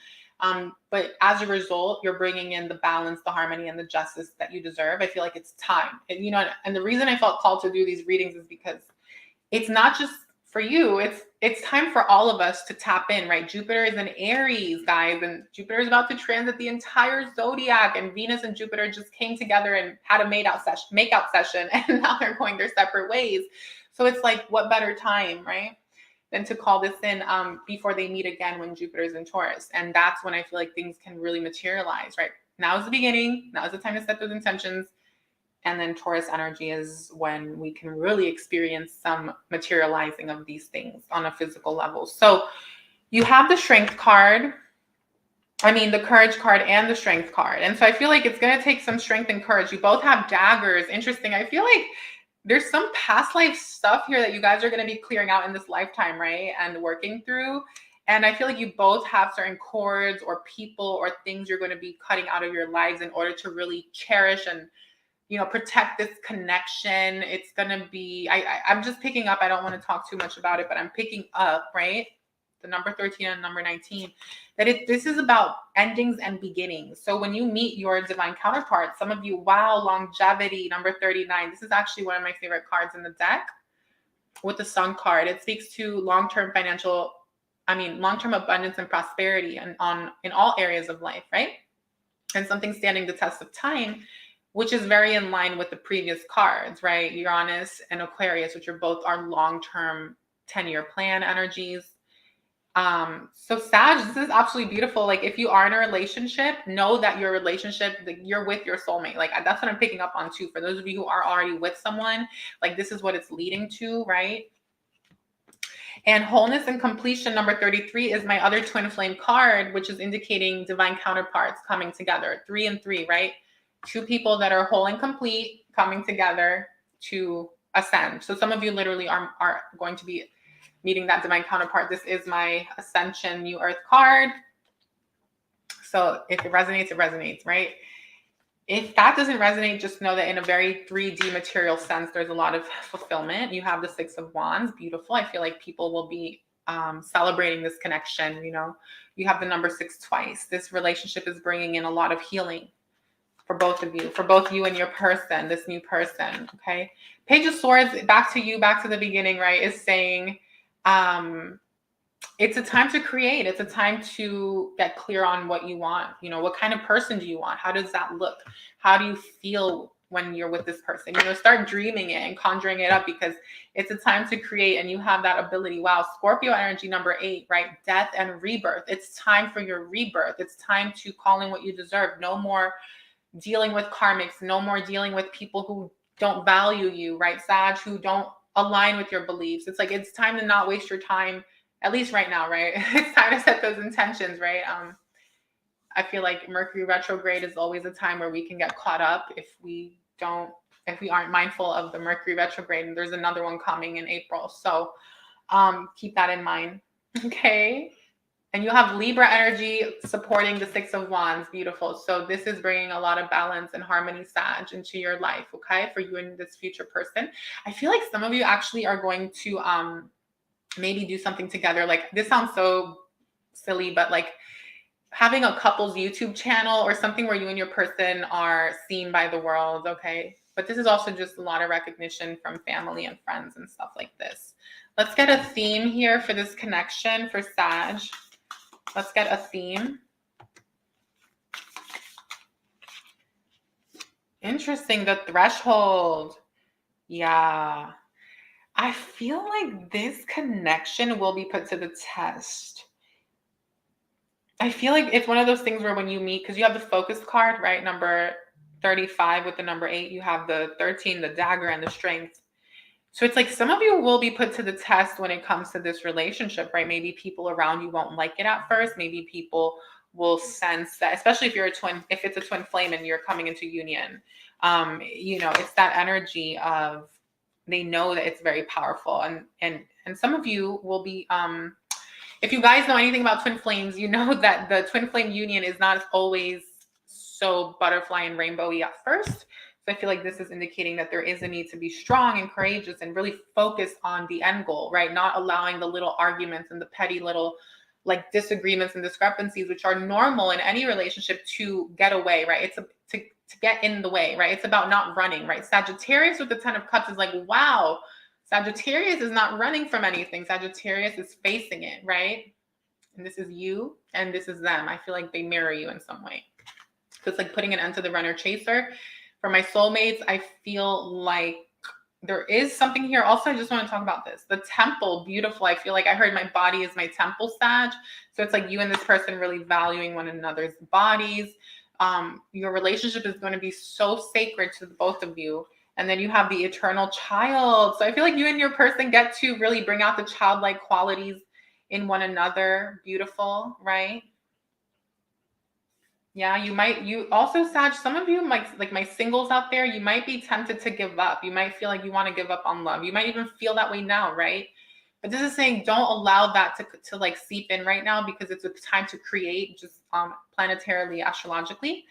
But as a result, you're bringing in the balance, the harmony, and the justice that you deserve. I feel like it's time. And, you know, and the reason I felt called to do these readings is because it's not just for you. It's time for all of us to tap in, right? Jupiter is in Aries, guys, and Jupiter is about to transit the entire zodiac, and Venus and Jupiter just came together and had a makeout session, and now they're going their separate ways. So it's like, what better time, right, than to call this in before they meet again when Jupiter is in Taurus. And that's when I feel like things can really materialize, right? Now is the beginning. Now is the time to set those intentions. And then Taurus energy is when we can really experience some materializing of these things on a physical level. So you have the strength card. The courage card and the strength card. And so I feel like it's going to take some strength and courage. You both have daggers. Interesting. I feel like there's some past life stuff here that you guys are going to be clearing out in this lifetime, right? And working through. And I feel like you both have certain cords or people or things you're going to be cutting out of your lives in order to really cherish and, you know, protect this connection. It's going to be, I'm just picking up. I don't want to talk too much about it, but I'm picking up, right? The number 13 and number 19, that this is about endings and beginnings. So when you meet your divine counterpart, some of you, wow, longevity, number 39. This is actually one of my favorite cards in the deck with the Sun card. It speaks to long-term abundance and prosperity and in all areas of life, right? And something standing the test of time, which is very in line with the previous cards, right? Uranus and Aquarius, which are both our long-term 10-year plan energies. So Sag, this is absolutely beautiful. Like if you are in a relationship, know that your relationship, you're with your soulmate. Like that's what I'm picking up on too. For those of you who are already with someone, like this is what it's leading to, right? And wholeness and completion, number 33, is my other twin flame card, which is indicating divine counterparts coming together. 3 and 3, right? Two people that are whole and complete coming together to ascend. So some of you literally are going to be meeting that divine counterpart. This is my Ascension New Earth card. So if it resonates, right? If that doesn't resonate, just know that in a very 3D material sense, there's a lot of fulfillment. You have the Six of Wands, beautiful. I feel like people will be celebrating this connection. You know, you have the number 6 twice. This relationship is bringing in a lot of healing for both of you, for both you and your person, this new person, okay? Page of Swords, back to you, back to the beginning, right, is saying it's a time to create. It's a time to get clear on what you want. You know, what kind of person do you want? How does that look? How do you feel when you're with this person? You know, start dreaming it and conjuring it up, because it's a time to create and you have that ability. Wow, Scorpio energy, number 8, right? Death and rebirth. It's time for your rebirth. It's time to call in what you deserve. No more dealing with karmics, no more dealing with people who don't value you, right, Sag, who don't align with your beliefs. It's like, it's time to not waste your time, at least right now, right? It's time to set those intentions, right? I feel like Mercury retrograde is always a time where we can get caught up if we aren't mindful of the Mercury retrograde, and there's another one coming in April. So keep that in mind, okay? And you have Libra energy supporting the Six of Wands. Beautiful. So this is bringing a lot of balance and harmony, Sag, into your life, okay, for you and this future person. I feel like some of you actually are going to maybe do something together. Like, this sounds so silly, but like having a couple's YouTube channel or something where you and your person are seen by the world, okay? But this is also just a lot of recognition from family and friends and stuff like this. Let's get a theme here for this connection for Sag. Let's get a theme. Interesting, the threshold. Yeah. I feel like this connection will be put to the test. I feel like it's one of those things where when you meet, because you have the focus card, right? Number 35 with the number 8. You have the 13, the dagger, and the strength. So it's like some of you will be put to the test when it comes to this relationship, right? Maybe people around you won't like it at first. Maybe people will sense that, especially if you're a twin, if it's a twin flame and you're coming into union, you know, it's that energy of, they know that it's very powerful. And some of you will be, if you guys know anything about twin flames, you know that the twin flame union is not always so butterfly and rainbowy at first. So I feel like this is indicating that there is a need to be strong and courageous and really focus on the end goal, right? Not allowing the little arguments and the petty little like disagreements and discrepancies, which are normal in any relationship, to get away, right? It's to get in the way, right? It's about not running, right? Sagittarius with the 10 of Cups is like, wow, Sagittarius is not running from anything. Sagittarius is facing it, right? And this is you and this is them. I feel like they mirror you in some way. So it's like putting an end to the runner chaser. For my soulmates, I feel like there is something here. Also, I just want to talk about this. The temple, beautiful. I feel like I heard my body is my temple, Sag. So it's like you and this person really valuing one another's bodies. Your relationship is going to be so sacred to the both of you. And then you have the eternal child. So I feel like you and your person get to really bring out the childlike qualities in one another. Beautiful, right? Yeah, you also, Sag, some of you might, like my singles out there, you might be tempted to give up. You might feel like you want to give up on love. You might even feel that way now, right? But this is saying don't allow that to like seep in right now, because it's a time to create, just planetarily, astrologically.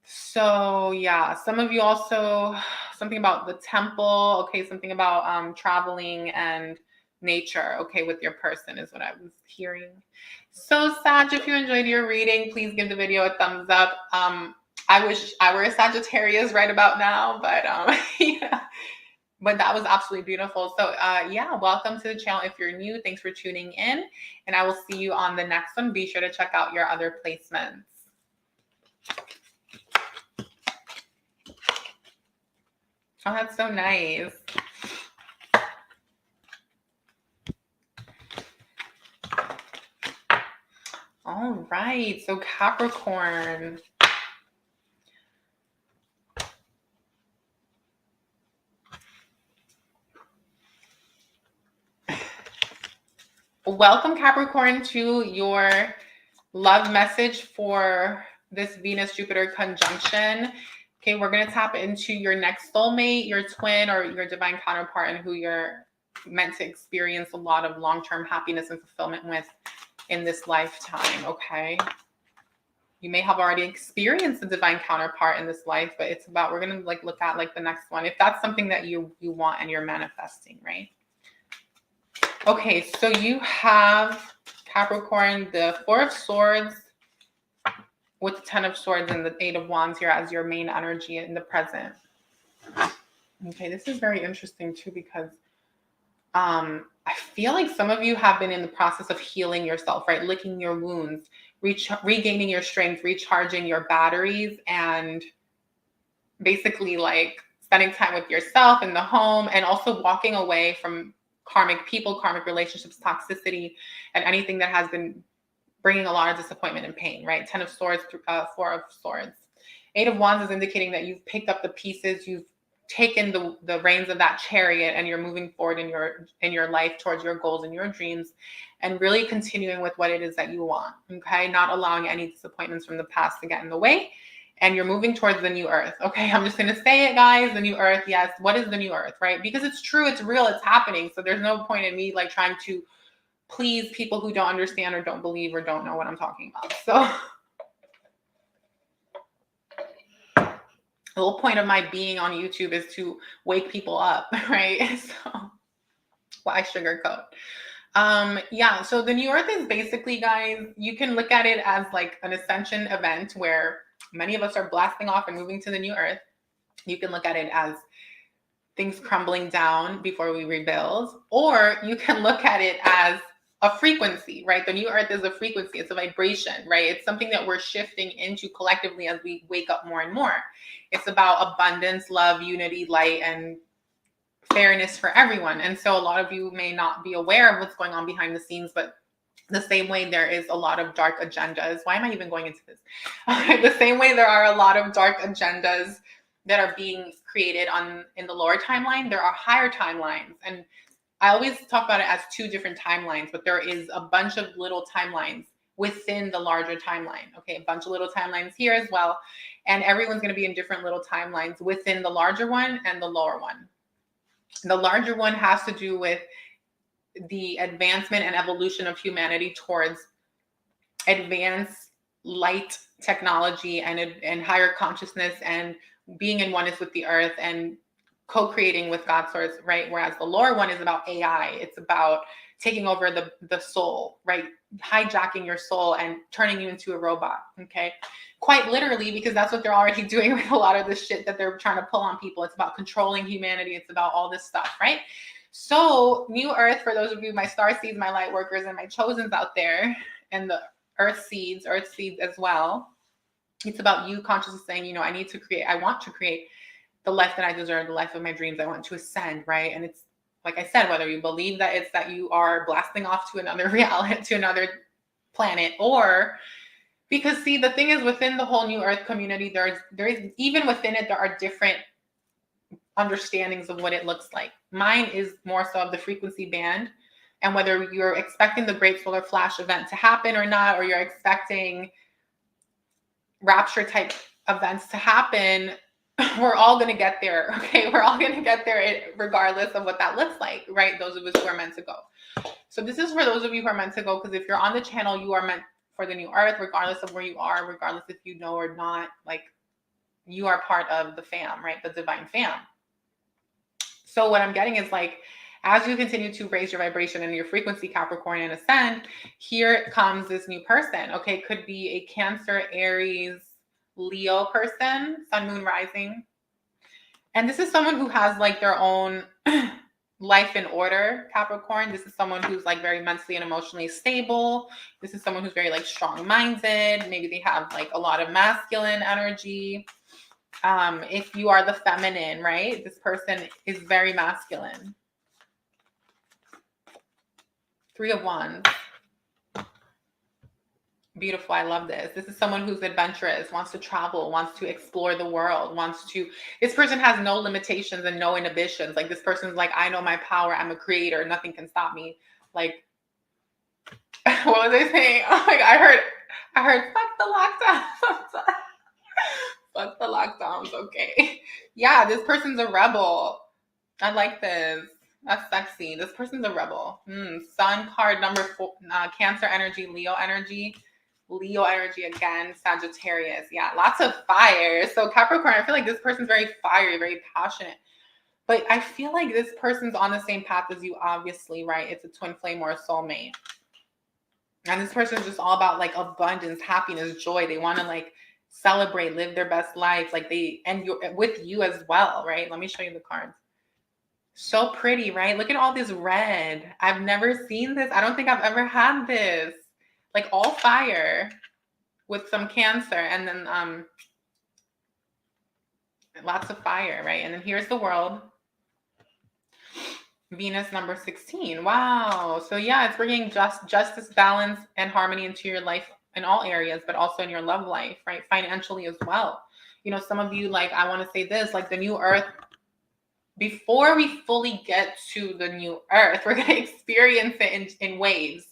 So yeah, some of you also, something about the temple, okay, something about traveling and nature, okay, with your person is what I was hearing. So Sag, if you enjoyed your reading, please give the video a thumbs up. I wish I were a Sagittarius right about now, but yeah, but that was absolutely beautiful. So yeah, welcome to the channel. If you're new, thanks for tuning in, and I will see you on the next one. Be sure to check out your other placements. Oh, that's so nice. All right, so Capricorn. Welcome, Capricorn, to your love message for this Venus-Jupiter conjunction. Okay, we're going to tap into your next soulmate, your twin, or your divine counterpart, and who you're meant to experience a lot of long-term happiness and fulfillment with in this lifetime, okay? You may have already experienced a divine counterpart in this life, but it's about, we're going to like look at like the next one, if that's something that you want and you're manifesting, right? Okay, so you have Capricorn, the Four of Swords with the Ten of Swords and the Eight of Wands here as your main energy in the present. Okay, this is very interesting too, because I feel like some of you have been in the process of healing yourself, right? Licking your wounds, regaining your strength, recharging your batteries, and basically like spending time with yourself in the home, and also walking away from karmic people, karmic relationships, toxicity, and anything that has been bringing a lot of disappointment and pain, right? Ten of Swords, Four of Swords. Eight of Wands is indicating that you've picked up the pieces, you've taken the reins of that chariot, and you're moving forward in your life towards your goals and your dreams, and really continuing with what it is that you want, okay? Not allowing any disappointments from the past to get in the way, and you're moving towards the new earth, okay? I'm just going to say it, guys, the new earth. Yes, what is the new earth, right? Because it's true, it's real, it's happening. So there's no point in me like trying to please people who don't understand or don't believe or don't know what I'm talking about. So the whole point of my being on YouTube is to wake people up, right? So why sugarcoat? Yeah, so the new earth is basically, guys, you can look at it as like an ascension event where many of us are blasting off and moving to the new earth. You can look at it as things crumbling down before we rebuild, or you can look at it as a frequency, right? The new earth is a frequency, it's a vibration, right? It's something that we're shifting into collectively as we wake up more and more. It's about abundance, love, unity, light, and fairness for everyone. And so a lot of you may not be aware of what's going on behind the scenes, but the same way there is a lot of dark agendas. Why am I even going into this? The same way there are a lot of dark agendas that are being created in the lower timeline, there are higher timelines. And I always talk about it as two different timelines, but there is a bunch of little timelines within the larger timeline. Okay, a bunch of little timelines here as well. And everyone's going to be in different little timelines within the larger one and the lower one. The larger one has to do with the advancement and evolution of humanity towards advanced light technology and higher consciousness, and being in oneness with the earth and co-creating with God source, right? Whereas the lower one is about AI. It's about taking over the soul, right? Hijacking your soul and turning you into a robot, okay? Quite literally, because that's what they're already doing with a lot of the shit that they're trying to pull on people. It's about controlling humanity. It's about all this stuff, right? So new earth, for those of you, my star seeds, my light workers, and my chosens out there, and the earth seeds as well. It's about you consciously saying, you know, I want to create the life that I deserve, the life of my dreams. I want to ascend, right? And it's, like I said, whether you believe that it's that you are blasting off to another reality, to another planet, or because, see, the thing is, within the whole new earth community, there is even within it, there are different understandings of what it looks like. Mine is more so of the frequency band, and whether you're expecting the great solar flash event to happen or not, or you're expecting rapture type events to happen, we're all going to get there. Okay. We're all going to get there regardless of what that looks like, right? Those of us who are meant to go. So this is for those of you who are meant to go, because if you're on the channel, you are meant for the new earth, regardless of where you are, regardless if you know or not, like you are part of the fam, right? The divine fam. So what I'm getting is like, as you continue to raise your vibration and your frequency, Capricorn, and ascend, here comes this new person. Okay. Could be a Cancer, Aries, Leo person, sun, moon, rising. And this is someone who has like their own life in order, Capricorn. This is someone who's like very mentally and emotionally stable. This is someone who's very like strong-minded. Maybe they have like a lot of masculine energy. If you are the feminine, right? This person is very masculine. Three of Wands. Beautiful. I love this. This is someone who's adventurous, wants to travel, wants to explore the world, this person has no limitations and no inhibitions. Like this person's like, I know my power. I'm a creator. Nothing can stop me. Like, what was I saying? Oh my God, I heard, fuck the lockdown. Fuck the lockdowns. Okay. Yeah. This person's a rebel. I like this. That's sexy. This person's a rebel. Sun card number 4, Cancer energy, Leo energy. Leo energy again, Sagittarius. Yeah, lots of fire. So Capricorn, I feel like this person's very fiery, very passionate. But I feel like this person's on the same path as you, obviously, right? It's a twin flame or a soulmate. And this person is just all about like abundance, happiness, joy. They want to like celebrate, live their best life. Like and you're with you as well, right? Let me show you the cards. So pretty, right? Look at all this red. I've never seen this. I don't think I've ever had this. Like all fire with some Cancer, and then lots of fire, right? And then here's the World. Venus number 16. Wow. So yeah, it's bringing justice, balance, and harmony into your life in all areas, but also in your love life, right? Financially as well. You know, some of you, like, I want to say this, like the new earth, before we fully get to the new earth, we're going to experience it in waves.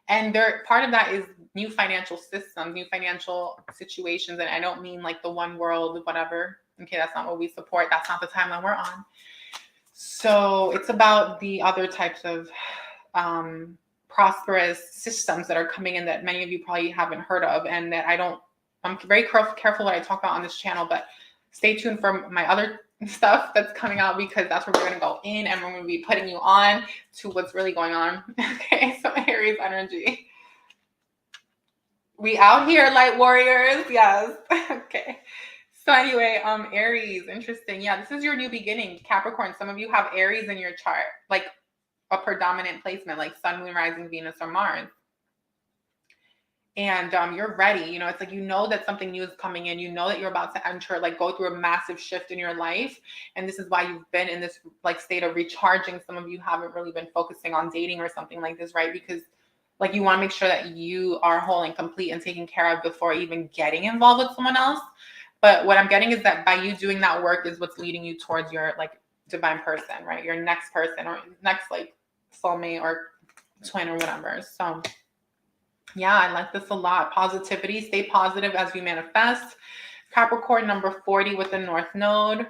And part of that is new financial systems, new financial situations. And I don't mean like the one world, whatever. Okay, that's not what we support. That's not the timeline we're on. So it's about the other types of prosperous systems that are coming in that many of you probably haven't heard of, and that I'm very careful what I talk about on this channel, but stay tuned for my other stuff that's coming out, because that's where we're going to go in and we're going to be putting you on to what's really going on. Okay, so Aries energy. We out here, light warriors. Yes. Okay. So anyway, Aries, interesting. Yeah, this is your new beginning. Capricorn, some of you have Aries in your chart, like a predominant placement, like Sun, Moon, Rising, Venus, or Mars. And you're ready. You know, it's like, you know that something new is coming in. You know that you're about to enter, like go through a massive shift in your life. And this is why you've been in this like state of recharging. Some of you haven't really been focusing on dating or something like this, right? Because like you want to make sure that you are whole and complete and taken care of before even getting involved with someone else. But what I'm getting is that by you doing that work is what's leading you towards your like divine person, right? Your next person or next like soulmate or twin or whatever. So yeah, I like this a lot. Positivity, stay positive as we manifest. Capricorn number 40 with the North Node.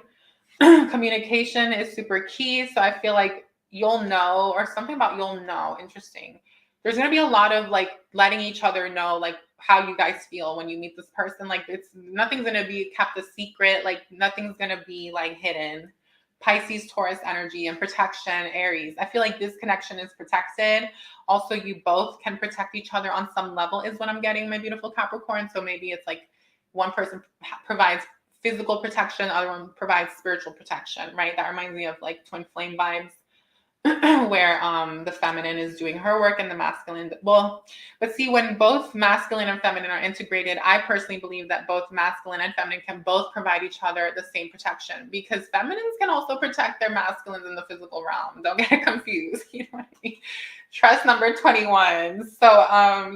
Communication is super key. So I feel like you'll know, or something about you'll know. Interesting. There's going to be a lot of like letting each other know like how you guys feel when you meet this person. Like nothing's going to be kept a secret. Like nothing's going to be like hidden. Pisces, Taurus energy, and protection, Aries. I feel like this connection is protected. Also, you both can protect each other on some level is what I'm getting, my beautiful Capricorn. So maybe it's like one person provides physical protection, the other one provides spiritual protection, right? That reminds me of like twin flame vibes. Where the feminine is doing her work and the masculine, but see, when both masculine and feminine are integrated, I personally believe that both masculine and feminine can both provide each other the same protection, because feminines can also protect their masculines in the physical realm. Don't get it confused. You know what I mean? Trust number 21. So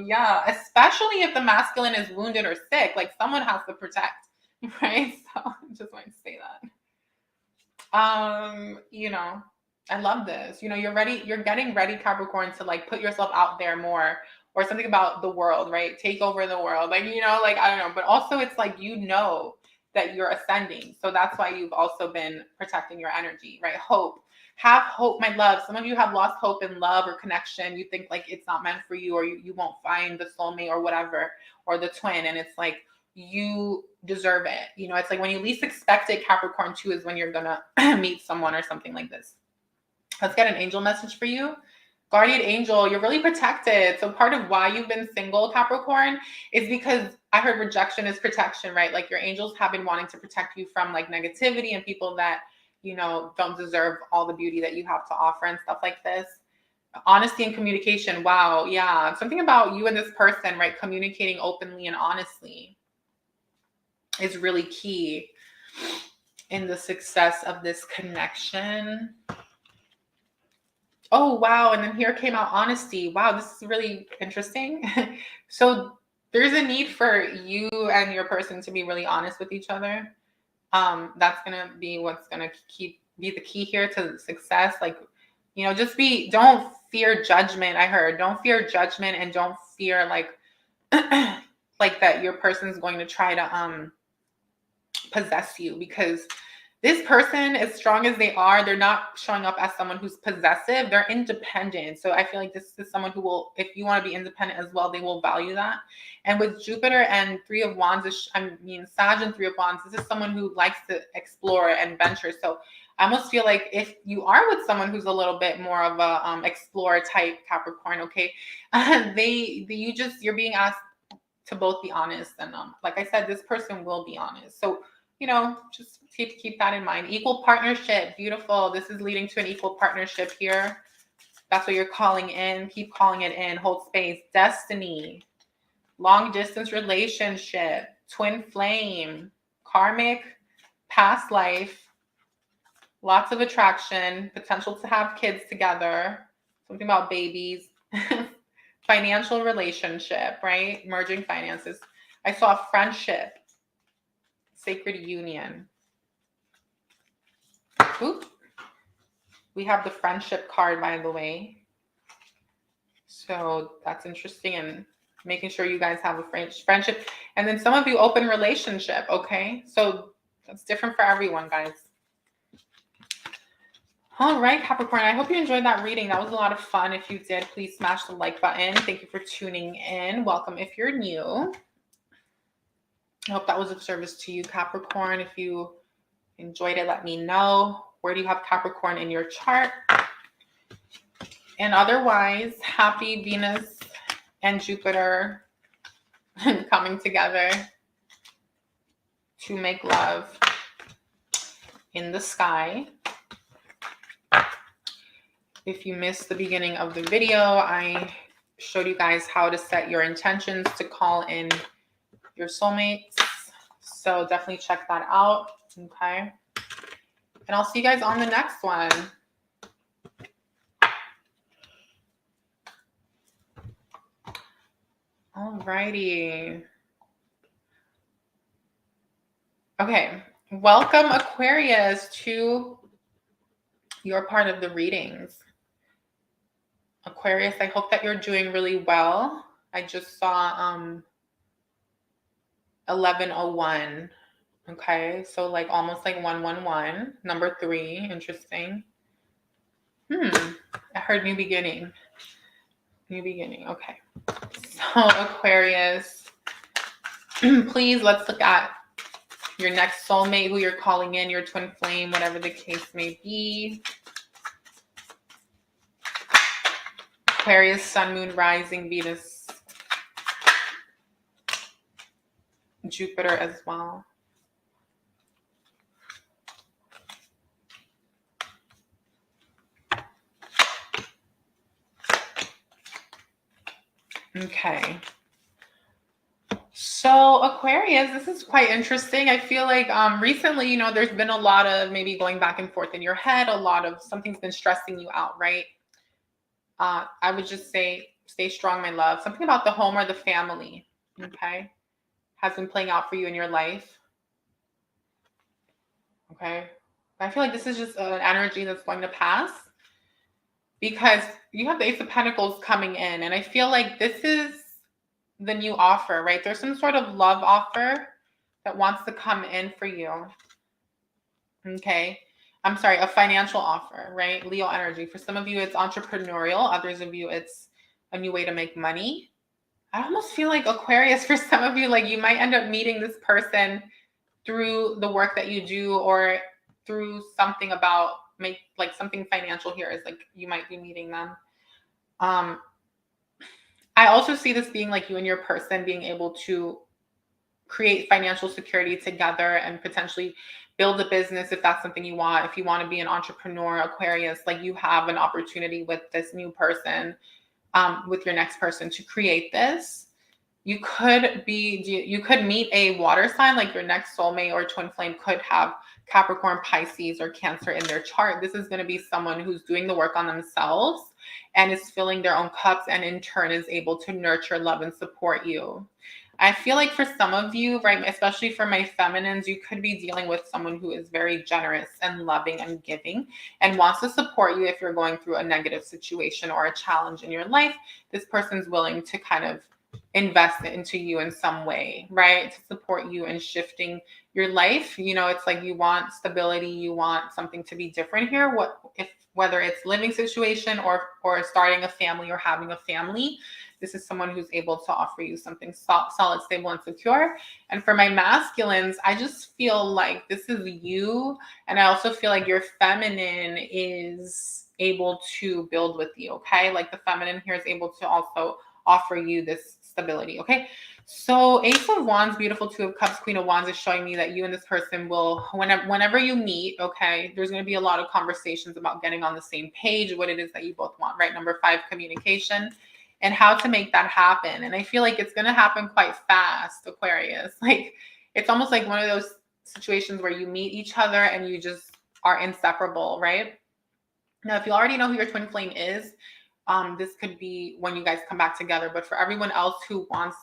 yeah, especially if the masculine is wounded or sick, like someone has to protect, right? So I just wanted to say that. You know, I love this. You know, you're ready. You're getting ready, Capricorn, to like put yourself out there more, or something about the world, right? Take over the world. Like, you know, like, I don't know, but also it's like, you know, that you're ascending. So that's why you've also been protecting your energy, right? Hope. Have hope, my love. Some of you have lost hope in love or connection. You think like it's not meant for you, or you won't find the soulmate or whatever, or the twin. And it's like, you deserve it. You know, it's like when you least expect it, Capricorn too, is when you're going to meet someone or something like this. Let's get an angel message for you. Guardian angel, you're really protected. So part of why you've been single, Capricorn, is because I heard rejection is protection, right? Like your angels have been wanting to protect you from like negativity and people that, you know, don't deserve all the beauty that you have to offer and stuff like this. Honesty and communication. Wow. Yeah. Something about you and this person, right? Communicating openly and honestly is really key in the success of this connection. Oh, wow. And then here came out honesty. Wow, this is really interesting. So there's a need for you and your person to be really honest with each other. That's going to be what's going to be the key here to success. Like, you know, don't fear judgment. I heard, don't fear judgment, and don't fear like, like that your person's going to try to possess you, because This person, as strong as they are, they're not showing up as someone who's possessive. They're independent. So I feel like this is someone who will, if you want to be independent as well, they will value that. And with Jupiter and Three of Wands, Sag and Three of Wands, this is someone who likes to explore and venture. So I almost feel like if you are with someone who's a little bit more of a explorer type Capricorn, okay, you're being asked to both be honest. And like I said, this person will be honest. So, you know, just keep that in mind. Equal partnership, beautiful. This is leading to an equal partnership here. That's what you're calling in. Keep calling it in. Hold space. Destiny, long distance relationship, twin flame, karmic, past life, lots of attraction, potential to have kids together, something about babies, financial relationship, right? Merging finances. I saw friendship, sacred union. Oop. We have the friendship card, by the way. So that's interesting, and making sure you guys have a friendship. And then some of you open relationship, okay? So that's different for everyone, guys. All right, Capricorn, I hope you enjoyed that reading. That was a lot of fun. If you did, please smash the like button. Thank you for tuning in. Welcome if you're new. I hope that was of service to you, Capricorn. If you enjoyed it, let me know. Where do you have Capricorn in your chart? And otherwise, happy Venus and Jupiter coming together to make love in the sky. If you missed the beginning of the video, I showed you guys how to set your intentions to call in your soulmates. So definitely check that out. Okay. And I'll see you guys on the next one. Alrighty. Okay. Welcome, Aquarius, to your part of the readings. Aquarius, I hope that you're doing really well. I just saw 1101. Okay, so like almost like 111. Number 3, interesting. I heard new beginning. New beginning, okay. So Aquarius, please, let's look at your next soulmate, who you're calling in, your twin flame, whatever the case may be. Aquarius, sun, moon, rising, Venus, Jupiter as well. Okay. So Aquarius, this is quite interesting. I feel like recently, you know, there's been a lot of maybe going back and forth in your head, a lot of something's been stressing you out, right? I would just say, stay strong, my love. Something about the home or the family, okay, has been playing out for you in your life. Okay. I feel like this is just an energy that's going to pass, because you have the Ace of Pentacles coming in, and I feel like this is the new offer, right? There's some sort of love offer that wants to come in for you. Okay. I'm sorry, a financial offer, right? Leo energy. For some of you, it's entrepreneurial. Others of you, it's a new way to make money. I almost feel like Aquarius, for some of you, like you might end up meeting this person through the work that you do, or through something about like something financial here is like you might be meeting them. I also see this being like you and your person being able to create financial security together and potentially build a business if that's something you want. If you want to be an entrepreneur, Aquarius, like you have an opportunity with this new person, with your next person, to create this. You could meet a water sign, like your next soulmate or twin flame could have Capricorn, Pisces, or Cancer in their chart. This is going to be someone who's doing the work on themselves and is filling their own cups, and in turn is able to nurture, love, and support you. I feel like for some of you, right, especially for my feminines, you could be dealing with someone who is very generous and loving and giving and wants to support you if you're going through a negative situation or a challenge in your life. This person's willing to kind of invest into you in some way, right? To support you in shifting your life. You know, it's like you want stability, you want something to be different here. Whether it's living situation or starting a family or having a family, this is someone who's able to offer you something solid, stable, and secure. And for my masculines, I just feel like this is you. And I also feel like your feminine is able to build with you, okay? Like the feminine here is able to also offer you this stability, okay? So Ace of Wands, beautiful. Two of Cups, Queen of Wands is showing me that you and this person will, whenever you meet, okay, there's going to be a lot of conversations about getting on the same page, what it is that you both want, right? Number 5, communication, and how to make that happen. And I feel like it's going to happen quite fast, Aquarius. Like, it's almost like one of those situations where you meet each other and you just are inseparable, right? Now, if you already know who your twin flame is, this could be when you guys come back together. But for everyone else who wants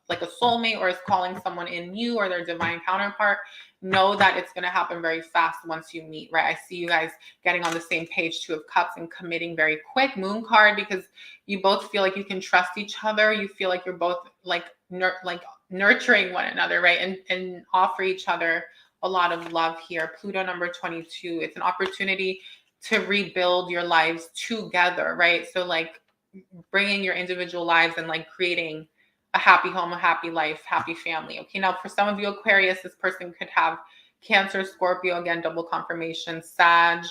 like a soulmate or is calling someone in you or their divine counterpart, know that it's going to happen very fast once you meet, right? I see you guys getting on the same page, Two of Cups, and committing very quick. Moon card, because you both feel like you can trust each other. You feel like you're both like nurturing one another, right? And offer each other a lot of love here. Pluto, number 22. It's an opportunity to rebuild your lives together, right? So like bringing your individual lives and like creating a happy home, a happy life, happy family. Okay, now for some of you Aquarius, this person could have Cancer, Scorpio, again, double confirmation, Sag,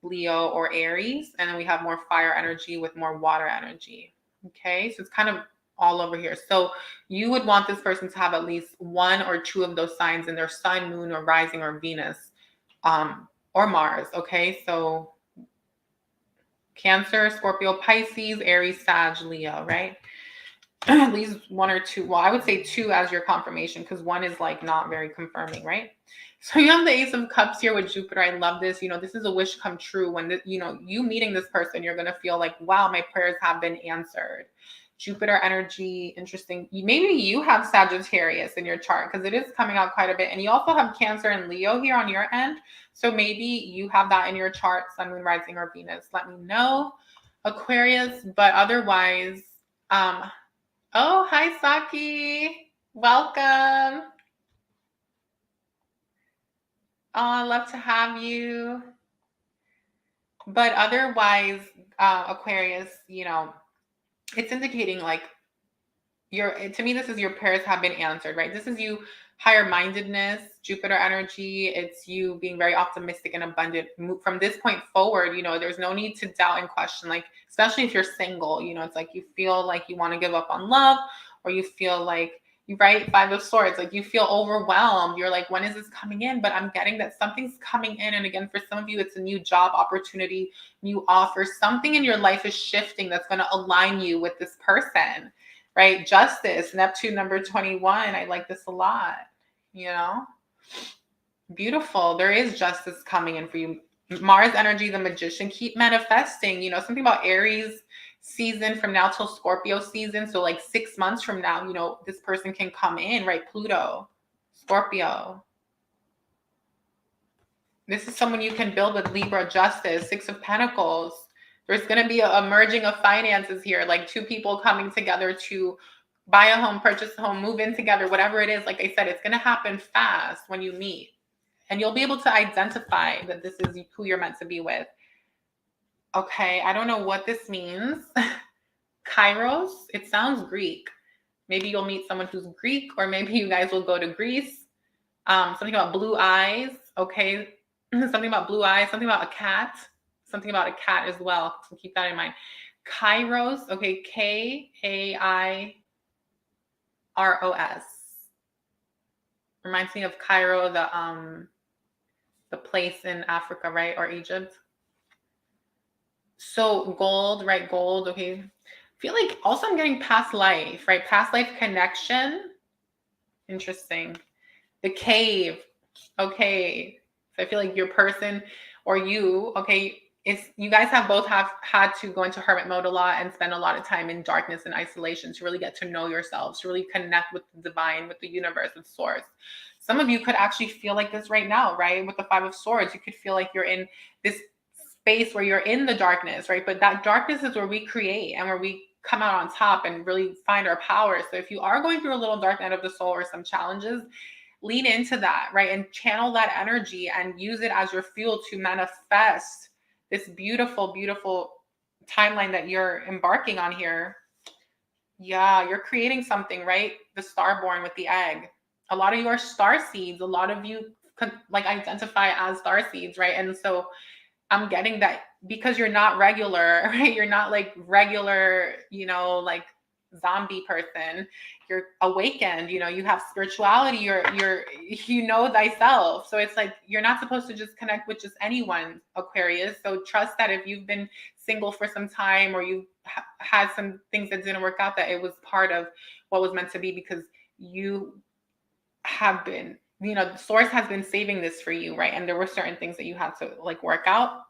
Leo, or Aries. And then we have more fire energy with more water energy. Okay, so it's kind of all over here. So you would want this person to have at least one or two of those signs in their sun, moon, or rising, or Venus. Or Mars, okay? So Cancer, Scorpio, Pisces, Aries, Sag, Leo, right? At least one or two. Well, I would say two as your confirmation because one is like not very confirming, right? So you have the Ace of Cups here with Jupiter. I love this. You know, this is a wish come true. When, you meeting this person, you're going to feel like, wow, my prayers have been answered. Jupiter energy, interesting. Maybe you have Sagittarius in your chart because it is coming out quite a bit. And you also have Cancer and Leo here on your end. So maybe you have that in your chart, Sun, Moon, Rising, or Venus. Let me know, Aquarius. But otherwise, oh, hi, Saki. Welcome. Oh, I love to have you. But otherwise, Aquarius, it's indicating like to me, this is your prayers have been answered, right? This is you, higher mindedness, Jupiter energy. It's you being very optimistic and abundant. From this point forward, there's no need to doubt and question, like, especially if you're single, it's like you feel like you want to give up on love, or you feel like, right? 5 of Swords, like you feel overwhelmed. You're like, when is this coming in? But I'm getting that something's coming in. And again, for some of you, it's a new job opportunity, new offer. Something in your life is shifting that's going to align you with this person, right? Justice, Neptune, number 21. I like this a lot, Beautiful. There is justice coming in for you. Mars energy, the Magician. Keep manifesting, something about Aries season from now till Scorpio season. So like 6 months from now, this person can come in, right? Pluto, Scorpio. This is someone you can build with. Libra, Justice, 6 of Pentacles. There's going to be a merging of finances here, like 2 people coming together to buy a home, purchase a home, move in together, whatever it is. Like I said, it's going to happen fast when you meet. And you'll be able to identify that this is who you're meant to be with. Okay, I don't know what this means. Kairos, it sounds Greek. Maybe you'll meet someone who's Greek, or maybe you guys will go to Greece. Something about blue eyes, okay? Something about blue eyes, something about a cat. Something about a cat as well, so keep that in mind. Kairos, okay, Kairos. Reminds me of Cairo, the place in Africa, right? Or Egypt. So gold, right? Gold, okay. I feel like also I'm getting past life, right? Past life connection. Interesting. The cave, okay. So I feel like your person or you, okay, you guys both have had to go into hermit mode a lot and spend a lot of time in darkness and isolation to really get to know yourselves, to really connect with the divine, with the universe, with source. Some of you could actually feel like this right now, right? With the 5 of Swords, you could feel like you're in this space where you're in the darkness, right? But that darkness is where we create and where we come out on top and really find our power. So if you are going through a little dark night of the soul or some challenges, lean into that, right? And channel that energy and use it as your fuel to manifest this beautiful, beautiful timeline that you're embarking on here. Yeah, you're creating something, right? The star born with the egg. A lot of you are star seeds. A lot of you like identify as star seeds, right? And so I'm getting that because you're not regular, right? You're not like regular, you know, like zombie person. You're awakened, you know, you have spirituality, you know thyself. So it's like you're not supposed to just connect with just anyone, Aquarius. So trust that if you've been single for some time or you had some things that didn't work out, that it was part of what was meant to be, because you have been, you know, the source has been saving this for you, right? And there were certain things that you had to like work out.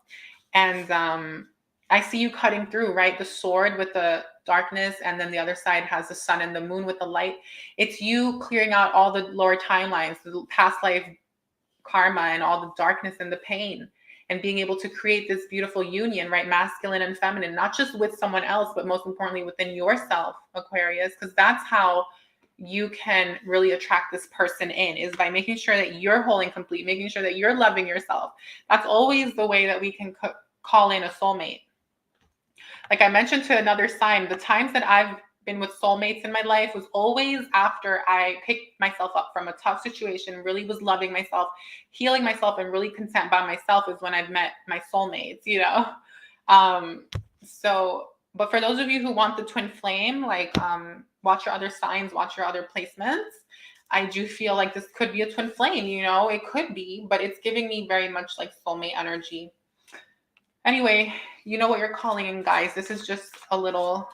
And I see you cutting through, right? The sword with the darkness, and then the other side has the sun and the moon with the light. It's you clearing out all the lower timelines, the past life karma and all the darkness and the pain, and being able to create this beautiful union, right? Masculine and feminine, not just with someone else, but most importantly within yourself, Aquarius, because that's how you can really attract this person in, is by making sure that you're whole and complete, making sure that you're loving yourself. That's always the way that we can call in a soulmate. Like I mentioned to another sign, the times that I've been with soulmates in my life was always after I picked myself up from a tough situation, really was loving myself, healing myself, and really content by myself, is when I've met my soulmates, you know? But for those of you who want the twin flame, like watch your other signs, watch your other placements. I do feel like this could be a twin flame, you know, it could be, but it's giving me very much like soulmate energy. Anyway, you know what you're calling in, guys. This is just a little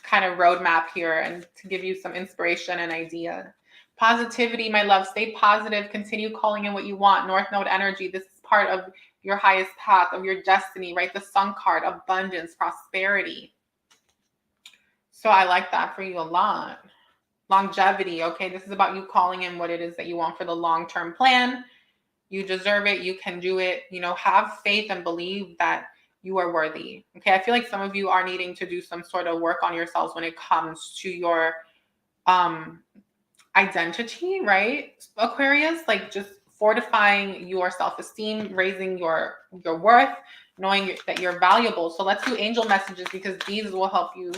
kind of roadmap here, and to give you some inspiration and idea. Positivity, my love. Stay positive. Continue calling in what you want. North Node energy. This is part of your highest path, of your destiny, right? The Sun card, abundance, prosperity. So I like that for you a lot. Longevity. Okay, this is about you calling in what it is that you want for the long-term plan. You deserve it. You can do it. You know, have faith and believe that you are worthy. Okay, I feel like some of you are needing to do some sort of work on yourselves when it comes to your identity, right, Aquarius? Like just fortifying your self-esteem, raising your worth, knowing that you're valuable. So let's do angel messages, because these will help you.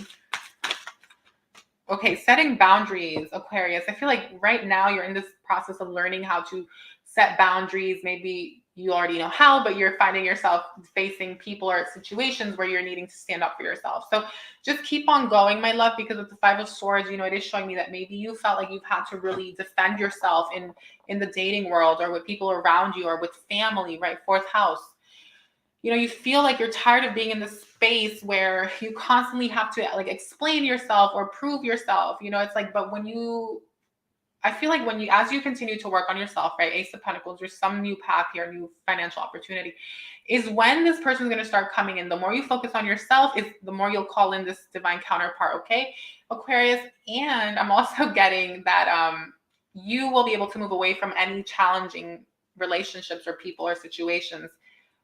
Okay, setting boundaries, Aquarius. I feel like right now you're in this process of learning how to set boundaries. Maybe you already know how, but you're finding yourself facing people or situations where you're needing to stand up for yourself. So just keep on going, my love, because with the Five of Swords, you know, it is showing me that maybe you felt like you've had to really defend yourself in the dating world, or with people around you, or with family, right? Fourth house. You know, you feel like you're tired of being in this space where you constantly have to like explain yourself or prove yourself. You know, it's like, but I feel like as you continue to work on yourself, right? Ace of Pentacles, there's some new path here, new financial opportunity, is when this person's going to start coming in. The more you focus on yourself, is the more you'll call in this divine counterpart. Okay, Aquarius. And I'm also getting that you will be able to move away from any challenging relationships or people or situations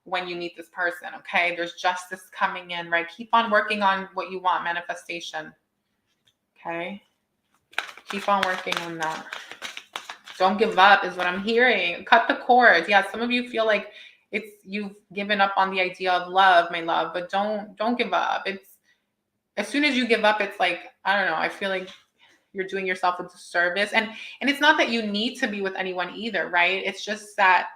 when you meet this person. Okay, there's justice coming in, right? Keep on working on what you want, manifestation. Okay, keep on working on that. Don't give up is what I'm hearing. Cut the cords. Yeah, some of you feel like you've given up on the idea of love, my love, but don't give up. It's as soon as you give up, it's like, I don't know, I feel like you're doing yourself a disservice. And it's not that you need to be with anyone either, right? It's just that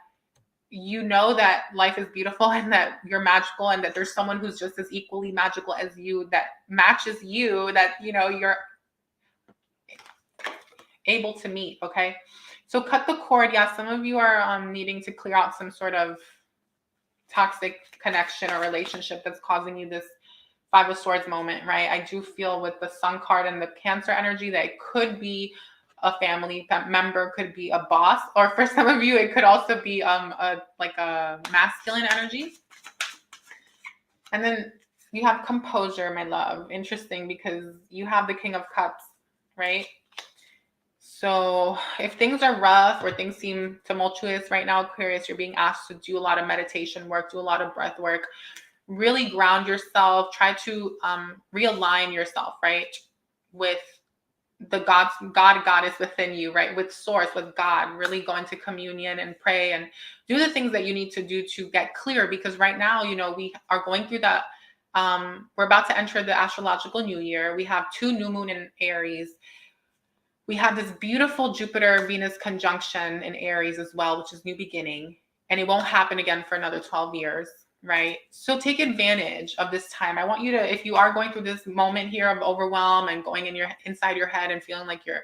you know that life is beautiful and that you're magical, and that there's someone who's just as equally magical as you, that matches you, that, you know, you're able to meet. Okay, so cut the cord. Yeah, some of you are needing to clear out some sort of toxic connection or relationship that's causing you this Five of Swords moment, right? I do feel with the Sun card and the Cancer energy that it could be a family member, could be a boss, or for some of you it could also be a masculine energy. And then you have composure, my love. Interesting, because you have the King of Cups, right? So if things are rough or things seem tumultuous right now, Aquarius, you're being asked to do a lot of meditation work, do a lot of breath work, really ground yourself. Try to realign yourself, right, with the God goddess within you, right, with source, with God. Really go into communion and pray and do the things that you need to do to get clear, because right now, you know, we are going through that. We're about to enter the astrological new year. We have 2 new moon in Aries. We have this beautiful Jupiter Venus conjunction in Aries as well, which is new beginning, and it won't happen again for another 12 years, right? So take advantage of this time. I want you to, if you are going through this moment here of overwhelm and going inside your head and feeling like you're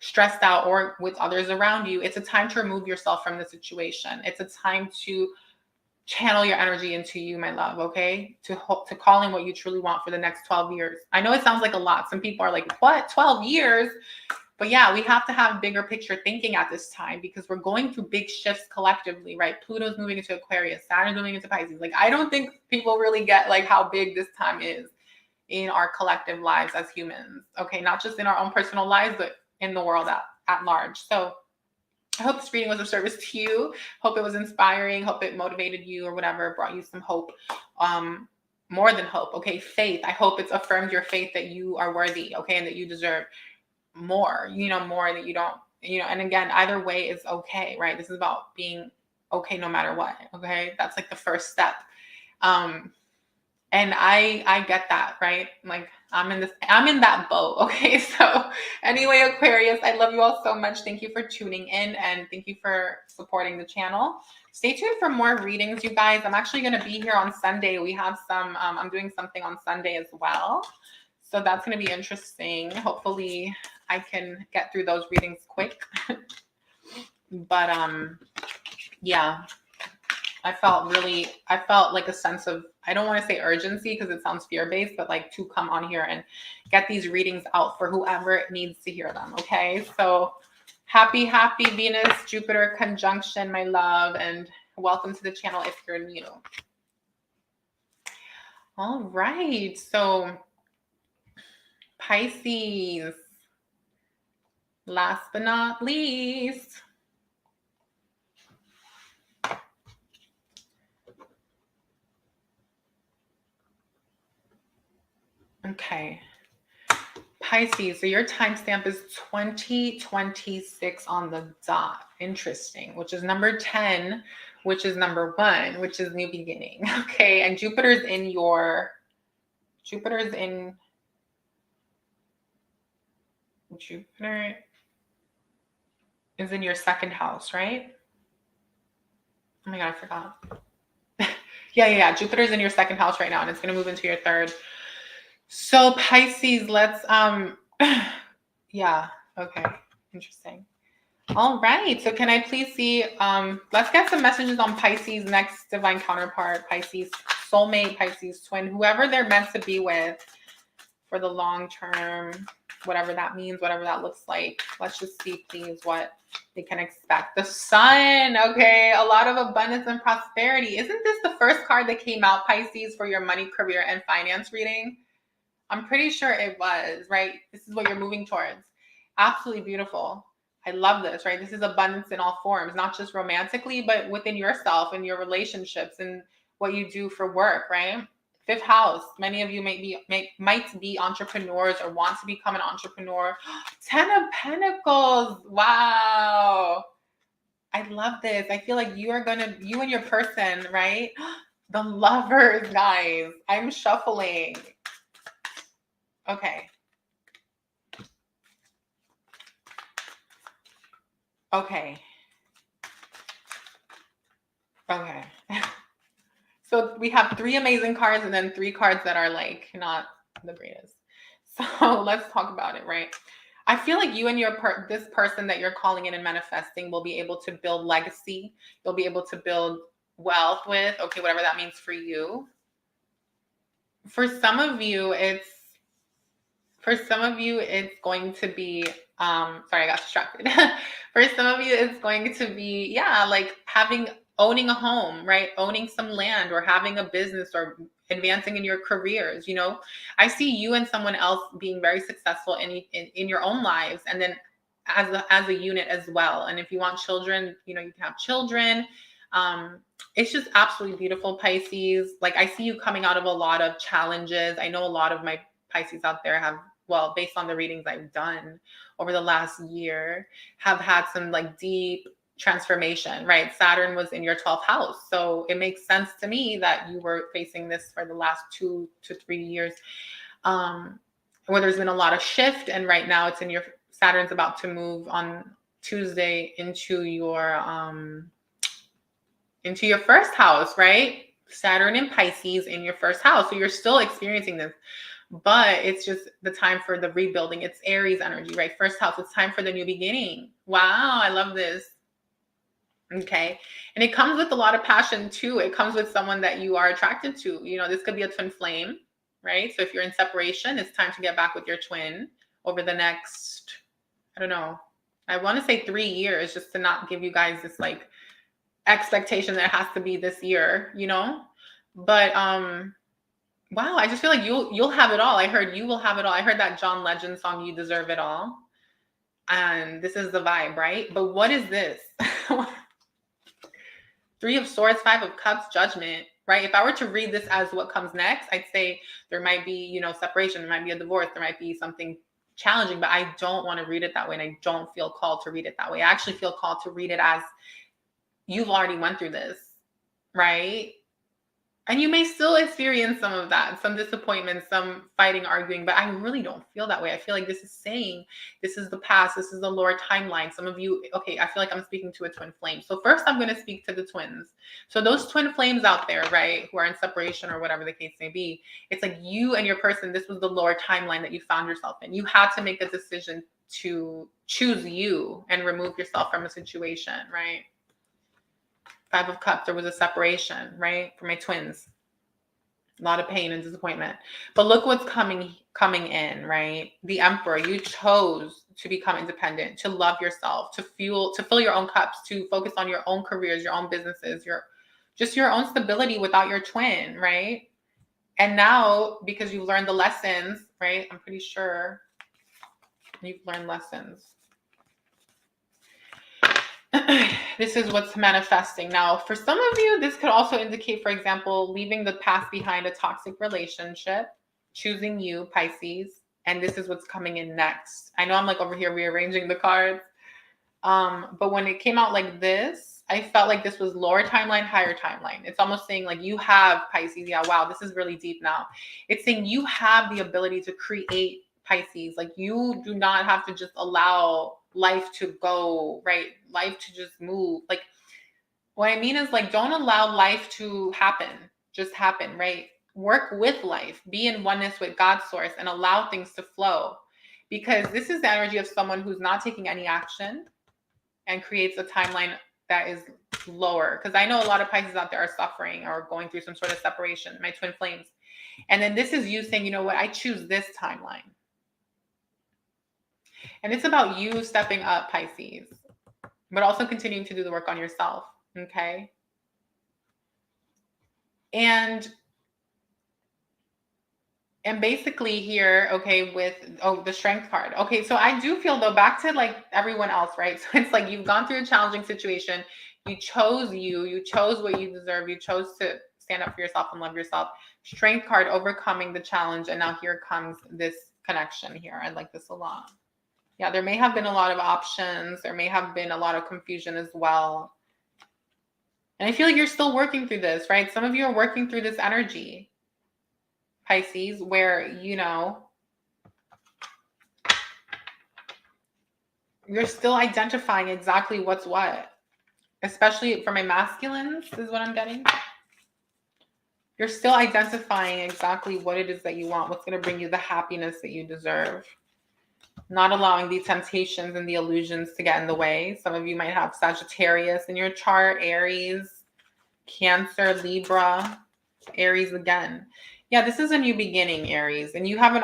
stressed out or with others around you, it's a time to remove yourself from the situation. It's a time to channel your energy into you, my love, okay? To call in what you truly want for the next 12 years. I know it sounds like a lot. Some people are like, what, 12 years? But yeah, we have to have bigger picture thinking at this time, because we're going through big shifts collectively, right? Pluto's moving into Aquarius, Saturn's moving into Pisces. Like, I don't think people really get like how big this time is in our collective lives as humans, okay? Not just in our own personal lives, but in the world at large. So I hope this reading was of service to you. Hope it was inspiring. Hope it motivated you or whatever, brought you some hope. More than hope, okay? Faith. I hope it's affirmed your faith that you are worthy, okay? And that you deserve more, you know, more that you don't, you know, and again, either way is okay, right? This is about being okay no matter what, okay? That's like the first step. And I get that, right? Like I'm in that boat, okay? So anyway, Aquarius, I love you all so much. Thank you for tuning in, and thank you for supporting the channel. Stay tuned for more readings, you guys. I'm actually going to be here on Sunday. We have some, I'm doing something on Sunday as well. So that's going to be interesting. Hopefully I can get through those readings quick. But yeah, I felt like a sense of, I don't want to say urgency because it sounds fear-based, but like to come on here and get these readings out for whoever needs to hear them. Okay. So happy Venus Jupiter conjunction, my love, and welcome to the channel if you're new. All right. So Pisces, last but not least. Okay. Pisces, so your timestamp is 2026 on the dot. Interesting. Which is number 10, which is number 1, which is new beginning. Okay. And Jupiter is in your second house, right? Oh my God, I forgot. Yeah. Jupiter's in your second house right now, and it's going to move into your third. So Pisces, let's, yeah, okay, interesting. All right, so can I please see, let's get some messages on Pisces next divine counterpart, Pisces soulmate, Pisces twin, whoever they're meant to be with for the long term, whatever that means, whatever that looks like. Let's just see, please, what they can expect. The sun, okay, a lot of abundance and prosperity. Isn't this the first card that came out, Pisces, for your money, career, and finance reading? I'm pretty sure it was, right? This is what you're moving towards. Absolutely beautiful. I love this, right? This is abundance in all forms, not just romantically, but within yourself and your relationships and what you do for work, right? 5th house. Many of you might be entrepreneurs or want to become an entrepreneur. 10 of Pentacles. Wow. I love this. I feel like you and your person, right? The Lovers, guys. I'm shuffling. Okay. So we have 3 amazing cards and then 3 cards that are like not the greatest. So let's talk about it, right? I feel like you and this person that you're calling in and manifesting will be able to build legacy. You'll be able to build wealth with, okay, whatever that means for you. For some of you, it's going to be, sorry, I got distracted. For some of you, it's going to be, yeah, like owning a home, right? Owning some land or having a business or advancing in your careers, you know? I see you and someone else being very successful in your own lives, and then as a unit as well. And if you want children, you know, you can have children. It's just absolutely beautiful, Pisces. Like, I see you coming out of a lot of challenges. I know a lot of my Pisces out there have, well, based on the readings I've done over the last year, have had some like deep transformation, right? Saturn was in your 12th house. So it makes sense to me that you were facing this for the last 2 to 3 years, where there's been a lot of shift. And right now it's in your, Saturn's about to move on Tuesday into your first house, right? Saturn in Pisces in your first house. So you're still experiencing this, but it's just the time for the rebuilding. It's Aries energy, right? First house, it's time for the new beginning. Wow, I love this. Okay. And it comes with a lot of passion too. It comes with someone that you are attracted to. You know, this could be a twin flame, right? So if you're in separation, it's time to get back with your twin over the next, I don't know, I want to say 3 years, just to not give you guys this like expectation that it has to be this year, you know? But wow, I just feel like you'll have it all. I heard you will have it all. I heard that John Legend song, You Deserve It All. And this is the vibe, right? But what is this? 3 of Swords, 5 of Cups, Judgment, right? If I were to read this as what comes next, I'd say there might be, you know, separation, there might be a divorce, there might be something challenging, but I don't want to read it that way. And I don't feel called to read it that way. I actually feel called to read it as you've already went through this, right? And you may still experience some of that, some disappointment, some fighting, arguing, but I really don't feel that way. I feel like this is saying, this is the past, this is the lower timeline. Some of you, okay, I feel like I'm speaking to a twin flame. So first I'm going to speak to the twins. So those twin flames out there, right, who are in separation or whatever the case may be, it's like you and your person, this was the lower timeline that you found yourself in. You had to make a decision to choose you and remove yourself from a situation, right? 5 of Cups, there was a separation, right? For my twins. A lot of pain and disappointment. But look what's coming in, right? The Emperor, you chose to become independent, to love yourself, to fill your own cups, to focus on your own careers, your own businesses, your own stability without your twin, right? And now, because you've learned the lessons, right? I'm pretty sure you've learned lessons. This is what's manifesting. Now, for some of you, this could also indicate, for example, leaving the past behind, a toxic relationship, choosing you, Pisces, and this is what's coming in next. I know I'm like over here rearranging the cards, but when it came out like this, I felt like this was lower timeline, higher timeline. It's almost saying like you have, Pisces, yeah, wow, this is really deep now. It's saying you have the ability to create, Pisces. Like you do not have to just allow life to go, right? Life to just move. Like what I mean is like, don't allow life to happen, just happen, right? Work with life, be in oneness with God's source and allow things to flow, because this is the energy of someone who's not taking any action and creates a timeline that is lower. Because I know a lot of Pisces out there are suffering or going through some sort of separation, my twin flames. And then this is you saying, you know what, I choose this timeline. And it's about you stepping up, Pisces, but also continuing to do the work on yourself, okay? And basically here, okay, with, the Strength card. Okay, so I do feel though, back to like everyone else, right? So it's like you've gone through a challenging situation. You chose what you deserve. You chose to stand up for yourself and love yourself. Strength card, overcoming the challenge. And now here comes this connection here. I like this a lot. Yeah, there may have been a lot of options. There may have been a lot of confusion as well. And I feel like you're still working through this, right? Some of you are working through this energy, Pisces, where, you know, you're still identifying exactly what's what. Especially for my masculines, is what I'm getting. You're still identifying exactly what it is that you want, what's going to bring you the happiness that you deserve. Not allowing the temptations and the illusions to get in the way. Some of you might have Sagittarius in your chart, Aries, Cancer, Libra, Aries again. Yeah, this is a new beginning, Aries. And you have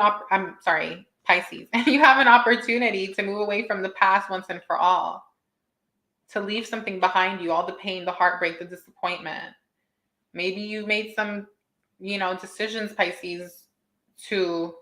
Pisces. And you have an opportunity to move away from the past once and for all. To leave something behind you, all the pain, the heartbreak, the disappointment. Maybe you made some, decisions, Pisces, to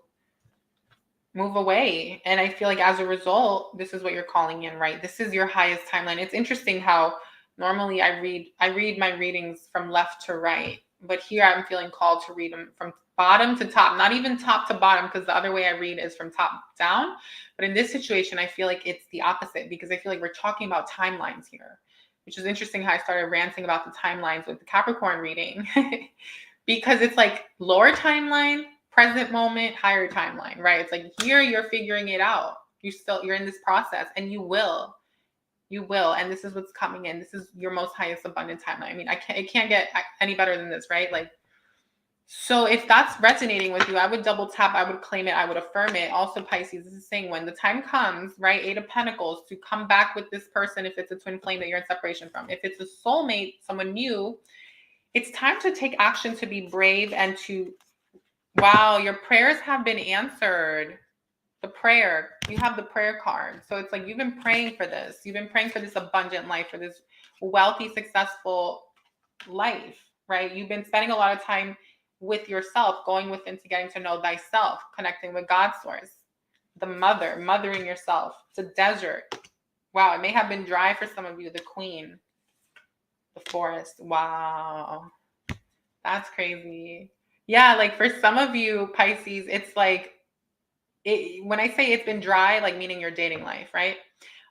move away. And I feel like as a result, this is what you're calling in, right? This is your highest timeline. It's interesting how Normally I read my readings from left to right, but here I'm feeling called to read them from bottom to top, not even top to bottom, because the other way I read is from top down. But in this situation, I feel like it's the opposite, because I feel like we're talking about timelines here, which is interesting how I started ranting about the timelines with the Capricorn reading, because it's like lower timeline, present moment, higher timeline, right? It's like here you're figuring it out. You're in this process, and you will. And this is what's coming in. This is your most highest abundant timeline. I mean, it can't get any better than this, right? Like, so if that's resonating with you, I would double tap, I would claim it, I would affirm it. Also, Pisces, this is saying when the time comes, right? 8 of Pentacles, to come back with this person, if it's a twin flame that you're in separation from, if it's a soulmate, someone new, it's time to take action, to be brave, and to, wow, your prayers have been answered. The prayer, you have the prayer card. So it's like you've been praying for this. You've been praying for this abundant life, for this wealthy, successful life, right? You've been spending a lot of time with yourself, going within to getting to know thyself, connecting with God's source, the mothering yourself. It's a desert. Wow, it may have been dry for some of you. The Queen, the forest. Wow, that's crazy. Yeah, like for some of you, Pisces, it's like, when I say it's been dry, like meaning your dating life, right?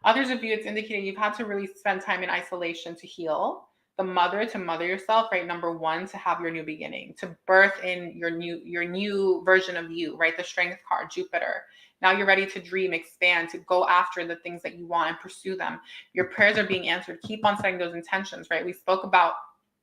Others of you, it's indicating you've had to really spend time in isolation to heal. The mother, to mother yourself, right? Number one, to have your new beginning, to birth in your new version of you, right? The Strength card, Jupiter. Now you're ready to dream, expand, to go after the things that you want and pursue them. Your prayers are being answered. Keep on setting those intentions, right? We spoke about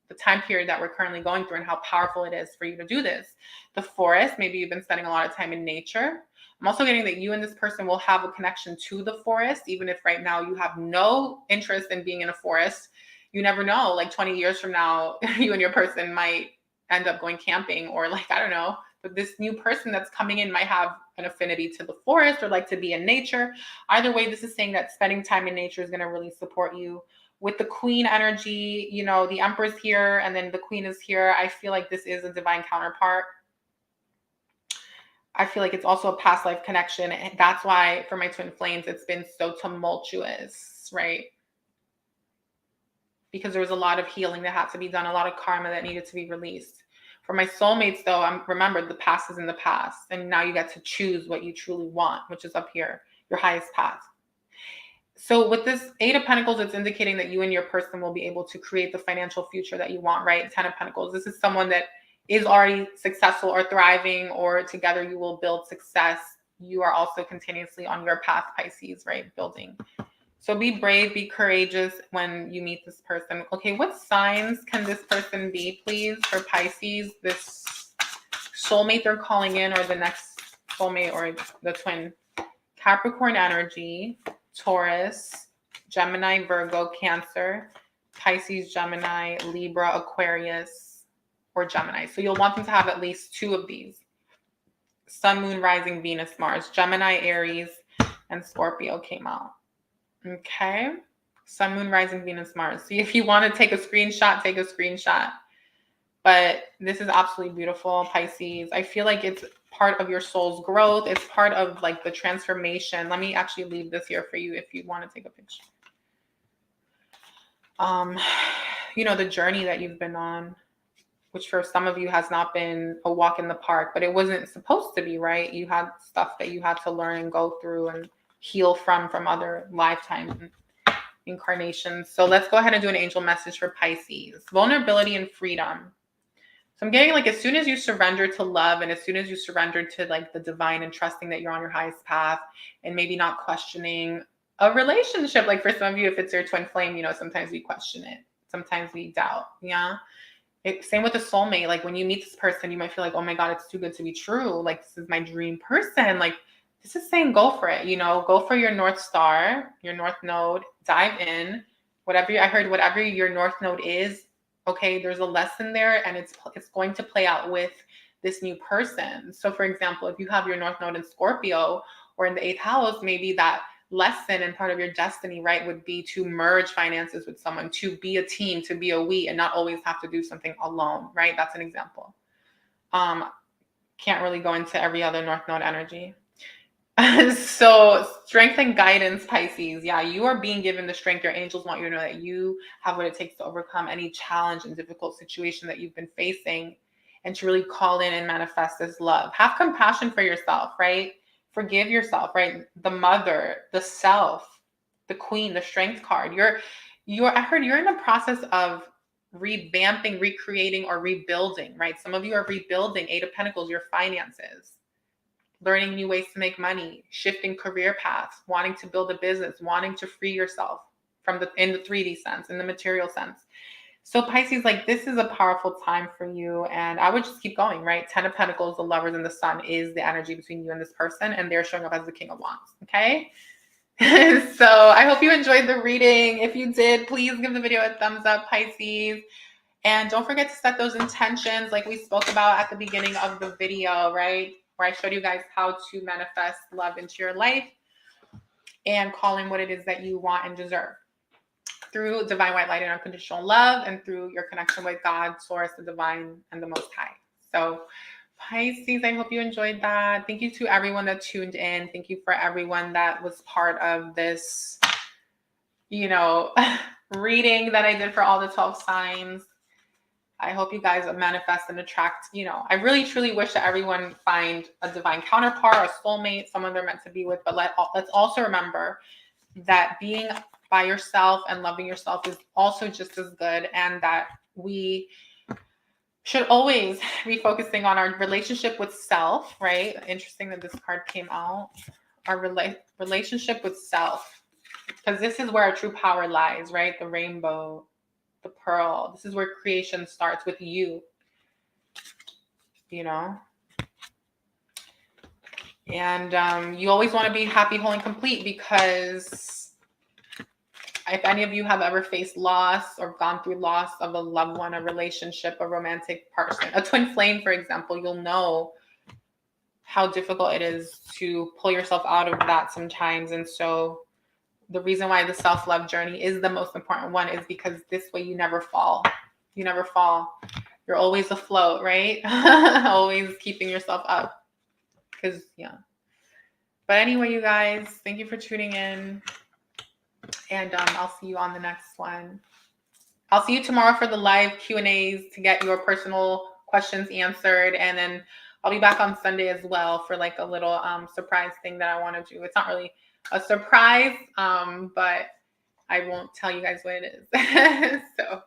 the time period that we're currently going through and how powerful it is for you to do this. The forest, maybe you've been spending a lot of time in nature. I'm also getting that you and this person will have a connection to the forest, even if right now you have no interest in being in a forest. You never know, like 20 years from now, you and your person might end up going camping, or like, I don't know, but this new person that's coming in might have an affinity to the forest or like to be in nature. Either way, this is saying that spending time in nature is going to really support you. With the Queen energy, you know, the Emperor's here and then the Queen is here. I feel like this is a divine counterpart. I feel like it's also a past life connection. And that's why for my twin flames, it's been so tumultuous, right? Because there was a lot of healing that had to be done, a lot of karma that needed to be released. For my soulmates, though, remember, the past is in the past. And now you get to choose what you truly want, which is up here, your highest path. So with this 8 of Pentacles, it's indicating that you and your person will be able to create the financial future that you want, right? 10 of Pentacles, this is someone that is already successful or thriving, or together you will build success. You are also continuously on your path, Pisces, right? Building. So be brave, be courageous when you meet this person. Okay, what signs can this person be, please, for Pisces? This soulmate they're calling in, or the next soulmate, or the twin. Capricorn energy, Taurus, Gemini, Virgo, Cancer, Pisces, Gemini, Libra, Aquarius, or Gemini. So you'll want them to have at least 2 of these. Sun, Moon, Rising, Venus, Mars. Gemini, Aries, and Scorpio came out. Okay. Sun, Moon, Rising, Venus, Mars. So if you want to take a screenshot, take a screenshot. But this is absolutely beautiful, Pisces. I feel like it's part of your soul's growth. It's part of like the transformation. Let me actually leave this here for you if you want to take a picture. You know, the journey that you've been on, which for some of you has not been a walk in the park, but it wasn't supposed to be, right? You had stuff that you had to learn and go through and heal from other lifetimes and incarnations. So let's go ahead and do an angel message for Pisces. Vulnerability and freedom. So I'm getting like, as soon as you surrender to love, and as soon as you surrender to like the divine and trusting that you're on your highest path, and maybe not questioning a relationship. Like for some of you, if it's your twin flame, you know, sometimes we question it. Sometimes we doubt. Yeah. Same with a soulmate. Like when you meet this person, you might feel like, oh my God, it's too good to be true. Like this is my dream person. Like this is saying, go for it. You know, go for your North Star, your North Node, dive in, whatever your North Node is. Okay, there's a lesson there, and it's going to play out with this new person. So for example, if you have your North Node in Scorpio or in the 8th house, maybe that lesson and part of your destiny, right, would be to merge finances with someone, to be a team, to be a we, and not always have to do something alone, right? That's an example. Can't really go into every other North Node energy. So strength and guidance, Pisces. Yeah, you are being given the strength. Your angels want you to know that you have what it takes to overcome any challenge and difficult situation that you've been facing, and to really call in and manifest this love. Have compassion for yourself, right? Forgive yourself, right? The mother, the self, the queen, the strength card. I heard you're in the process of revamping, recreating, or rebuilding, right? Some of you are rebuilding, Eight of Pentacles, your finances, learning new ways to make money, shifting career paths, wanting to build a business, wanting to free yourself from in the 3D sense, in the material sense. So Pisces, like, this is a powerful time for you. And I would just keep going, right? 10 of Pentacles, the Lovers, and the Sun is the energy between you and this person. And they're showing up as the King of Wands. Okay. So I hope you enjoyed the reading. If you did, please give the video a thumbs up, Pisces. And don't forget to set those intentions like we spoke about at the beginning of the video, right? Where I showed you guys how to manifest love into your life and calling what it is that you want and deserve through divine white light and unconditional love, and through your connection with God, Source, the divine, and the Most High. So Pisces, I hope you enjoyed that. Thank you to everyone that tuned in. Thank you for everyone that was part of this, reading that I did for all the 12 signs. I hope you guys manifest and attract, I really truly wish that everyone find a divine counterpart, a soulmate, someone they're meant to be with. But let's also remember that being by yourself and loving yourself is also just as good, and that we should always be focusing on our relationship with self, right? Interesting that this card came out. Our relationship with self, because this is where our true power lies, right? The rainbow, the pearl. This is where creation starts with you, and you always want to be happy, whole, and complete, because if any of you have ever faced loss or gone through loss of a loved one, a relationship, a romantic person, a twin flame, for example, you'll know how difficult it is to pull yourself out of that sometimes. And so the reason why the self-love journey is the most important one is because this way you never fall. You never fall. You're always afloat, right? Always keeping yourself up. Because, yeah. But anyway, you guys, thank you for tuning in. And I'll see you on the next one. I'll see you tomorrow for the live Q&As to get your personal questions answered. And then I'll be back on Sunday as well for like a little surprise thing that I want to do. It's not really a surprise, but I won't tell you guys what it is. So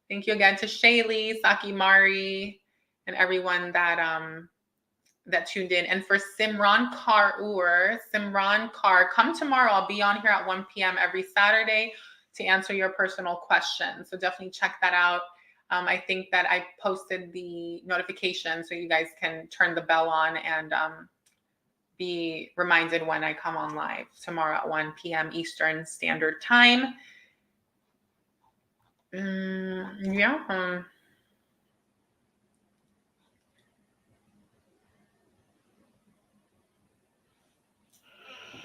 thank you again to Shaylee, Saki Mari, and everyone that tuned in. And for Simran Kaur, come tomorrow. I'll be on here at 1 p.m. every Saturday to answer your personal questions. So definitely check that out. I think that I posted the notification so you guys can turn the bell on and be reminded when I come on live tomorrow at 1 p.m. Eastern Standard Time. Yeah.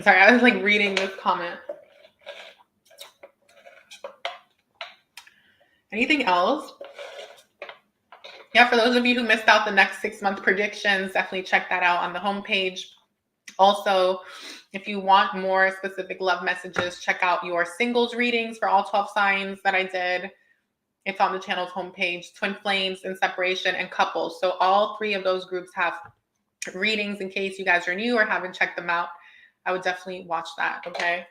Sorry, I was like reading this comment. Anything else? Yeah, for those of you who missed out the next 6-month predictions, definitely check that out on the homepage. Also, if you want more specific love messages, check out your singles readings for all 12 signs that I did. It's on the channel's homepage. Twin flames, and separation, and couples. So all 3 of those groups have readings in case you guys are new or haven't checked them out. I would definitely watch that, okay?